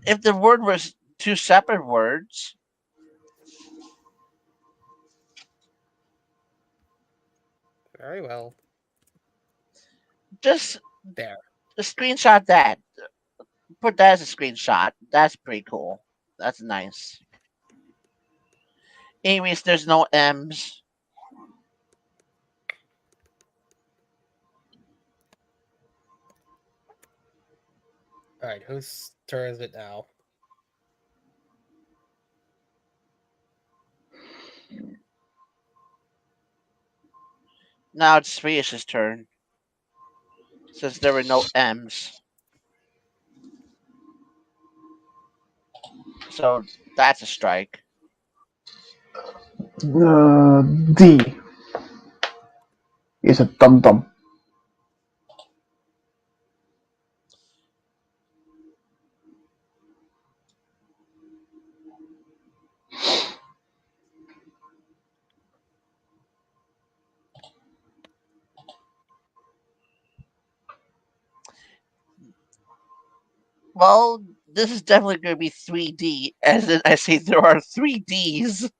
S4: if the word was two separate words,
S2: Very well.
S4: just
S2: There.
S4: screenshot that. Put that as a screenshot. That's pretty cool. That's nice. Anyways, there's no M's.
S2: Alright, whose turn is it now?
S4: Now it's Swedish's turn. Since there were no M's. So that's a strike.
S1: D is a dum dum.
S4: Well, this is definitely going to be 3D. As in, I say there are 3Ds.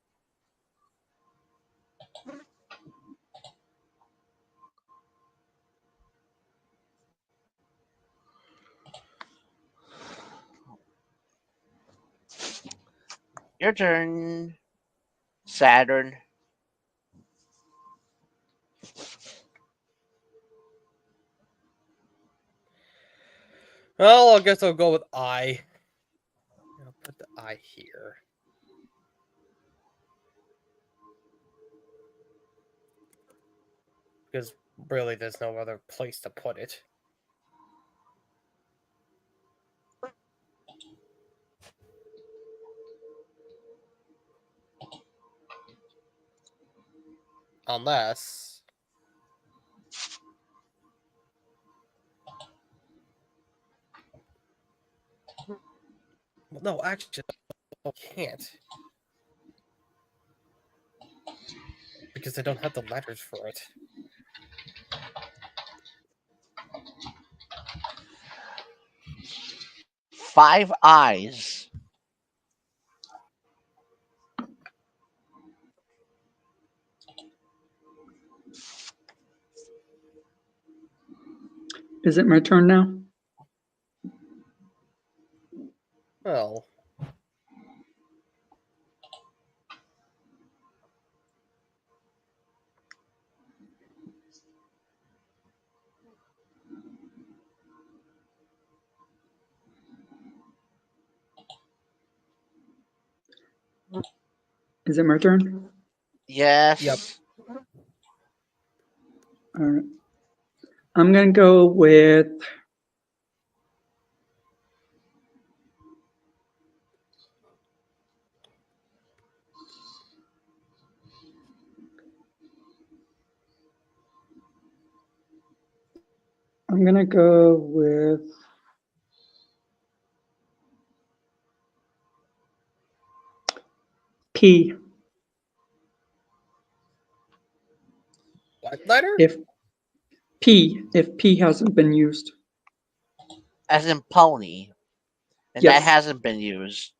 S4: Your turn, Saturn.
S2: Well, I guess I'll go with I. I'll put the I here. Because really, there's no other place to put it. Unless. Well, no, actually, I can't. Because I don't have the letters for it.
S4: Five eyes.
S3: Is it my turn now?
S2: Well,
S3: Is it my turn?
S4: Yes.
S2: Yep.
S3: All right. I'm gonna go with P.
S2: what letter?
S3: If P hasn't been used.
S4: As in pony. And that
S3: Yes.
S4: hasn't been used.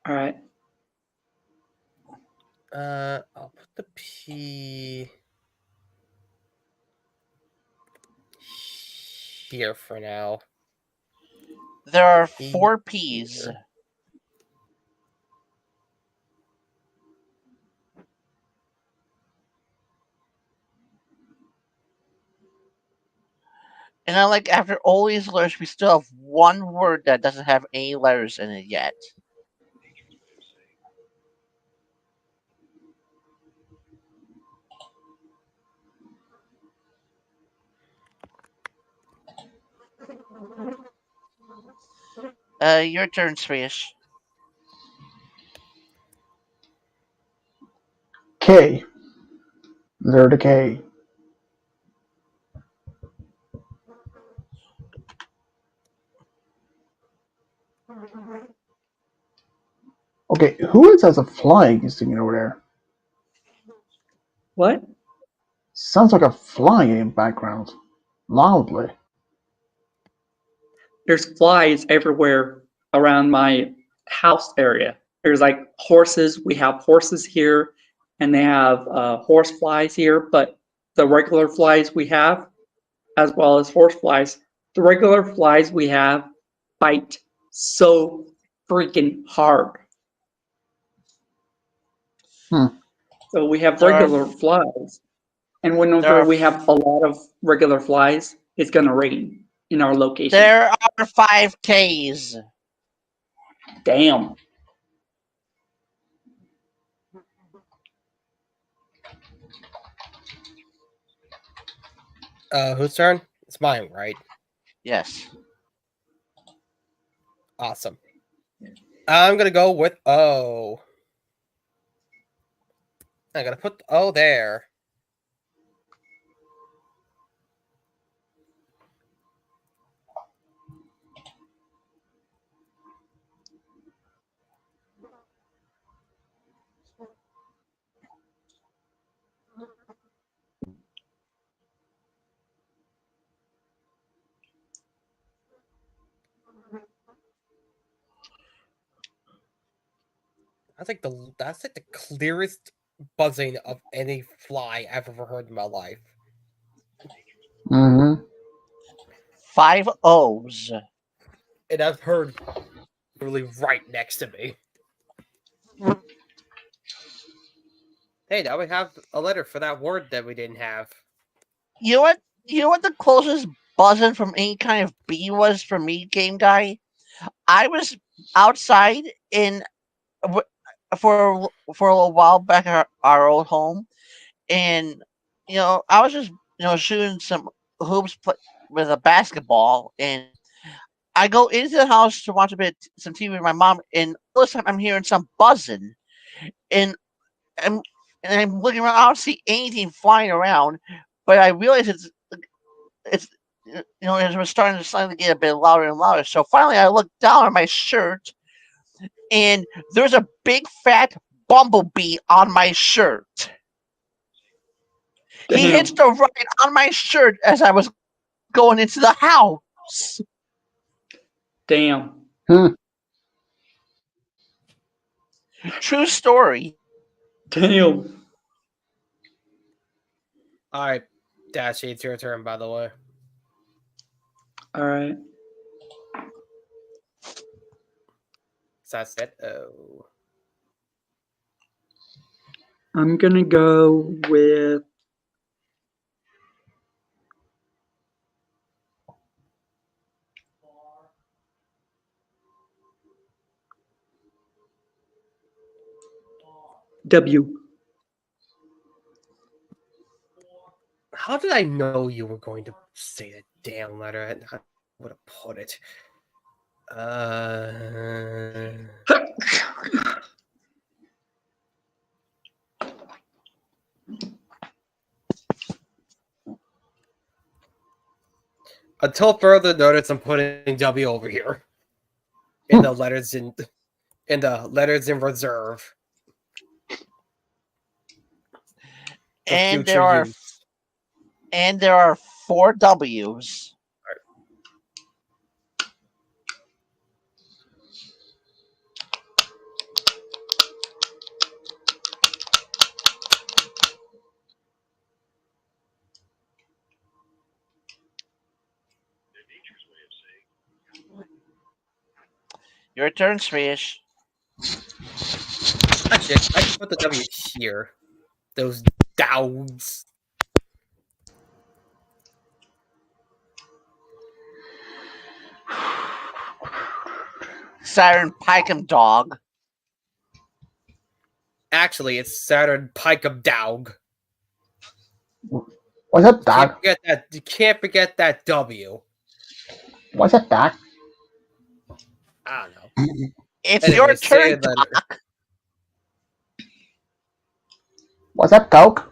S3: All right.
S2: I'll put the P here for now.
S4: There are
S2: P
S4: 4 P's.
S2: here.
S4: And unlike after all these letters, we still have one word that doesn't have any letters in it yet. Your turn, Fish.
S1: K. Letter K. Okay, who else has a flying thing over there?
S3: What?
S1: Sounds like a flying in background. Loudly.
S3: There's flies everywhere around my house area. There's like horses. We have horses here, and they have horse flies here. But the regular flies we have, as well as horse flies, the regular flies we have bite so freaking hard.
S1: Hmm.
S3: So we have
S4: There are
S3: regular flies, and
S4: there
S3: whenever
S4: are
S3: we have a lot of regular flies, it's gonna rain in our location.
S4: there are 5 K's.
S3: Damn.
S2: Whose turn? It's mine, right?
S4: Yes.
S2: Awesome. I'm gonna go with O. I'm gonna put the O there. That's like the clearest buzzing of any fly I've ever heard in my life.
S1: Mm-hmm.
S4: 5 O's.
S2: And I've heard literally right next to me. Hey, now we have a letter for that word that we didn't have.
S4: You know what? You know what the closest buzzing from any kind of bee was for me, game guy? I was outside in w- for a little while back at our old home, and I was just shooting some hoops with a basketball, and I go into the house to watch some TV with my mom, and all this time I'm hearing some buzzing, and I'm and I'm looking around. I don't see anything flying around, but I realize it's it was starting to suddenly get a bit louder and louder. So finally, I look down at my shirt, and there's a big fat bumblebee on my shirt. He
S3: Damn.
S4: hitched a ride on my shirt as I was going into the house.
S3: Damn.
S1: Hmm.
S4: True story.
S3: Damn.
S2: Alright, Dashi, it's your turn, by the way.
S3: All right.
S2: So I said, oh.
S3: I'm gonna go with W.
S2: How did I know you were going to say the damn letter? I would have put it. Until further notice, I'm putting W over here. In the letters in reserve. For
S4: And
S2: future use.
S4: there are 4 W's. Your turn, Fish.
S2: Actually, I can put the W here. Those doubts.
S4: Saturn Pikem Dog.
S2: Actually, it's Saturn Pike Dog.
S1: What's up, Doc?
S2: You can't forget that W.
S1: What's up, Doc?
S2: I don't know.
S4: It's
S2: Anyway,
S4: your
S2: say
S4: turn,
S2: the letter.
S4: Doc.
S1: What's up, Coke?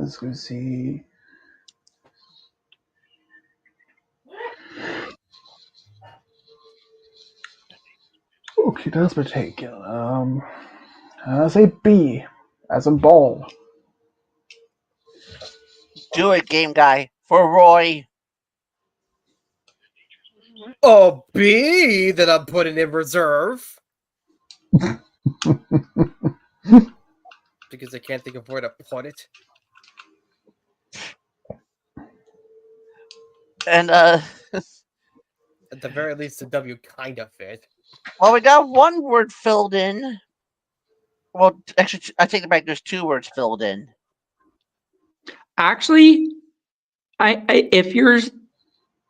S1: Let's go see. Okay, that's my take. I say B, as in ball.
S4: Do it, game guy. For Roy.
S2: Oh, B that I'm putting in reserve. Because I can't think of where to put it.
S4: And
S2: At the very least, the W kind of fit.
S4: well, we got one word filled in. Well, actually, I take it back. There's 2 words filled in.
S3: Actually,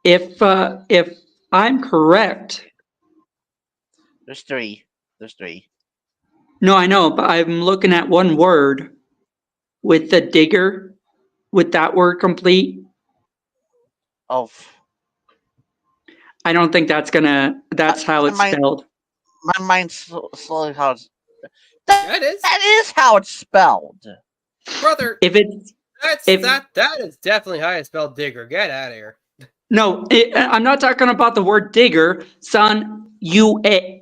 S3: if I'm correct,
S4: There's 3. There's 3.
S3: no, I know, but I'm looking at one word with the digger, with that word complete.
S4: Oh,
S3: I don't think that's how it's spelled.
S4: my mind's slowly how it's.
S2: Yeah, it is.
S4: That is how it's spelled.
S2: Brother,
S3: If it's
S2: that is definitely how I spell digger. Get out of here.
S3: no, I'm not talking about the word digger, son.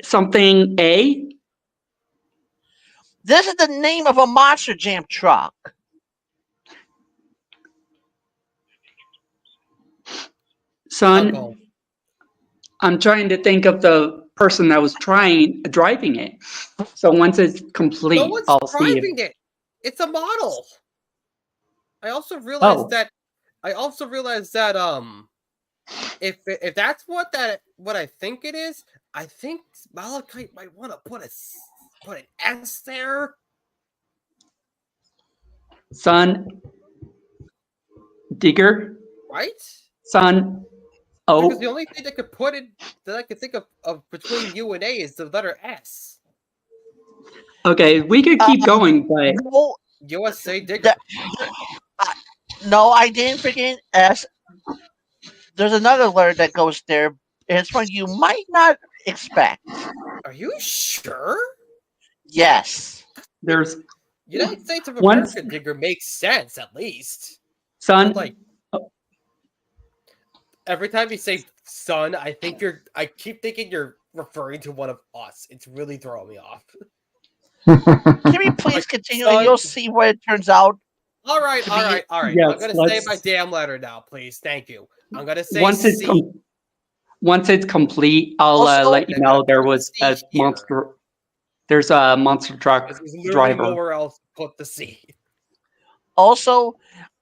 S3: Something A.
S4: This is the name of a Monster Jam truck.
S3: Son, I'm trying to think of the person that was driving it. So once it's complete,
S2: No one's
S3: I'll see
S2: driving it. It's a model. I also realized that if that's what I think it is, I think Malachite might want to put an S there.
S3: Son, digger,
S2: Right?
S3: son.
S2: Because the only thing that I could think of between U and A is the letter S.
S3: Okay, we could keep going, but
S4: No,
S2: USA digger.
S4: No, I didn't forget S. There's another letter that goes there, and it's one you might not expect.
S2: Are you sure?
S4: Yes.
S3: there's
S2: United States of
S3: Once-
S2: America digger makes sense at least.
S3: son.
S2: But every time you say son, I keep thinking you're referring to one of us. It's really throwing me off.
S4: Can we please continue, and you'll see what it turns out.
S2: All right.
S3: Yes,
S2: I'm gonna say my damn letter now, please. Thank you. I'm gonna say
S3: once it's
S2: C.
S3: once it's complete, I'll
S4: Also-
S3: let you know there was
S2: C
S3: a
S2: here.
S3: monster. There's a monster truck
S2: Because there's literally
S3: driver.
S2: nowhere else to put the C.
S4: Also,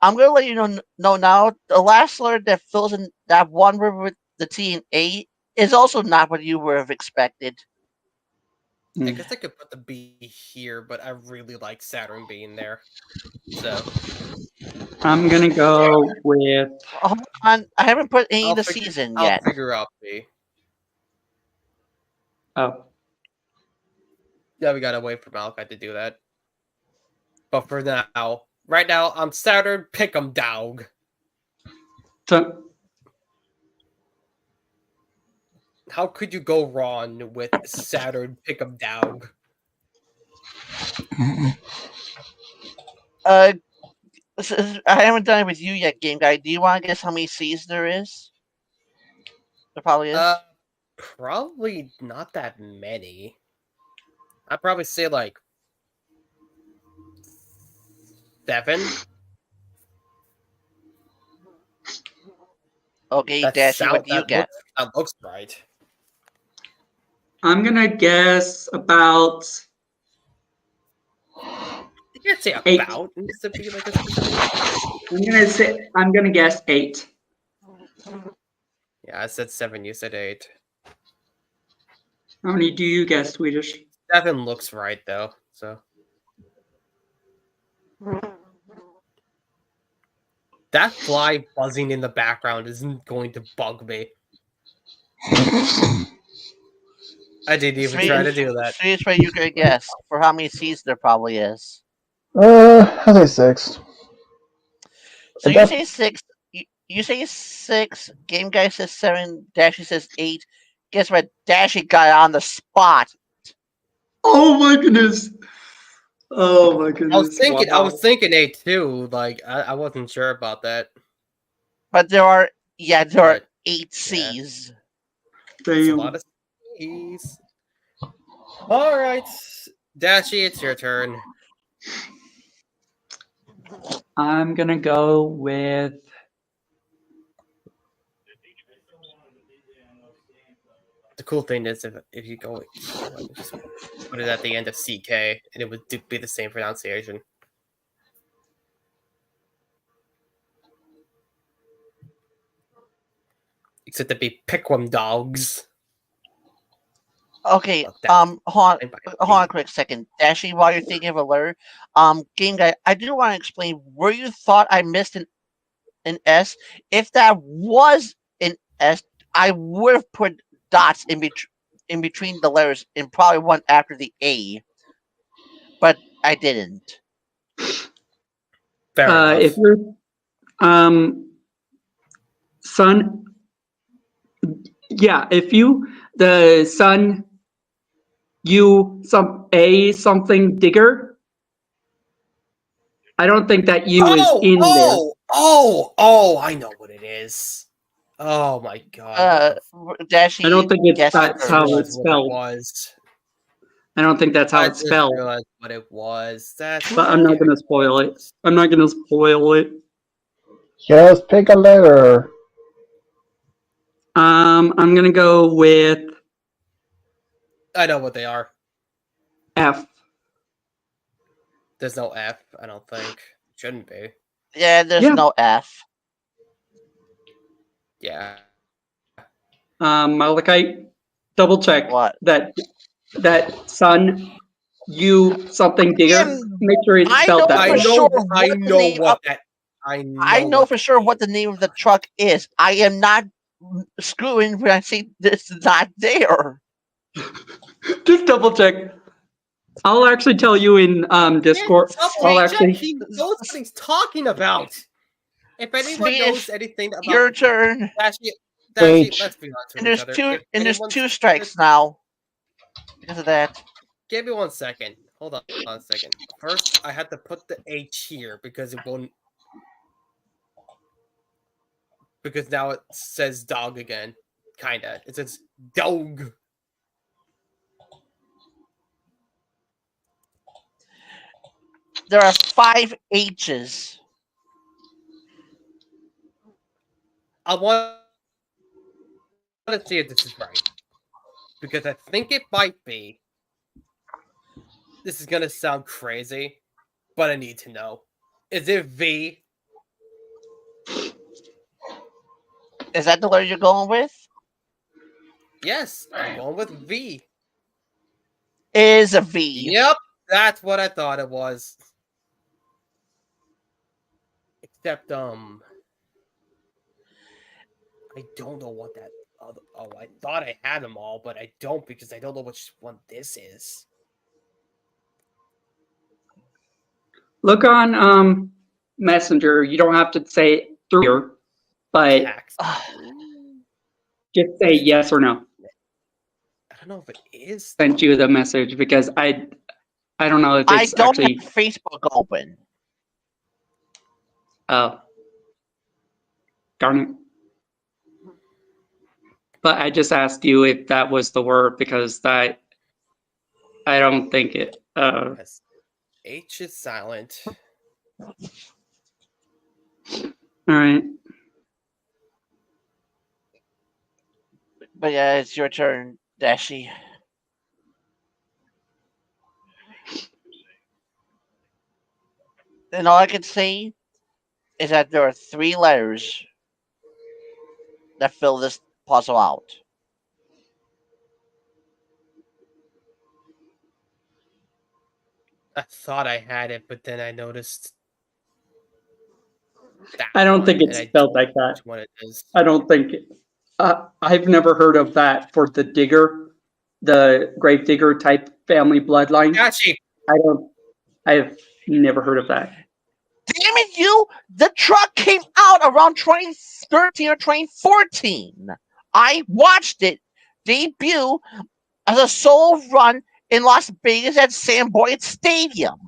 S4: I'm gonna let you know now. The last letter that fills in that one word with the T and A is also not what you would have expected.
S2: I
S3: Mm.
S2: guess I could put the B here, but I really like Saturn being there. So
S3: I'm gonna go with
S4: Hold on, I haven't put any
S2: I'll
S4: of the
S2: figure
S4: C's in
S2: I'll
S4: yet.
S2: figure out B.
S3: oh
S2: Yeah, we gotta wait for Malachi to do that. But for now, right now, I'm Saturn Pick'em Dog.
S3: so,
S2: How could you go wrong with Saturn Pick'em Dog?
S4: Uh, I haven't done it with you yet, game guy. Do you want to guess how many C's there is? There probably is.
S2: Probably not that many. I'd probably say like 7.
S4: Okay, Dashy, what do you get?
S2: That looks right.
S3: I'm gonna guess about
S2: You can't say
S3: 8.
S2: about. It needs to be like a specific.
S3: I'm gonna guess 8.
S2: Yeah, I said 7. You said 8.
S3: How many do you guess, Swedish?
S2: 7 looks right though. So that fly buzzing in the background isn't going to bug me. I didn't even try to do that.
S4: Swedish, what you gonna guess for how many C's there probably is?
S1: I say 6.
S4: So
S1: It
S4: you
S1: def-
S4: say 6. You say 6. Game guy says 7. Dashy says 8. Guess what? Dashy got on the spot.
S3: Oh my goodness! Oh my goodness!
S2: I was thinking 8 too. Like I wasn't sure about that.
S4: But there are
S2: But
S4: 8 C's.
S2: it's a lot of C's. All right, Dashy, it's your turn.
S3: I'm gonna go with
S2: The cool thing is if you go with Q and just put it at the end of CK, and it would be the same pronunciation. Except to be Pick'em Dogs.
S4: Okay,
S2: Well, that's
S4: hold
S2: fine by
S4: on
S2: me.
S4: a quick second. Dashy, while you're thinking of a letter, game guy, I do want to explain where you thought I missed an S. If that was an S, I would have put dots in between the letters and probably one after the A. But I didn't.
S2: Fair enough.
S3: if you're son. Yeah, if you the son you something digger. I don't think that U is in there.
S2: I know what it is. Oh my god.
S4: Dashy,
S3: I don't think
S4: guess
S2: I
S3: that's
S2: just
S3: how
S2: realized
S3: it's
S2: what it
S3: spelled.
S2: was.
S3: I don't think that's how
S2: I
S3: it's
S2: just
S3: spelled.
S2: realized what it was. That's
S3: But I'm not gonna spoil it. I'm not gonna spoil it.
S1: Just pick a letter.
S3: I'm gonna go with
S2: I know what they are.
S3: F.
S2: There's no F, I don't think. Shouldn't be.
S4: Yeah, there's
S3: Yeah.
S4: no F.
S2: Yeah.
S3: Malachi, double check
S4: What?
S3: that son you something digger. Make sure it's
S4: I
S3: spelled
S4: know
S3: that
S4: for
S3: way.
S4: sure what the name of. I know for sure what the name of the truck is. I am not screwing when I say this is not there.
S3: Just double check. I'll actually tell you in Discord. I'll actually.
S2: He knows what he's talking about. If anyone knows anything about
S4: Your turn.
S2: Dashy,
S1: H.
S2: let's be honest with
S4: And
S2: each
S4: there's
S2: other.
S4: two.
S2: If
S4: And there's
S2: anyone's-
S4: 2 strikes now because of that.
S2: Give me 1 second. Hold on a second. First, I had to put the H here because it won't. Because now it says dog again. Kinda. It says dog.
S4: There are 5 H's.
S2: I want to see if this is right. Because I think it might be. This is gonna sound crazy, but I need to know. Is it V?
S4: Is that the letter you're going with?
S2: Yes, I'm going with V.
S4: Is a V.
S2: Yep, that's what I thought it was. Except, I don't know what that other. Oh, I thought I had them all, but I don't because I don't know which one this is.
S3: Look on Messenger. You don't have to say it through here, but
S2: Text.
S3: just say yes or no.
S2: I don't know if it is.
S3: Sent you the message because I don't know if
S4: I
S3: it's
S4: don't
S3: actually.
S4: have Facebook open.
S3: Oh, darn it. But I just asked you if that was the word because I don't think it.
S2: Yes. H is silent.
S3: All right.
S4: But yeah, it's your turn, Dashi. And all I can say is that there are 3 letters that fill this puzzle out.
S2: I thought I had it, but then I noticed that
S3: I don't think
S2: one,
S3: it's
S2: and I
S3: spelled
S2: don't
S3: like
S2: know
S3: that.
S2: which one it is.
S3: I don't think. I've never heard of that for the digger, the grave digger type family bloodline.
S2: Dashi!
S3: I've never heard of that.
S4: Damn it, you! The truck came out around 2013 or 2014. I watched it debut as a solo run in Las Vegas at Sam Boyd Stadium.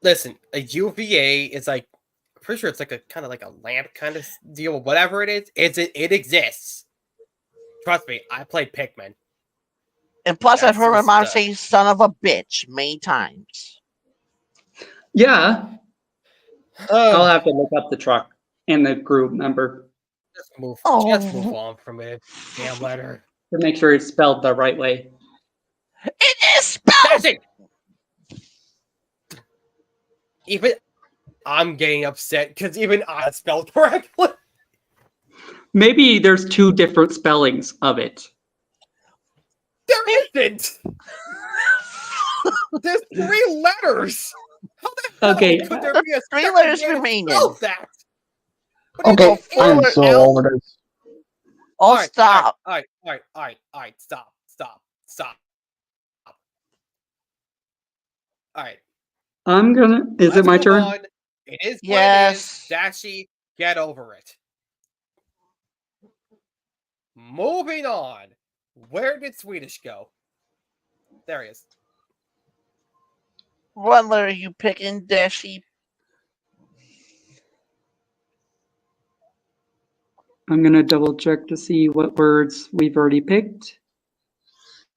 S2: Listen, a UVA is like, I'm pretty sure it's like a kind of like a lamp kind of deal, whatever it is. It exists. Trust me, I played Pikmin.
S4: And plus, I've
S2: That's
S4: heard my mom
S2: just,
S4: say son of a bitch many times.
S3: Yeah, I'll
S2: Oh,
S3: have to look up the truck and the group member
S2: just move
S4: Oh,
S2: on from it. Damn letter.
S3: to make sure it's spelled the right way.
S4: it is spelled!
S2: Dashi! Even I'm getting upset because even I spelled correctly.
S3: Maybe there's 2 different spellings of it.
S2: There isn't. There's 3 letters. How the hell
S3: Okay.
S2: could there
S4: There's
S2: be a
S4: 3
S2: second
S4: letters
S2: way to
S4: remaining.
S2: spell that? What do you
S1: Okay,
S2: think,
S1: I am
S2: L?
S1: so
S2: L?
S1: over this.
S4: Oh, stop.
S2: All right. Stop. All right.
S3: I'm gonna. Is it
S2: Let's
S3: my
S2: move
S3: turn?
S2: on. It is what it is.
S4: Yes.
S2: Dashi, get over it. Moving on. Where did Swedish go? There he is.
S4: What letter are you picking, Dashi?
S3: I'm gonna double check to see what words we've already picked.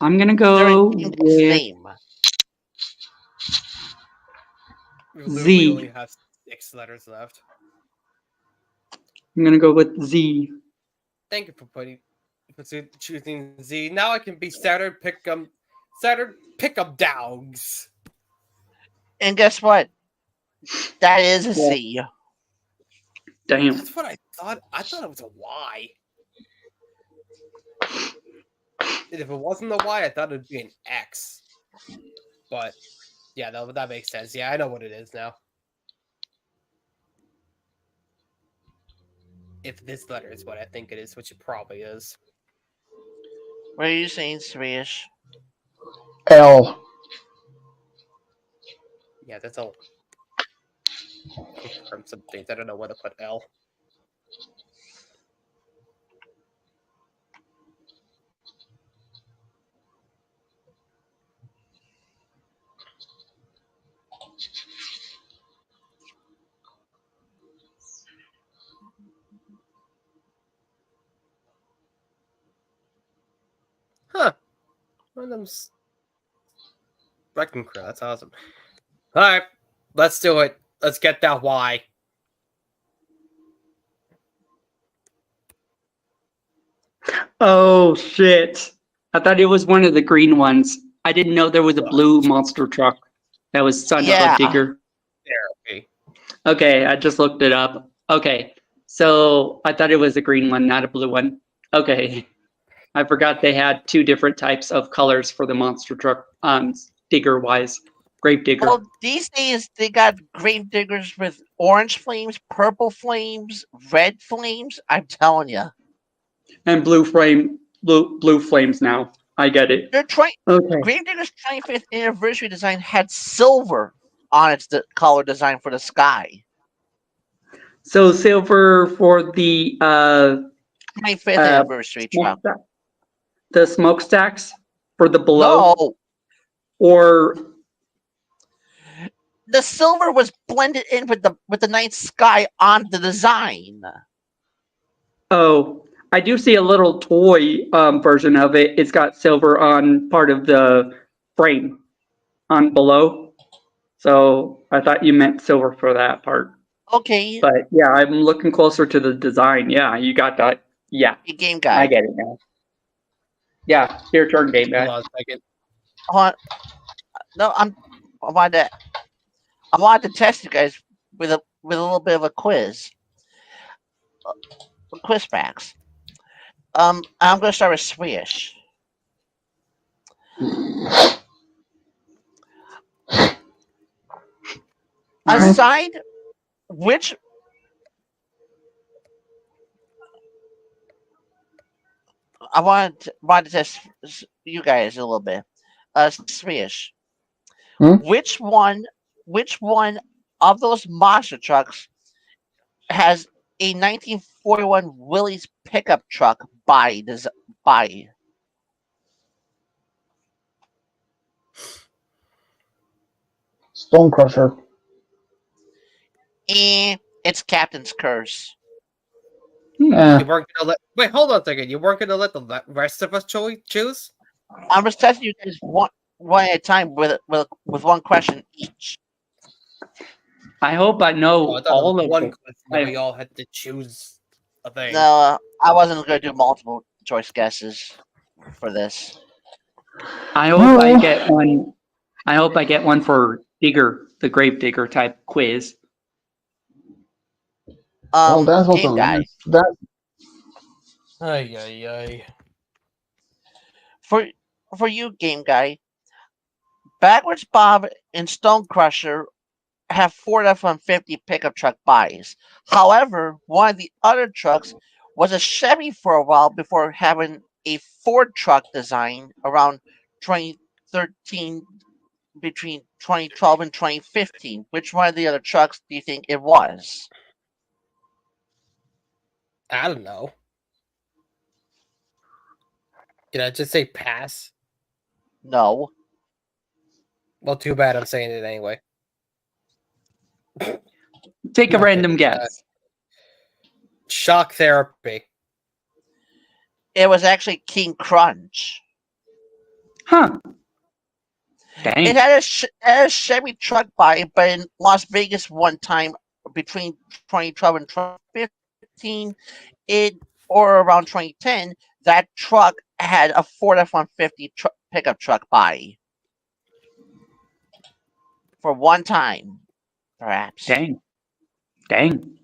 S3: I'm gonna
S4: They're
S3: go
S4: in Daxi's
S3: with
S4: name.
S2: We literally only
S3: Z.
S2: have 6 letters left.
S3: I'm gonna go with Z.
S2: Thank you for choosing Z. Now I can be Saturn Pickup Dogs.
S4: And guess what? That is a
S3: Yeah.
S4: C.
S3: Damn.
S2: That's what I thought. I thought it was a Y. And if it wasn't a Y, I thought it would be an X. But yeah, that makes sense. Yeah, I know what it is now. If this letter is what I think it is, which it probably is.
S4: What are you saying, Suresh?
S1: L.
S2: Yeah, that's all. Confirm some things. I don't know where to put L. Huh. One of them's Wrecking Crew. That's awesome. All right, let's do it. Let's get that Y.
S3: Oh shit! I thought it was one of the green ones. I didn't know there was a blue monster truck that was son of
S4: Yeah.
S3: a digger.
S2: Therapy.
S3: Okay, I just looked it up. Okay, so I thought it was a green one, not a blue one. Okay, I forgot they had two different types of colors for the monster truck, digger wise, grave digger,
S4: Well, these days they got grave diggers with orange flames, purple flames, red flames. I'm telling you,
S3: and blue flames now. I get it.
S4: they're trying.
S3: Okay,
S4: Grave Digger's 25th anniversary design had silver on its color design for the sky.
S3: so silver for the
S4: 25th anniversary truck.
S3: the smokestacks for the below,
S4: No,
S3: or
S4: the silver was blended in with the night sky on the design.
S3: oh, I do see a little toy version of it. It's got silver on part of the frame on below. So I thought you meant silver for that part.
S4: Okay,
S3: But yeah, I'm looking closer to the design. Yeah, you got that. Yeah,
S4: game
S3: I
S4: guy.
S3: get it now. Yeah, your turn, game
S2: Hold
S3: guy.
S2: on a second.
S4: Hold on. No, I wanted to test you guys with a little bit of a quiz. Quiz facts. I'm gonna start with Swedish.
S3: All right.
S4: Aside which I wanted to test you guys a little bit. Swedish.
S1: Hmm?
S4: Which one of those monster trucks has a 1941 Willys pickup truck by?
S1: Stone Crusher.
S4: And it's Captain's Curse.
S1: Yeah.
S2: You weren't gonna let. Wait, hold on a second. You weren't gonna let the rest of us choose?
S4: I'm just testing you guys one at a time with one question each.
S3: I hope I
S2: Oh,
S3: know
S2: I thought
S3: all
S2: it was
S3: of
S2: one
S3: them.
S2: question. We all had to choose a thing.
S4: No, I wasn't going to do multiple choice guesses for this.
S3: I hope I get one. I hope I get one for digger, the grave digger type quiz.
S1: Well, that's what's
S4: Game
S1: on
S4: guy.
S1: that.
S2: Ay, ay, ay.
S4: For you, game guy. Backwards Bob and Stone Crusher have Ford F-150 pickup truck bodies. However, one of the other trucks was a Chevy for a while before having a Ford truck design around 2013, between 2012 and 2015. Which one of the other trucks do you think it was?
S2: I don't know. Did I just say pass?
S4: No.
S2: Well, too bad. I'm saying it anyway.
S3: Take a
S2: Okay,
S3: random guess.
S2: Shock therapy.
S4: It was actually King Crunch.
S3: Huh.
S4: It
S3: Dang.
S4: had a Chevy truck body, but in Las Vegas one time between 2012 and 2015, or around 2010, that truck had a Ford F-150 pickup truck body for one time, perhaps.
S3: Dang. Dang.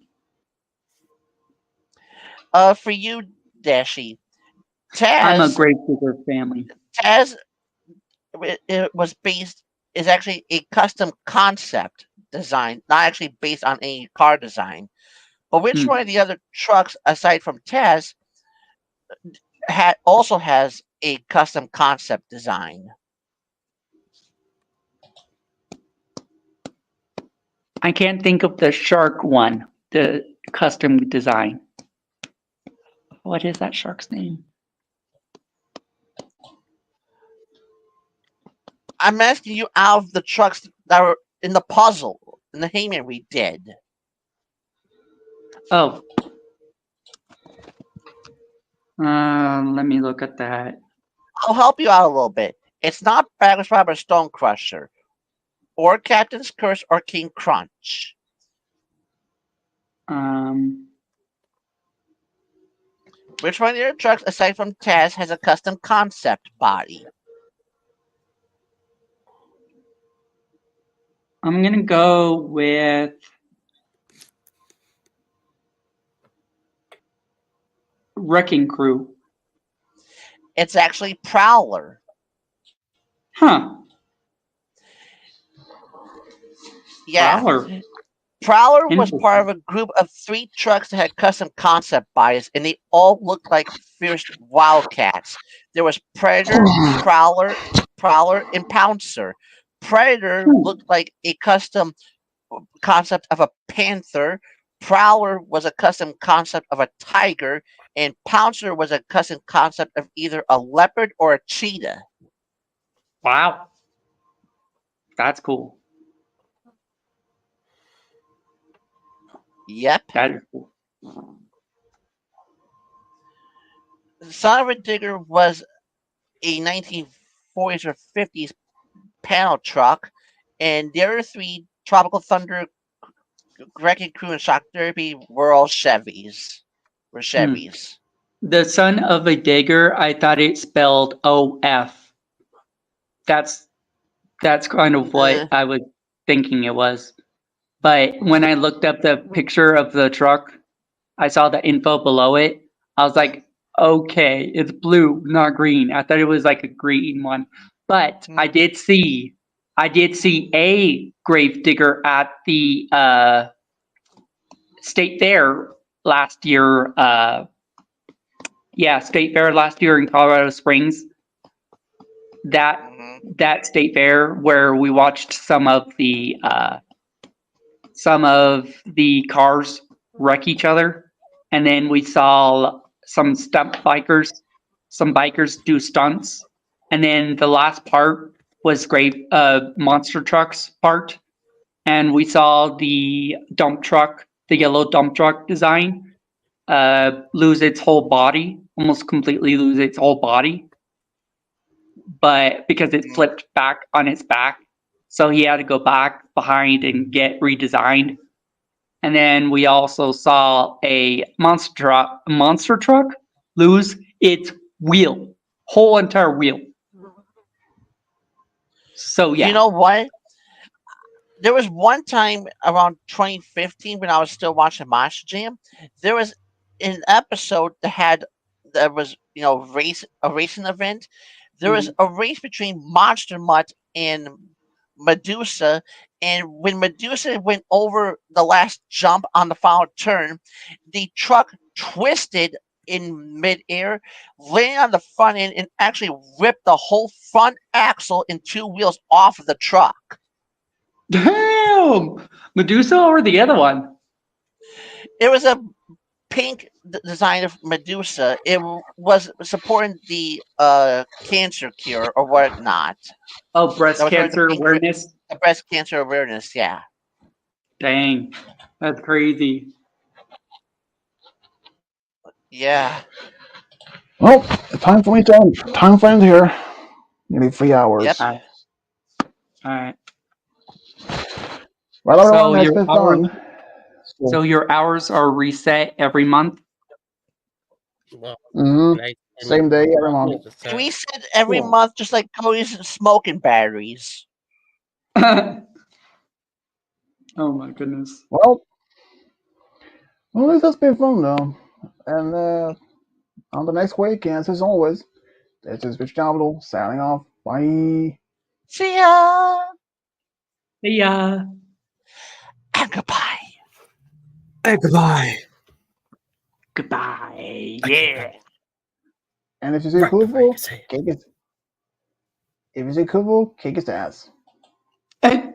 S4: For you, Dashi,
S3: I'm a
S4: Taz,
S3: grave digger family.
S4: Taz, it was based is actually a custom concept design, not actually based on any car design. But which one of the other trucks, aside from Taz, also has a custom concept design?
S3: I can't think of the shark one, the custom design. What is that shark's name?
S4: I'm asking you out of the trucks that were in the puzzle, in the Hangman we did.
S3: Oh. Let me look at that.
S4: I'll help you out a little bit. It's not Baggers Robber Stone Crusher, or Captain's Curse, or King Crunch. Which one of your trucks, aside from Taz, has a custom concept body?
S3: I'm gonna go with Wrecking Crew.
S4: It's actually Prowler.
S3: Huh.
S4: Yeah.
S3: Prowler.
S4: Prowler was
S3: Interesting.
S4: part of a group of 3 trucks that had custom concept bodies, and they all looked like fierce wildcats. There was Predator, Prowler, and Pouncer. Predator looked like a custom concept of a panther. Prowler was a custom concept of a tiger, and Pouncer was a custom concept of either a leopard or a cheetah.
S3: Wow. That's cool.
S4: Yep.
S3: That is cool.
S4: Son of a Digger was a 1940s or 50s panel truck, and the other 3, Tropical Thunder, Wrecking Crew, and Shock Derby, were all Chevys. Were
S3: Hmm.
S4: Chevys.
S3: The Son of a Digger, I thought it spelled OF. That's kind of what I was thinking it was. But when I looked up the picture of the truck, I saw the info below it. I was like, okay, it's blue, not green. I thought it was like a green one. But I did see a gravedigger at the state fair last year. State fair last year in Colorado Springs. That state fair where we watched some of the cars wreck each other, and then we saw some bikers do stunts, and then the last part was great monster trucks part, and we saw the yellow dump truck design lose its whole body, almost completely lose its whole body, but because it flipped back on its back, so he had to go back behind and get redesigned. And then we also saw a monster truck lose its whole entire wheel. So yeah.
S4: You know what? There was one time around 2015 when I was still watching Monster Jam. There was an episode that was a racing event. There was a race between Monster Mutt and Medusa, and when Medusa went over the last jump on the final turn, the truck twisted in midair, landing on the front end, and actually ripped the whole front axle and 2 wheels off of the truck.
S3: Damn! Medusa or the other one?
S4: It was a pink design of Medusa. It was supporting the cancer cure or whatnot.
S3: Oh, breast
S4: That was wearing
S3: cancer awareness.
S4: the breast cancer awareness. Yeah.
S3: Dang, that's crazy.
S4: Yeah.
S1: Well, time for me to end. Time for end here. Nearly 3 hours.
S4: Yep.
S3: All right.
S1: Well, everyone,
S3: So
S1: it's
S3: your
S1: been
S3: hours,
S1: fun.
S3: so your hours are reset every month.
S2: Well,
S1: hmm
S2: nice.
S1: Same day every month.
S4: We said every
S3: Cool.
S4: month, just like Cody's smoking batteries.
S3: Oh my goodness.
S1: Well, this has been fun though. And on the next weekend, as always, this is Rich Capital signing off. Bye.
S4: See ya.
S3: See ya.
S4: And goodbye.
S2: Hey, goodbye.
S3: Goodbye. Yeah.
S1: And if you see
S2: Right before you
S1: Kufu,
S2: say it.
S1: kick his. If you see Kufu, kick his ass.
S3: Hey.